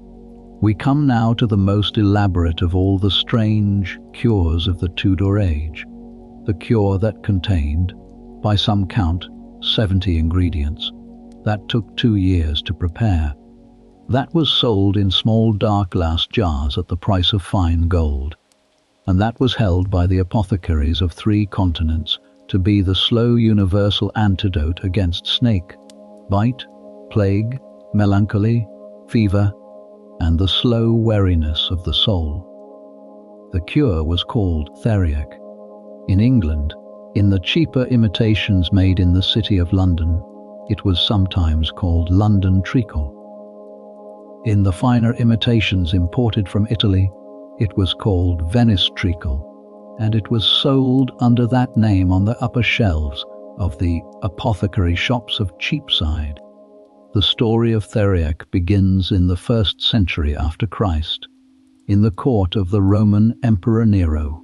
We come now to the most elaborate of all the strange cures of the Tudor age, the cure that contained, by some count, 70 ingredients, that took 2 years to prepare, that was sold in small dark glass jars at the price of fine gold, and that was held by the apothecaries of 3 continents to be the slow universal antidote against snake, bite, plague, melancholy, fever, and the slow weariness of the soul. The cure was called Theriac. In England, in the cheaper imitations made in the city of London, it was sometimes called London Treacle. In the finer imitations imported from Italy, it was called Venice Treacle, and it was sold under that name on the upper shelves of the apothecary shops of Cheapside. The story of Theriac begins in the 1st century after Christ, in the court of the Roman Emperor Nero,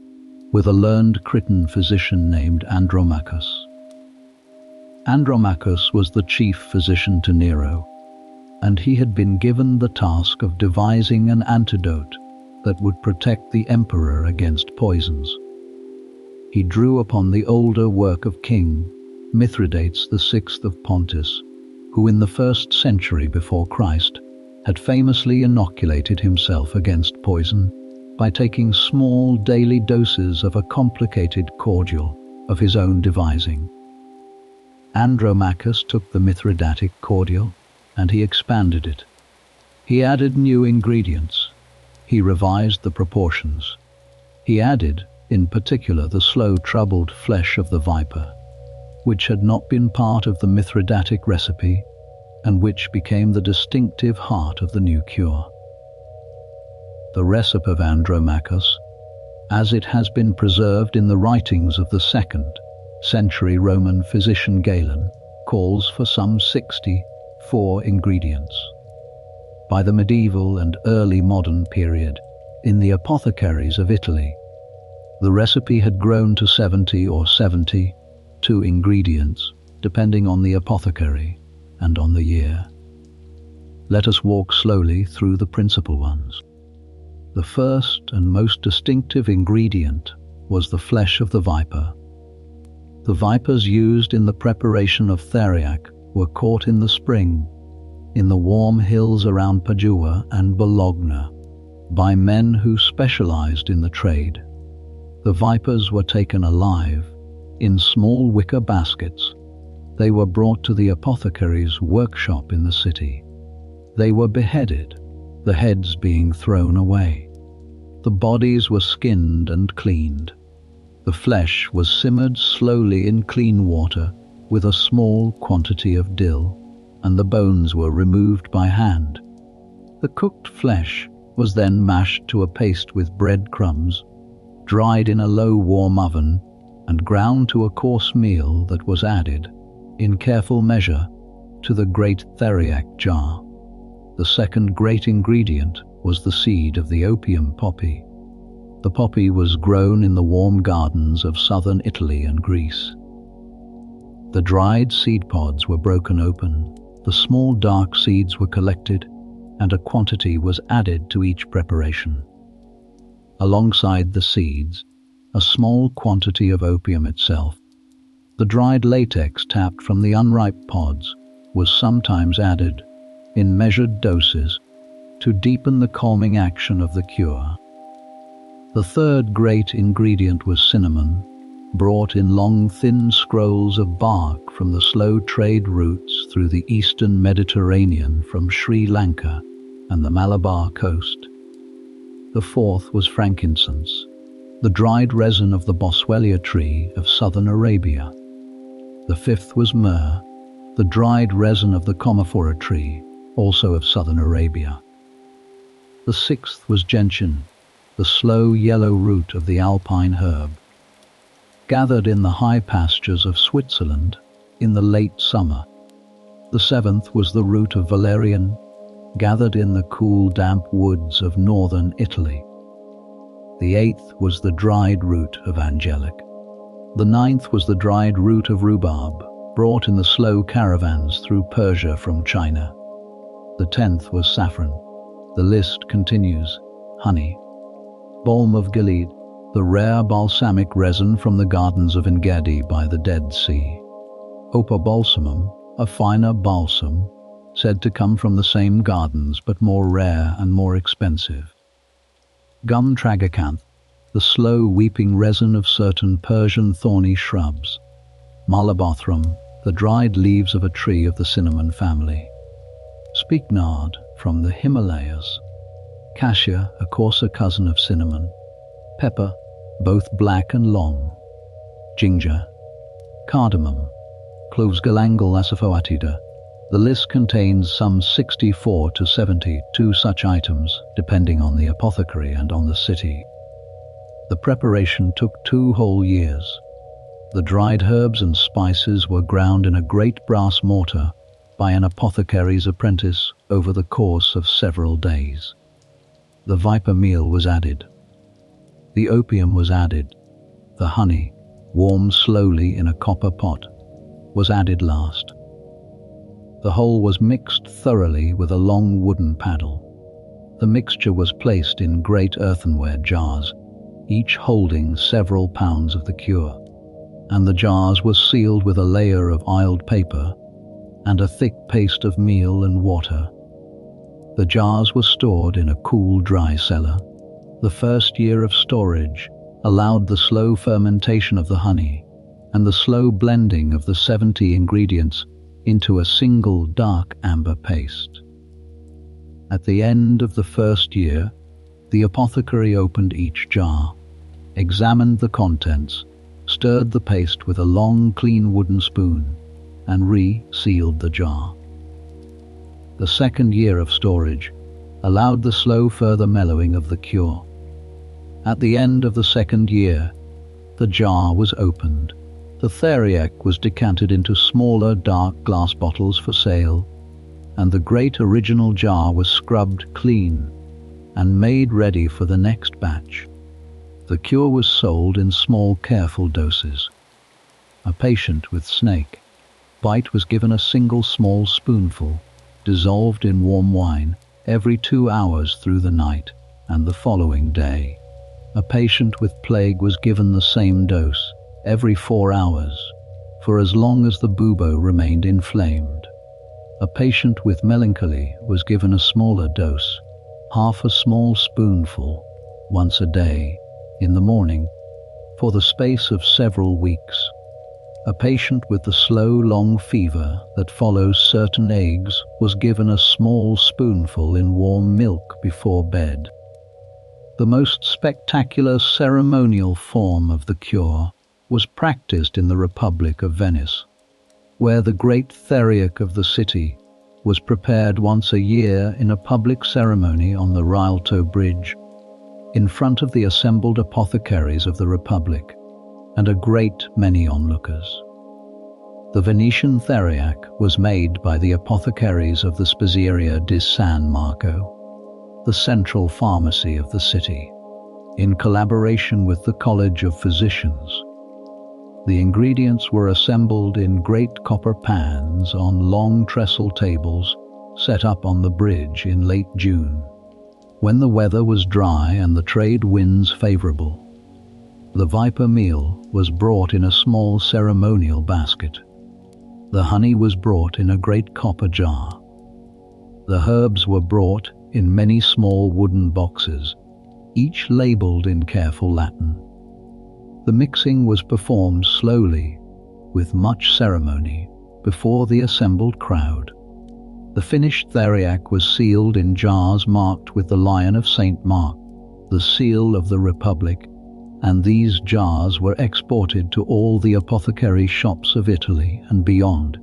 with a learned Cretan physician named Andromachus. Andromachus was the chief physician to Nero, and he had been given the task of devising an antidote that would protect the emperor against poisons. He drew upon the older work of King Mithridates VI of Pontus, who in the 1st century before Christ had famously inoculated himself against poison by taking small daily doses of a complicated cordial of his own devising. Andromachus took the Mithridatic cordial and he expanded it. He added new ingredients. He revised the proportions. He added, in particular, the slow troubled flesh of the viper, which had not been part of the Mithridatic recipe and which became the distinctive heart of the new cure. The recipe of Andromachus, as it has been preserved in the writings of the 2nd century Roman physician Galen, calls for some 64 ingredients. By the medieval and early modern period, in the apothecaries of Italy, the recipe had grown to 70 or 72 ingredients, depending on the apothecary and on the year. Let us walk slowly through the principal ones. The first and most distinctive ingredient was the flesh of the viper. The vipers used in the preparation of Theriac were caught in the spring, in the warm hills around Padua and Bologna, by men who specialized in the trade. The vipers were taken alive, in small wicker baskets. They were brought to the apothecary's workshop in the city. They were beheaded, the heads being thrown away. The bodies were skinned and cleaned. The flesh was simmered slowly in clean water with a small quantity of dill, and the bones were removed by hand. The cooked flesh was then mashed to a paste with bread crumbs, dried in a low warm oven, and ground to a coarse meal that was added, in careful measure, to the great theriac jar. The second great ingredient was the seed of the opium poppy. The poppy was grown in the warm gardens of southern Italy and Greece. The dried seed pods were broken open, the small dark seeds were collected, and a quantity was added to each preparation. Alongside the seeds, a small quantity of opium itself. The dried latex tapped from the unripe pods was sometimes added, in measured doses, to deepen the calming action of the cure. The third great ingredient was cinnamon, brought in long thin scrolls of bark from the slow trade routes through the eastern Mediterranean from Sri Lanka and the Malabar coast. The fourth was frankincense, the dried resin of the boswellia tree of southern Arabia. The fifth was myrrh, the dried resin of the commiphora tree, also of southern Arabia. The sixth was gentian, the slow yellow root of the alpine herb, gathered in the high pastures of Switzerland in the late summer. The seventh was the root of valerian, gathered in the cool damp woods of northern Italy. The eighth was the dried root of angelic. The ninth was the dried root of rhubarb, brought in the slow caravans through Persia from China. The 10th was saffron. The list continues. Honey. Balm of Gilead, the rare balsamic resin from the gardens of En-Gedi by the Dead Sea. Opobalsamum, a finer balsam, said to come from the same gardens but more rare and more expensive. Gum tragacanth, the slow weeping resin of certain Persian thorny shrubs. Malabothrum, the dried leaves of a tree of the cinnamon family. Spikenard, from the Himalayas. Cassia, a coarser cousin of cinnamon. Pepper, both black and long. Ginger. Cardamom. Cloves galangal asafoetida. The list contains some 64 to 72 such items, depending on the apothecary and on the city. The preparation took 2 whole years. The dried herbs and spices were ground in a great brass mortar by an apothecary's apprentice over the course of several days. The viper meal was added. The opium was added. The honey, warmed slowly in a copper pot, was added last. The whole was mixed thoroughly with a long wooden paddle. The mixture was placed in great earthenware jars, each holding several pounds of the cure, and the jars were sealed with a layer of oiled paper and a thick paste of meal and water. The jars were stored in a cool, dry cellar. The first year of storage allowed the slow fermentation of the honey and the slow blending of the 70 ingredients into a single dark amber paste. At the end of the first year, the apothecary opened each jar, examined the contents, stirred the paste with a long, clean wooden spoon, and re-sealed the jar. The second year of storage allowed the slow further mellowing of the cure. At the end of the second year, the jar was opened. The theriac was decanted into smaller dark glass bottles for sale, and the great original jar was scrubbed clean and made ready for the next batch. The cure was sold in small, careful doses. A patient with snake bite was given a single small spoonful, dissolved in warm wine, every 2 hours through the night and the following day. A patient with plague was given the same dose, every 4 hours, for as long as the bubo remained inflamed. A patient with melancholy was given a smaller dose, half a small spoonful, once a day, in the morning, for the space of several weeks. A patient with the slow, long fever that follows certain agues was given a small spoonful in warm milk before bed. The most spectacular ceremonial form of the cure was practiced in the Republic of Venice, where the great theriac of the city was prepared once a year in a public ceremony on the Rialto Bridge, in front of the assembled apothecaries of the Republic and a great many onlookers. The Venetian theriac was made by the apothecaries of the Spezieria di San Marco, the central pharmacy of the city, in collaboration with the College of Physicians. The ingredients were assembled in great copper pans on long trestle tables set up on the bridge in late June, when the weather was dry and the trade winds favorable. The viper meal was brought in a small ceremonial basket. The honey was brought in a great copper jar. The herbs were brought in many small wooden boxes, each labeled in careful Latin. The mixing was performed slowly, with much ceremony, before the assembled crowd. The finished theriac was sealed in jars marked with the Lion of St. Mark, the seal of the Republic, and these jars were exported to all the apothecary shops of Italy and beyond,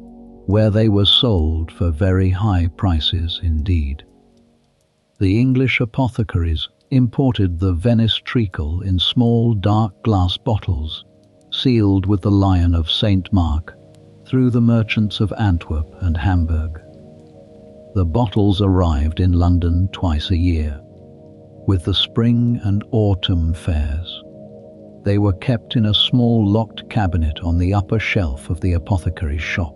where they were sold for very high prices indeed. The English apothecaries imported the Venice treacle in small dark glass bottles, sealed with the Lion of St. Mark, through the merchants of Antwerp and Hamburg. The bottles arrived in London twice a year, with the spring and autumn fairs. They were kept in a small locked cabinet on the upper shelf of the apothecary's shop.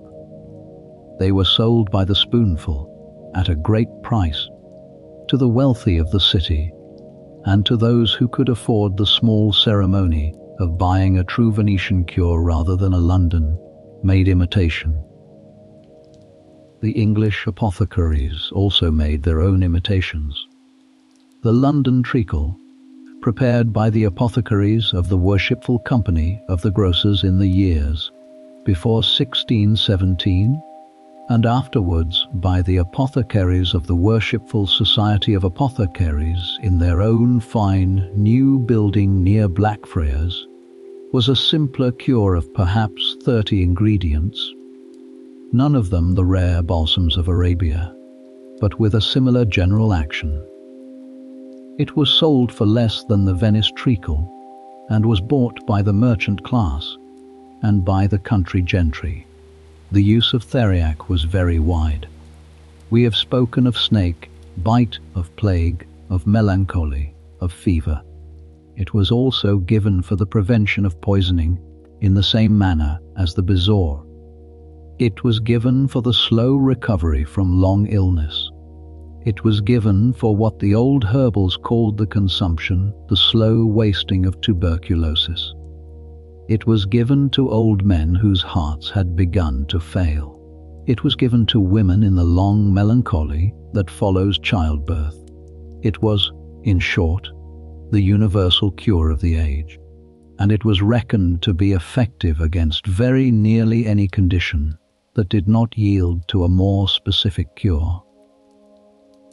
They were sold by the spoonful, at a great price, to the wealthy of the city, and to those who could afford the small ceremony of buying a true Venetian cure rather than a London-made imitation. The English apothecaries also made their own imitations. The London treacle, prepared by the apothecaries of the Worshipful Company of the Grocers in the years before 1617, and afterwards by the apothecaries of the Worshipful Society of Apothecaries in their own fine new building near Blackfriars, was a simpler cure of perhaps 30 ingredients, none of them the rare balsams of Arabia, but with a similar general action. It was sold for less than the Venice treacle, and was bought by the merchant class and by the country gentry. The use of theriac was very wide. We have spoken of snake bite, of plague, of melancholy, of fever. It was also given for the prevention of poisoning in the same manner as the bezoar. It was given for the slow recovery from long illness. It was given for what the old herbals called the consumption, the slow wasting of tuberculosis. It was given to old men whose hearts had begun to fail. It was given to women in the long melancholy that follows childbirth. It was, in short, the universal cure of the age, and it was reckoned to be effective against very nearly any condition that did not yield to a more specific cure.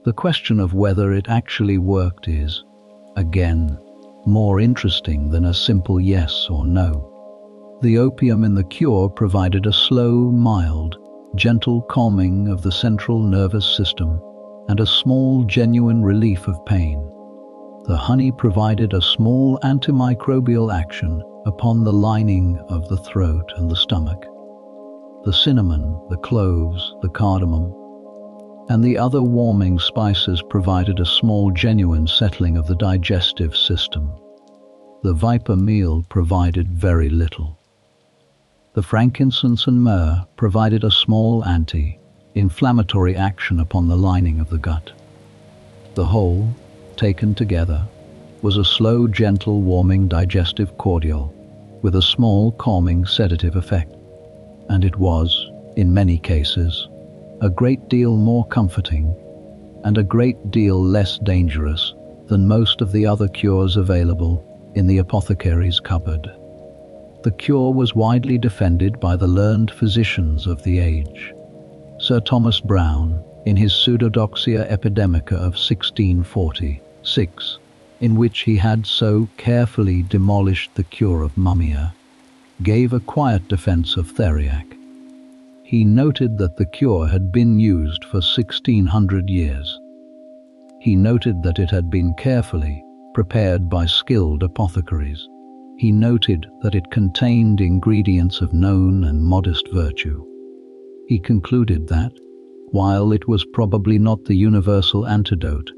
The question of whether it actually worked is, again, more interesting than a simple yes or no. The opium in the cure provided a slow, mild, gentle calming of the central nervous system and a small, genuine relief of pain. The honey provided a small antimicrobial action upon the lining of the throat and the stomach. The cinnamon, the cloves, the cardamom, and the other warming spices provided a small genuine settling of the digestive system. The viper meal provided very little. The frankincense and myrrh provided a small anti-inflammatory action upon the lining of the gut. The whole, taken together, was a slow, gentle, warming digestive cordial with a small calming sedative effect, and it was, in many cases, a great deal more comforting and a great deal less dangerous than most of the other cures available in the apothecary's cupboard. The cure was widely defended by the learned physicians of the age. Sir Thomas Browne, in his Pseudodoxia Epidemica of 1646, in which he had so carefully demolished the cure of mumia, gave a quiet defense of theriac. He noted that the cure had been used for 1600 years. He noted that it had been carefully prepared by skilled apothecaries. He noted that it contained ingredients of known and modest virtue. He concluded that, while it was probably not the universal antidote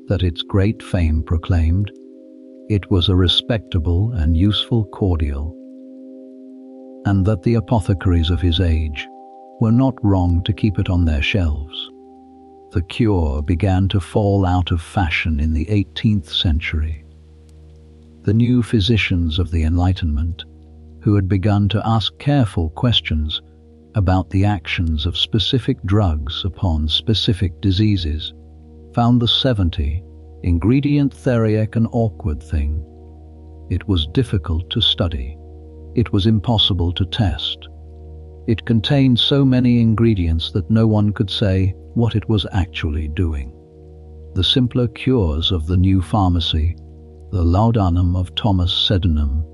that its great fame proclaimed, it was a respectable and useful cordial, and that the apothecaries of his age were not wrong to keep it on their shelves. The cure began to fall out of fashion in the 18th century. The new physicians of the Enlightenment, who had begun to ask careful questions about the actions of specific drugs upon specific diseases, found the 70-ingredient theriac an awkward thing. It was difficult to study. It was impossible to test. It contained so many ingredients that no one could say what it was actually doing. The simpler cures of the new pharmacy, the laudanum of Thomas Sydenham,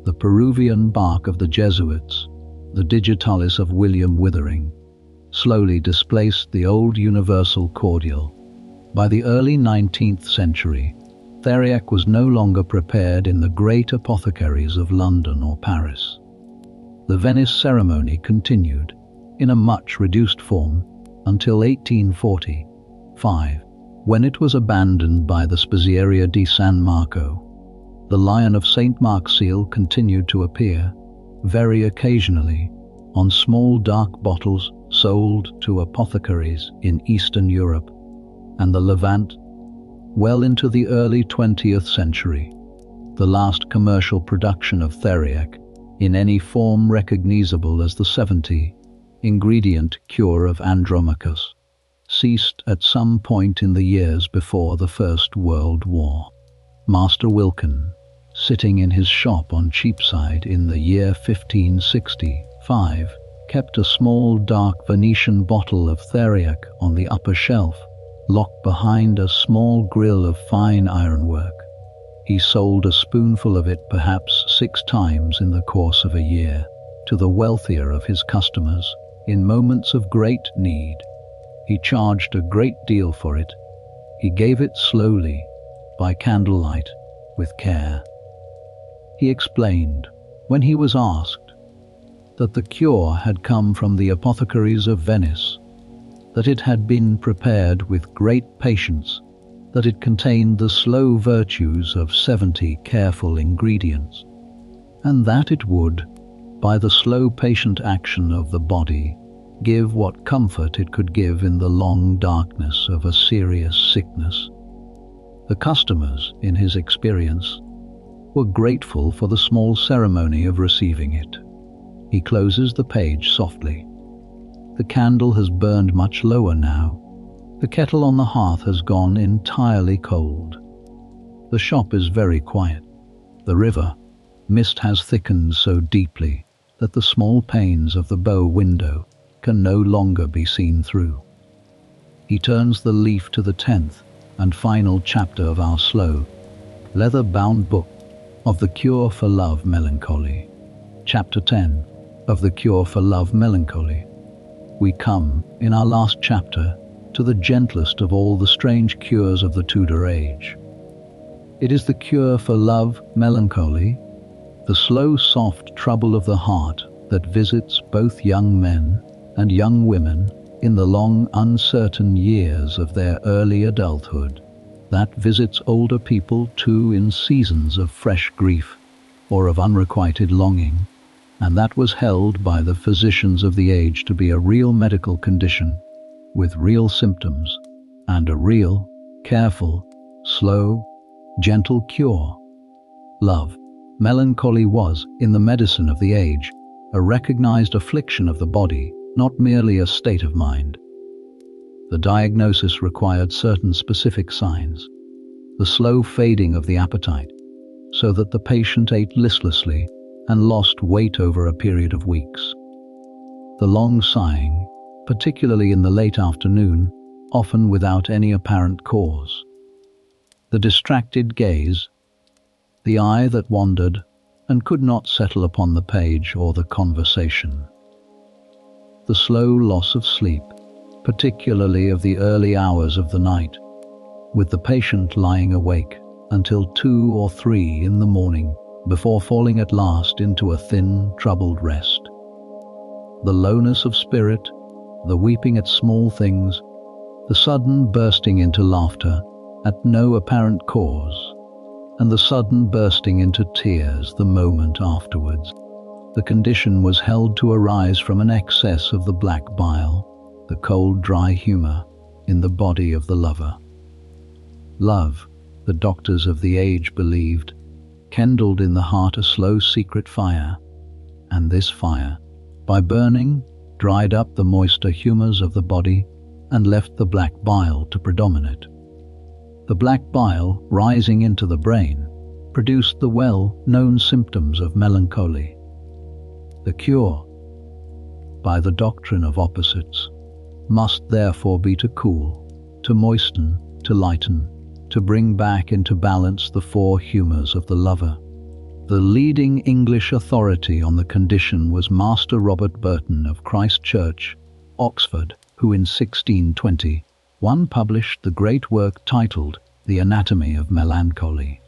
the Peruvian bark of the Jesuits, the digitalis of William Withering, slowly displaced the old universal cordial. By the early 19th century, theriac was no longer prepared in the great apothecaries of London or Paris. The Venice ceremony continued, in a much reduced form, until 1845, when it was abandoned by the Spezieria di San Marco. The Lion of St. Mark's seal continued to appear, very occasionally, on small dark bottles sold to apothecaries in Eastern Europe and the Levant, well into the early 20th century. The last commercial production of theriac, in any form recognizable as the 70-ingredient cure of Andromachus, ceased at some point in the years before the First World War. Master Wilkin, sitting in his shop on Cheapside in the year 1565, kept a small dark Venetian bottle of theriac on the upper shelf, locked behind a small grill of fine ironwork. He sold a spoonful of it perhaps 6 times in the course of a year to the wealthier of his customers in moments of great need. He charged a great deal for it. He gave it slowly, by candlelight, with care. He explained, when he was asked, that the cure had come from the apothecaries of Venice, that it had been prepared with great patience, that it contained the slow virtues of 70 careful ingredients, and that it would, by the slow patient action of the body, give what comfort it could give in the long darkness of a serious sickness. The customers, in his experience, were grateful for the small ceremony of receiving it. He closes the page softly. The candle has burned much lower now. The kettle on the hearth has gone entirely cold. The shop is very quiet. The river mist has thickened so deeply that the small panes of the bow window can no longer be seen through. He turns the leaf to the 10th and final chapter of our slow, leather-bound book of The Cure for Love Melancholy. Chapter 10 of The Cure for Love Melancholy. We come, in our last chapter, to the gentlest of all the strange cures of the Tudor age. It is the cure for love melancholy, the slow, soft trouble of the heart that visits both young men and young women in the long, uncertain years of their early adulthood, that visits older people too in seasons of fresh grief or of unrequited longing, and that was held by the physicians of the age to be a real medical condition, with real symptoms, and a real, careful, slow, gentle cure. Love, melancholy was, in the medicine of the age, a recognized affliction of the body, not merely a state of mind. The diagnosis required certain specific signs: the slow fading of the appetite, so that the patient ate listlessly and lost weight over a period of weeks. The long sighing, particularly in the late afternoon, often without any apparent cause. The distracted gaze, the eye that wandered and could not settle upon the page or the conversation. The slow loss of sleep, particularly of the early hours of the night, with the patient lying awake until 2 or 3 in the morning before falling at last into a thin, troubled rest. The lowness of spirit, the weeping at small things, the sudden bursting into laughter at no apparent cause, and the sudden bursting into tears the moment afterwards. The condition was held to arise from an excess of the black bile, the cold, dry humour in the body of the lover. Love, the doctors of the age believed, kindled in the heart a slow secret fire, and this fire, by burning, dried up the moister humours of the body and left the black bile to predominate. The black bile, rising into the brain, produced the well-known symptoms of melancholy. The cure, by the doctrine of opposites, must therefore be to cool, to moisten, to lighten, to bring back into balance the 4 humours of the lover. The leading English authority on the condition was Master Robert Burton of Christ Church, Oxford, who in 1621 published the great work titled The Anatomy of Melancholy.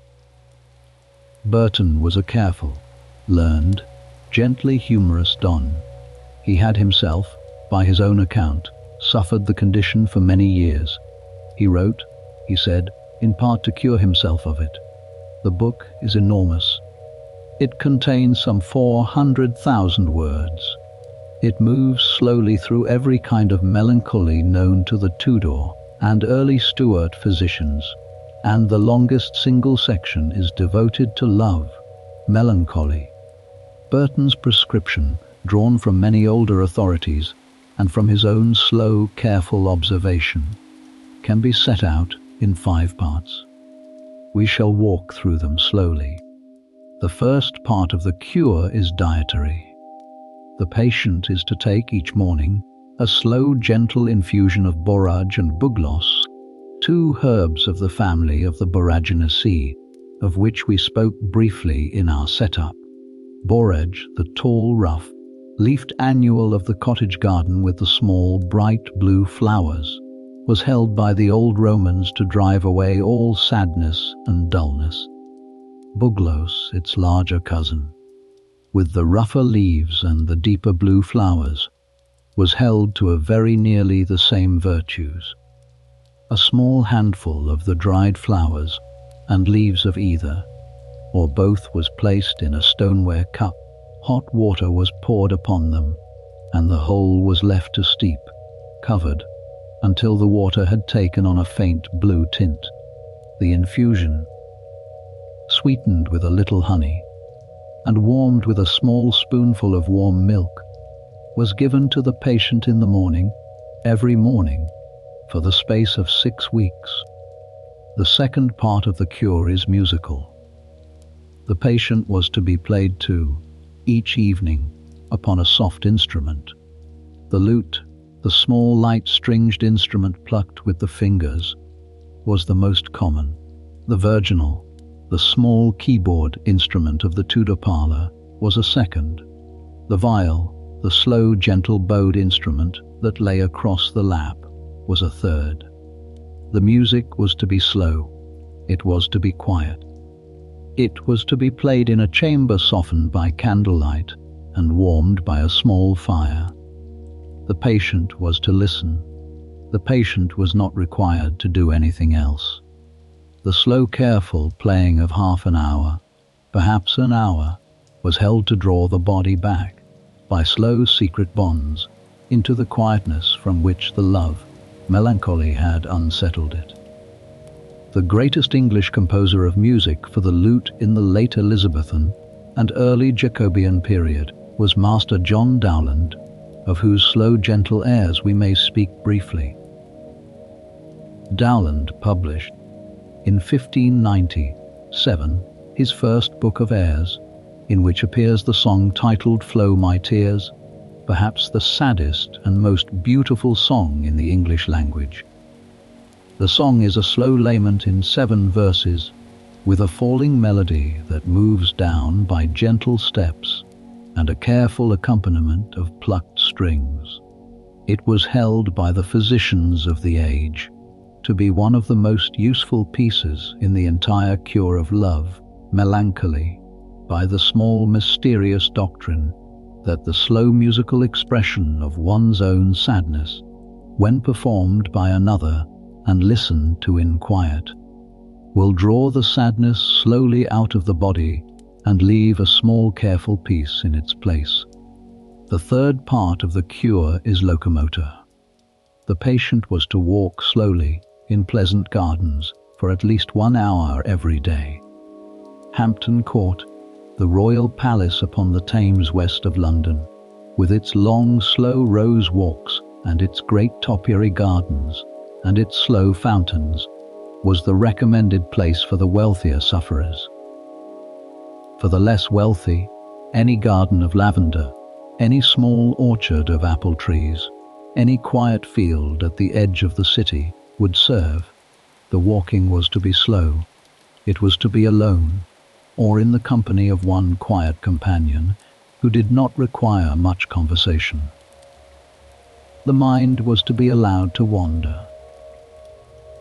Burton was a careful, learned, gently humorous don. He had himself, by his own account, suffered the condition for many years. He wrote, he said, in part to cure himself of it. The book is enormous. It contains some 400,000 words. It moves slowly through every kind of melancholy known to the Tudor and early Stuart physicians, and the longest single section is devoted to love, melancholy. Burton's prescription, drawn from many older authorities and from his own slow, careful observation, can be set out in 5 parts. We shall walk through them slowly. The first part of the cure is dietary. The patient is to take each morning a slow, gentle infusion of borage and bugloss, 2 herbs of the family of the Boraginaceae, of which we spoke briefly in our setup. Borage, the tall, rough, leafed annual of the cottage garden with the small, bright blue flowers, was held by the old Romans to drive away all sadness and dullness. Bugloss, its larger cousin, with the rougher leaves and the deeper blue flowers, was held to have very nearly the same virtues. A small handful of the dried flowers and leaves of either, or both, was placed in a stoneware cup. Hot water was poured upon them, and the whole was left to steep, covered, until the water had taken on a faint blue tint. The infusion, sweetened with a little honey, and warmed with a small spoonful of warm milk, was given to the patient in the morning, every morning, for the space of 6 weeks. The second part of the cure is musical. The patient was to be played to, each evening, upon a soft instrument. The lute, the small light-stringed instrument plucked with the fingers, was the most common. The virginal, the small keyboard instrument of the Tudor parlour, was a second. The viol, the slow, gentle bowed instrument that lay across the lap, was a third. The music was to be slow. It was to be quiet. It was to be played in a chamber softened by candlelight and warmed by a small fire. The patient was to listen. The patient was not required to do anything else. The slow, careful playing of half an hour, perhaps an hour, was held to draw the body back, by slow secret bonds, into the quietness from which the love, melancholy, had unsettled it. The greatest English composer of music for the lute in the late Elizabethan and early Jacobean period was Master John Dowland, of whose slow, gentle airs we may speak briefly. Dowland published, in 1597, his first book of airs, in which appears the song titled "Flow My Tears," perhaps the saddest and most beautiful song in the English language. The song is a slow lament in 7 verses, with a falling melody that moves down by gentle steps and a careful accompaniment of plucked strings. It was held by the physicians of the age to be one of the most useful pieces in the entire cure of love, melancholy, by the small mysterious doctrine that the slow musical expression of one's own sadness, when performed by another and listened to in quiet, will draw the sadness slowly out of the body and leave a small careful piece in its place. The third part of the cure is locomotor. The patient was to walk slowly in pleasant gardens for at least 1 hour every day. Hampton Court, the royal palace upon the Thames west of London, with its long slow rose walks and its great topiary gardens and its slow fountains, was the recommended place for the wealthier sufferers. For the less wealthy, any garden of lavender, any small orchard of apple trees, any quiet field at the edge of the city would serve. The walking was to be slow. It was to be alone, or in the company of one quiet companion who did not require much conversation. The mind was to be allowed to wander.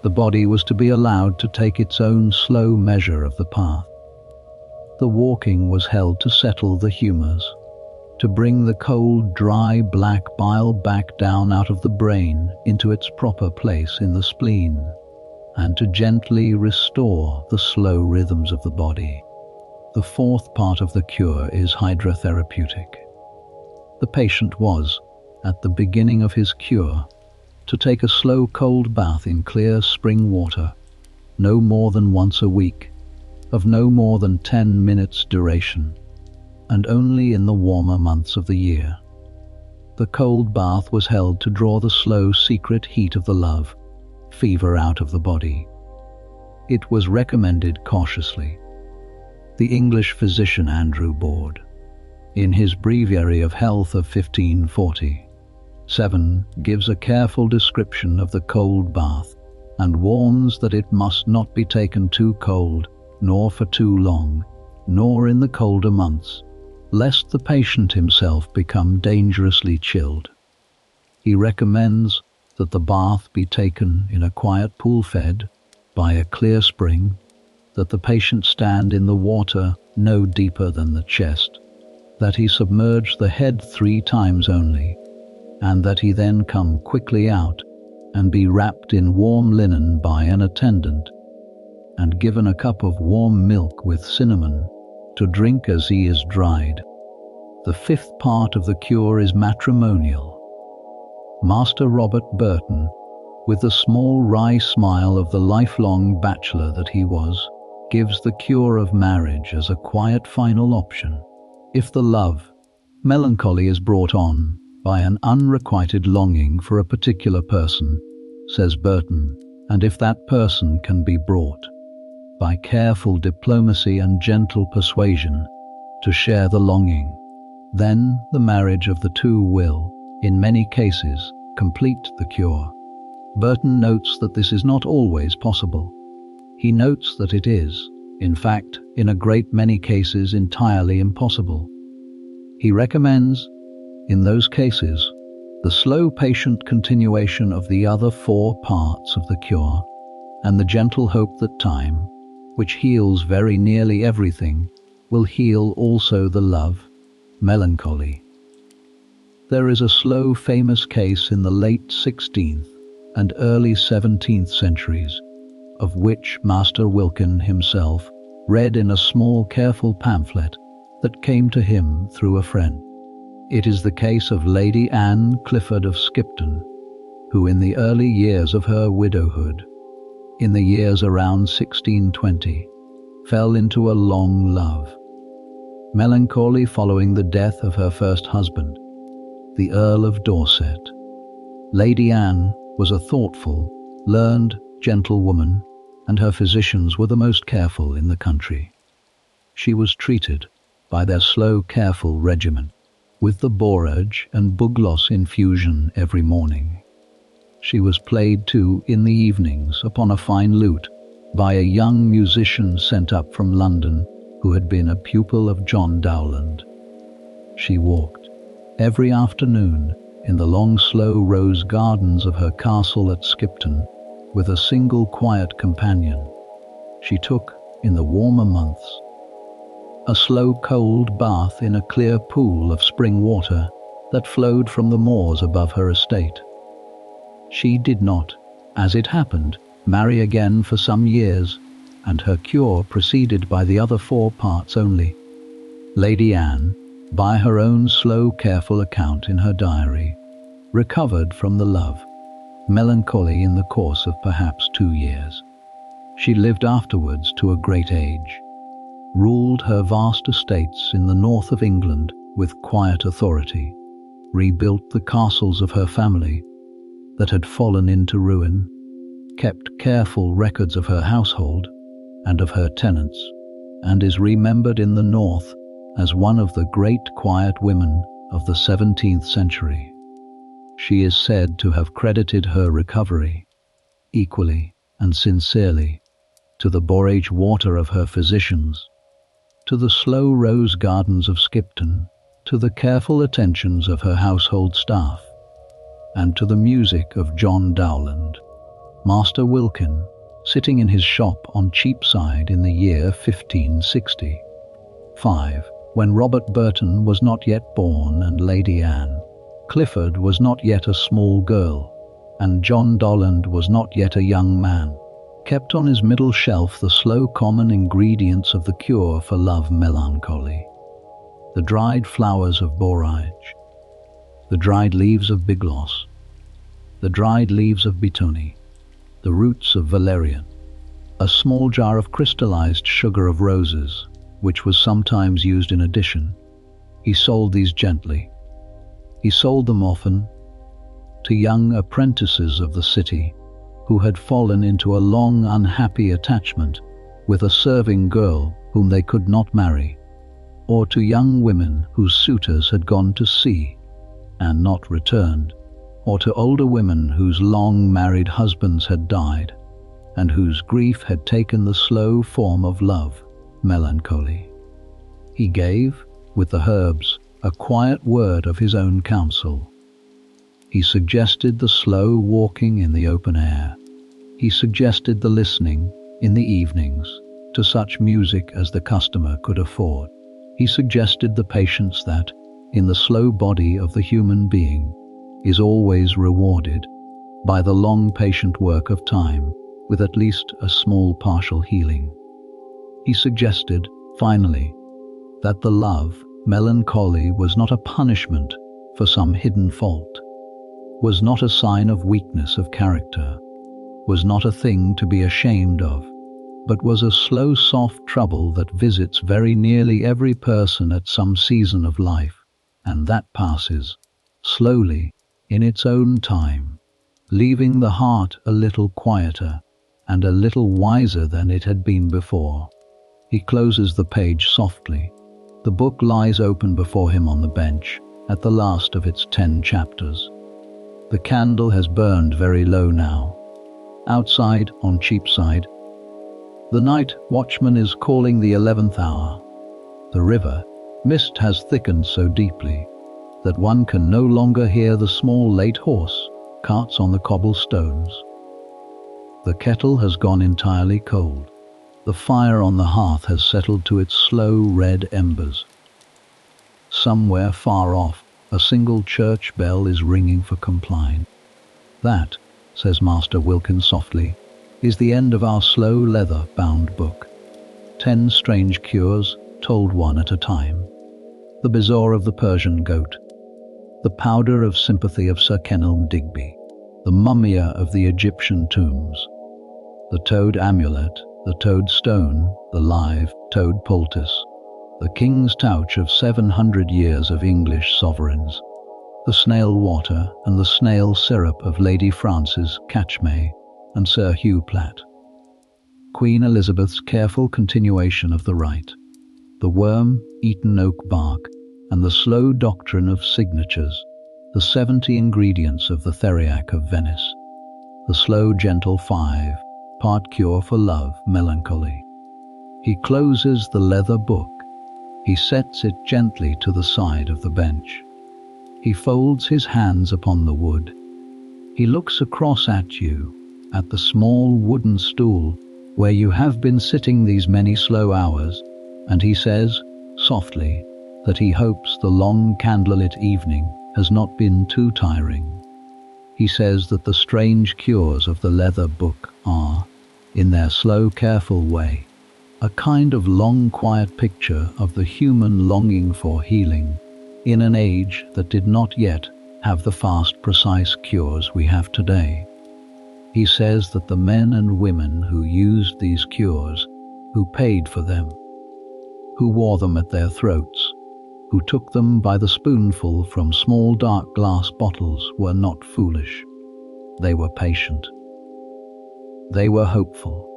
The body was to be allowed to take its own slow measure of the path. The walking was held to settle the humours, to bring the cold, dry, black bile back down out of the brain into its proper place in the spleen, and to gently restore the slow rhythms of the body. The fourth part of the cure is hydrotherapeutic. The patient was, at the beginning of his cure, to take a slow cold bath in clear spring water, no more than once a week, of no more than 10 minutes duration, and only in the warmer months of the year. The cold bath was held to draw the slow secret heat of the love, fever out of the body. It was recommended cautiously. The English physician Andrew Boord, in his Breviary of Health of 1547, gives a careful description of the cold bath and warns that it must not be taken too cold, nor for too long, nor in the colder months, lest the patient himself become dangerously chilled. He recommends that the bath be taken in a quiet pool fed by a clear spring, that the patient stand in the water no deeper than the chest, that he submerge the head 3 times only, and that he then come quickly out and be wrapped in warm linen by an attendant, and given a cup of warm milk with cinnamon to drink as he is dried. The fifth part of the cure is matrimonial. Master Robert Burton, with the small wry smile of the lifelong bachelor that he was, gives the cure of marriage as a quiet final option. If the love, melancholy is brought on by an unrequited longing for a particular person, says Burton, and if that person can be brought, by careful diplomacy and gentle persuasion, to share the longing, then the marriage of the two will, in many cases, complete the cure. Burton notes that this is not always possible. He notes that it is, in fact, in a great many cases entirely impossible. He recommends, in those cases, the slow patient continuation of the other 4 parts of the cure, and the gentle hope that time, which heals very nearly everything, will heal also the love, melancholy. There is a slow famous case in the late 16th and early 17th centuries, of which Master Wilkin himself read in a small careful pamphlet that came to him through a friend. It is the case of Lady Anne Clifford of Skipton, who in the early years of her widowhood, in the years around 1620, fell into a long love, melancholy following the death of her first husband, the Earl of Dorset. Lady Anne was a thoughtful, learned, gentle woman, and her physicians were the most careful in the country. She was treated by their slow, careful regimen, with the borage and bugloss infusion every morning. She was played to in the evenings upon a fine lute by a young musician sent up from London who had been a pupil of John Dowland. She walked every afternoon in the long slow rose gardens of her castle at Skipton with a single quiet companion. She took, in the warmer months, a slow cold bath in a clear pool of spring water that flowed from the moors above her estate. She did not, as it happened, marry again for some years, and her cure proceeded by the other 4 parts only. Lady Anne, by her own slow, careful account in her diary, recovered from the love, melancholy in the course of perhaps 2 years. She lived afterwards to a great age, ruled her vast estates in the north of England with quiet authority, rebuilt the castles of her family that had fallen into ruin, kept careful records of her household and of her tenants, and is remembered in the north as one of the great quiet women of the 17th century. She is said to have credited her recovery, equally and sincerely, to the borage water of her physicians, to the slow rose gardens of Skipton, to the careful attentions of her household staff, and to the music of John Dowland. Master Wilkin, sitting in his shop on Cheapside in the year 1565, when Robert Burton was not yet born and Lady Anne Clifford was not yet a small girl, and John Dowland was not yet a young man, kept on his middle shelf the slow common ingredients of the cure for love melancholy: the dried flowers of borage, the dried leaves of bigloss, the dried leaves of betony, the roots of valerian, a small jar of crystallized sugar of roses, which was sometimes used in addition. He sold these gently. He sold them often to young apprentices of the city who had fallen into a long unhappy attachment with a serving girl whom they could not marry, or to young women whose suitors had gone to sea and not returned, or to older women whose long married husbands had died and whose grief had taken the slow form of love, melancholy. He gave, with the herbs, a quiet word of his own counsel. He suggested the slow walking in the open air. He suggested the listening, in the evenings, to such music as the customer could afford. He suggested the patience that, in the slow body of the human being, is always rewarded by the long patient work of time, with at least a small partial healing. He suggested, finally, that the love, melancholy was not a punishment for some hidden fault, was not a sign of weakness of character, was not a thing to be ashamed of, but was a slow, soft trouble that visits very nearly every person at some season of life, and that passes, slowly, in its own time, leaving the heart a little quieter and a little wiser than it had been before. He closes the page softly. The book lies open before him on the bench, at the last of its 10 chapters. The candle has burned very low now. Outside, on Cheapside, the night watchman is calling the 11th hour. The river mist has thickened so deeply that one can no longer hear the small late horse carts on the cobblestones. The kettle has gone entirely cold. The fire on the hearth has settled to its slow red embers. Somewhere far off, a single church bell is ringing for compline. That, says Master Wilkin softly, is the end of our slow leather-bound book. 10 strange cures, told one at a time. The bezoar of the Persian goat, the powder of sympathy of Sir Kenelm Digby, the mumia of the Egyptian tombs, the toad amulet, the toad stone, the live toad poultice, the king's touch of 700 years of English sovereigns, the snail water and the snail syrup of Lady Frances Catchmay and Sir Hugh Platt, Queen Elizabeth's careful continuation of the rite, the worm-eaten oak bark, and the slow doctrine of signatures, the 70 ingredients of the theriac of Venice, the slow gentle 5-part cure for love, melancholy. He closes the leather book. He sets it gently to the side of the bench. He folds his hands upon the wood. He looks across at you, at the small wooden stool where you have been sitting these many slow hours, and he says, softly, that he hopes the long candlelit evening has not been too tiring. He says that the strange cures of the leather book are, in their slow, careful way, a kind of long, quiet picture of the human longing for healing in an age that did not yet have the fast, precise cures we have today. He says that the men and women who used these cures, who paid for them, who wore them at their throats, who took them by the spoonful from small dark glass bottles, were not foolish. They were patient. They were hopeful.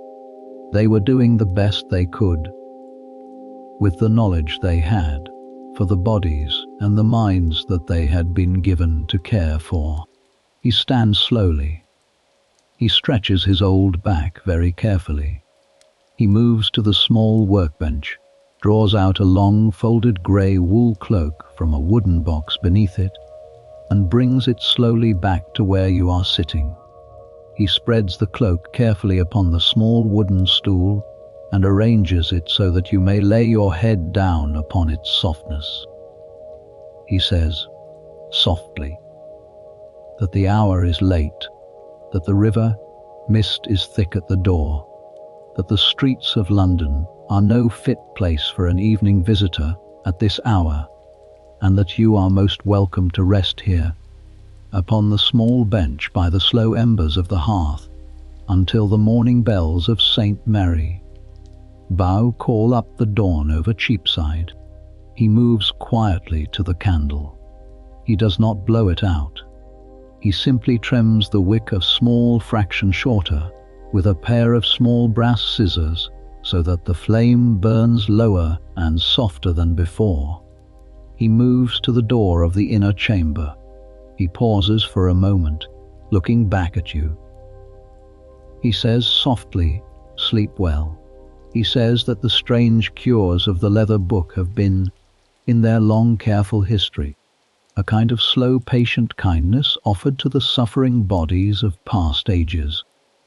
They were doing the best they could with the knowledge they had for the bodies and the minds that they had been given to care for. He stands slowly. He stretches his old back very carefully. He moves to the small workbench, draws out a long folded grey wool cloak from a wooden box beneath it, and brings it slowly back to where you are sitting. He spreads the cloak carefully upon the small wooden stool and arranges it so that you may lay your head down upon its softness. He says, softly, that the hour is late, that the river mist is thick at the door, that the streets of London are no fit place for an evening visitor at this hour, and that you are most welcome to rest here, upon the small bench by the slow embers of the hearth, until the morning bells of St. Mary bow call up the dawn over Cheapside. He moves quietly to the candle. He does not blow it out. He simply trims the wick a small fraction shorter with a pair of small brass scissors so that the flame burns lower and softer than before. He moves to the door of the inner chamber. He pauses for a moment, looking back at you. He says softly, sleep well. He says that the strange cures of the leather book have been, in their long careful history, a kind of slow patient kindness offered to the suffering bodies of past ages,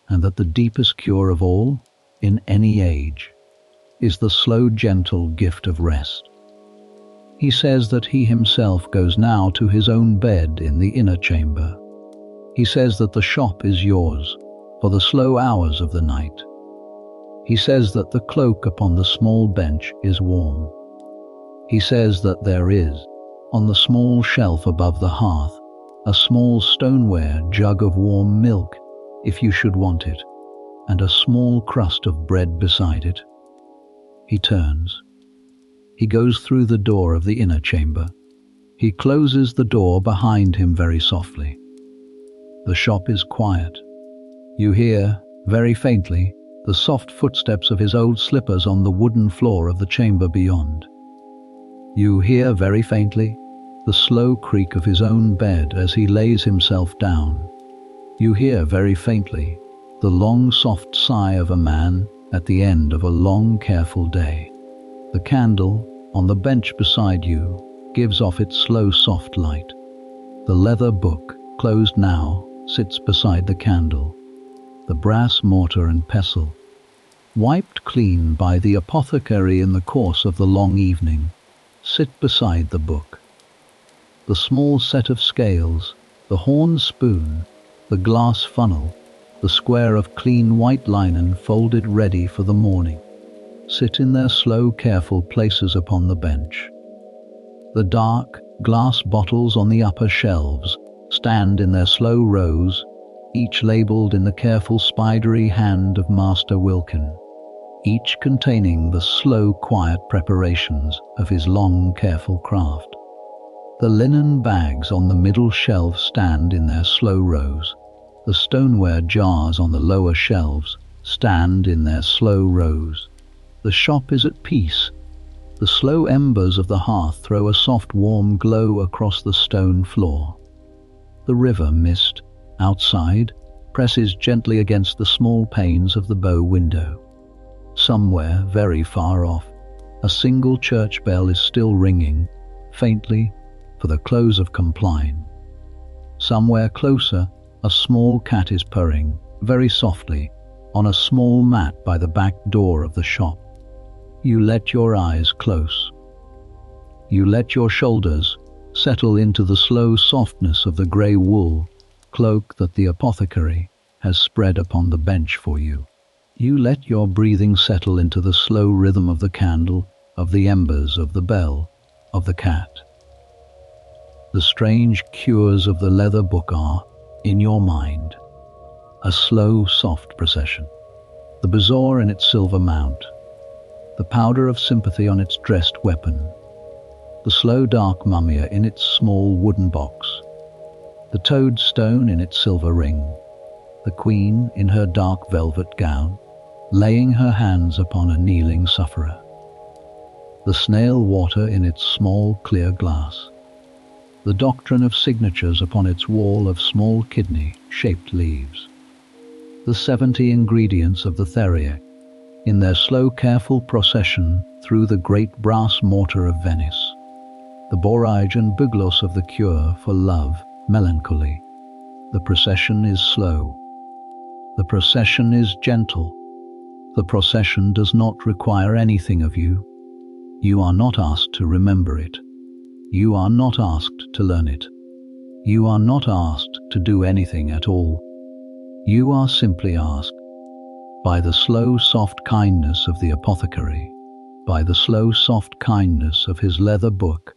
and that the deepest cure of all, in any age, is the slow gentle gift of rest. He says that he himself goes now to his own bed in the inner chamber. He says that the shop is yours for the slow hours of the night. He says that the cloak upon the small bench is warm. He says that there is, on the small shelf above the hearth, a small stoneware jug of warm milk, if you should want it, and a small crust of bread beside it. He turns. He goes through the door of the inner chamber. He closes the door behind him very softly. The shop is quiet. You hear, very faintly, the soft footsteps of his old slippers on the wooden floor of the chamber beyond. You hear very faintly the slow creak of his own bed as he lays himself down. You hear very faintly the long soft sigh of a man at the end of a long careful day. The candle on the bench beside you gives off its slow soft light. The leather book, closed now, sits beside the candle. The brass mortar and pestle, wiped clean by the apothecary in the course of the long evening, sit beside the book. The small set of scales, the horn spoon, the glass funnel, the square of clean white linen folded ready for the morning, sit in their slow careful places upon the bench. The dark glass bottles on the upper shelves stand in their slow rows, each labelled in the careful spidery hand of Master Wilkin, each containing the slow quiet preparations of his long careful craft. The linen bags on the middle shelf stand in their slow rows. The stoneware jars on the lower shelves stand in their slow rows. The shop is at peace. The slow embers of the hearth throw a soft warm glow across the stone floor. The river mist, outside, presses gently against the small panes of the bow window. Somewhere, very far off, a single church bell is still ringing, faintly, for the close of Compline. Somewhere closer, a small cat is purring, very softly, on a small mat by the back door of the shop. You let your eyes close. You let your shoulders settle into the slow softness of the grey wool cloak that the apothecary has spread upon the bench for you. You let your breathing settle into the slow rhythm of the candle, of the embers, of the bell, of the cat. The strange cures of the leather book are, in your mind, a slow, soft procession. The bezoar in its silver mount, the powder of sympathy on its dressed weapon, the slow dark mumia in its small wooden box, the toadstone in its silver ring, the queen in her dark velvet gown, laying her hands upon a kneeling sufferer, the snail water in its small clear glass, the doctrine of signatures upon its wall of small kidney-shaped leaves, the 70 ingredients of the theriac in their slow careful procession through the great brass mortar of Venice, the borage and buglos of the cure for love, melancholy. The procession is slow. The procession is gentle. The procession does not require anything of you. You are not asked to remember it. You are not asked to learn it. You are not asked to do anything at all. You are simply asked, by the slow soft kindness of the apothecary, by the slow soft kindness of his leather book,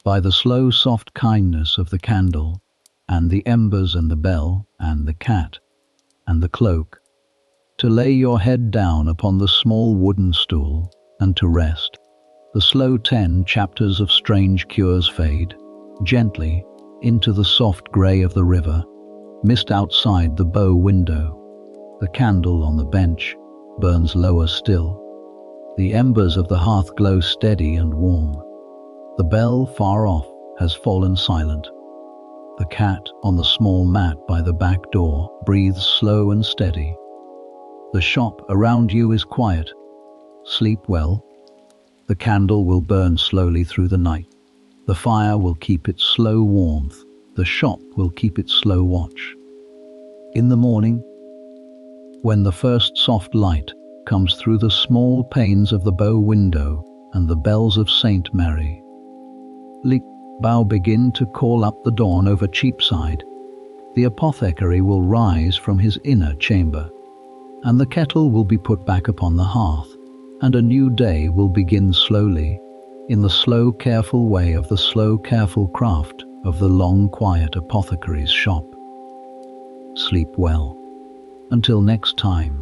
by the slow soft kindness of the candle, and the embers and the bell, and the cat, and the cloak, to lay your head down upon the small wooden stool, and to rest. The slow 10 chapters of strange cures fade, gently, into the soft grey of the river, mist outside the bow window. The candle on the bench burns lower still. The embers of the hearth glow steady and warm. The bell far off has fallen silent. The cat on the small mat by the back door breathes slow and steady. The shop around you is quiet. Sleep well. The candle will burn slowly through the night. The fire will keep its slow warmth. The shop will keep its slow watch. In the morning, when the first soft light comes through the small panes of the bow window and the bells of St. Mary, bow begin to call up the dawn over Cheapside, the apothecary will rise from his inner chamber, and the kettle will be put back upon the hearth, and a new day will begin slowly, in the slow careful way of the slow careful craft of the long quiet apothecary's shop. Sleep well. Until next time.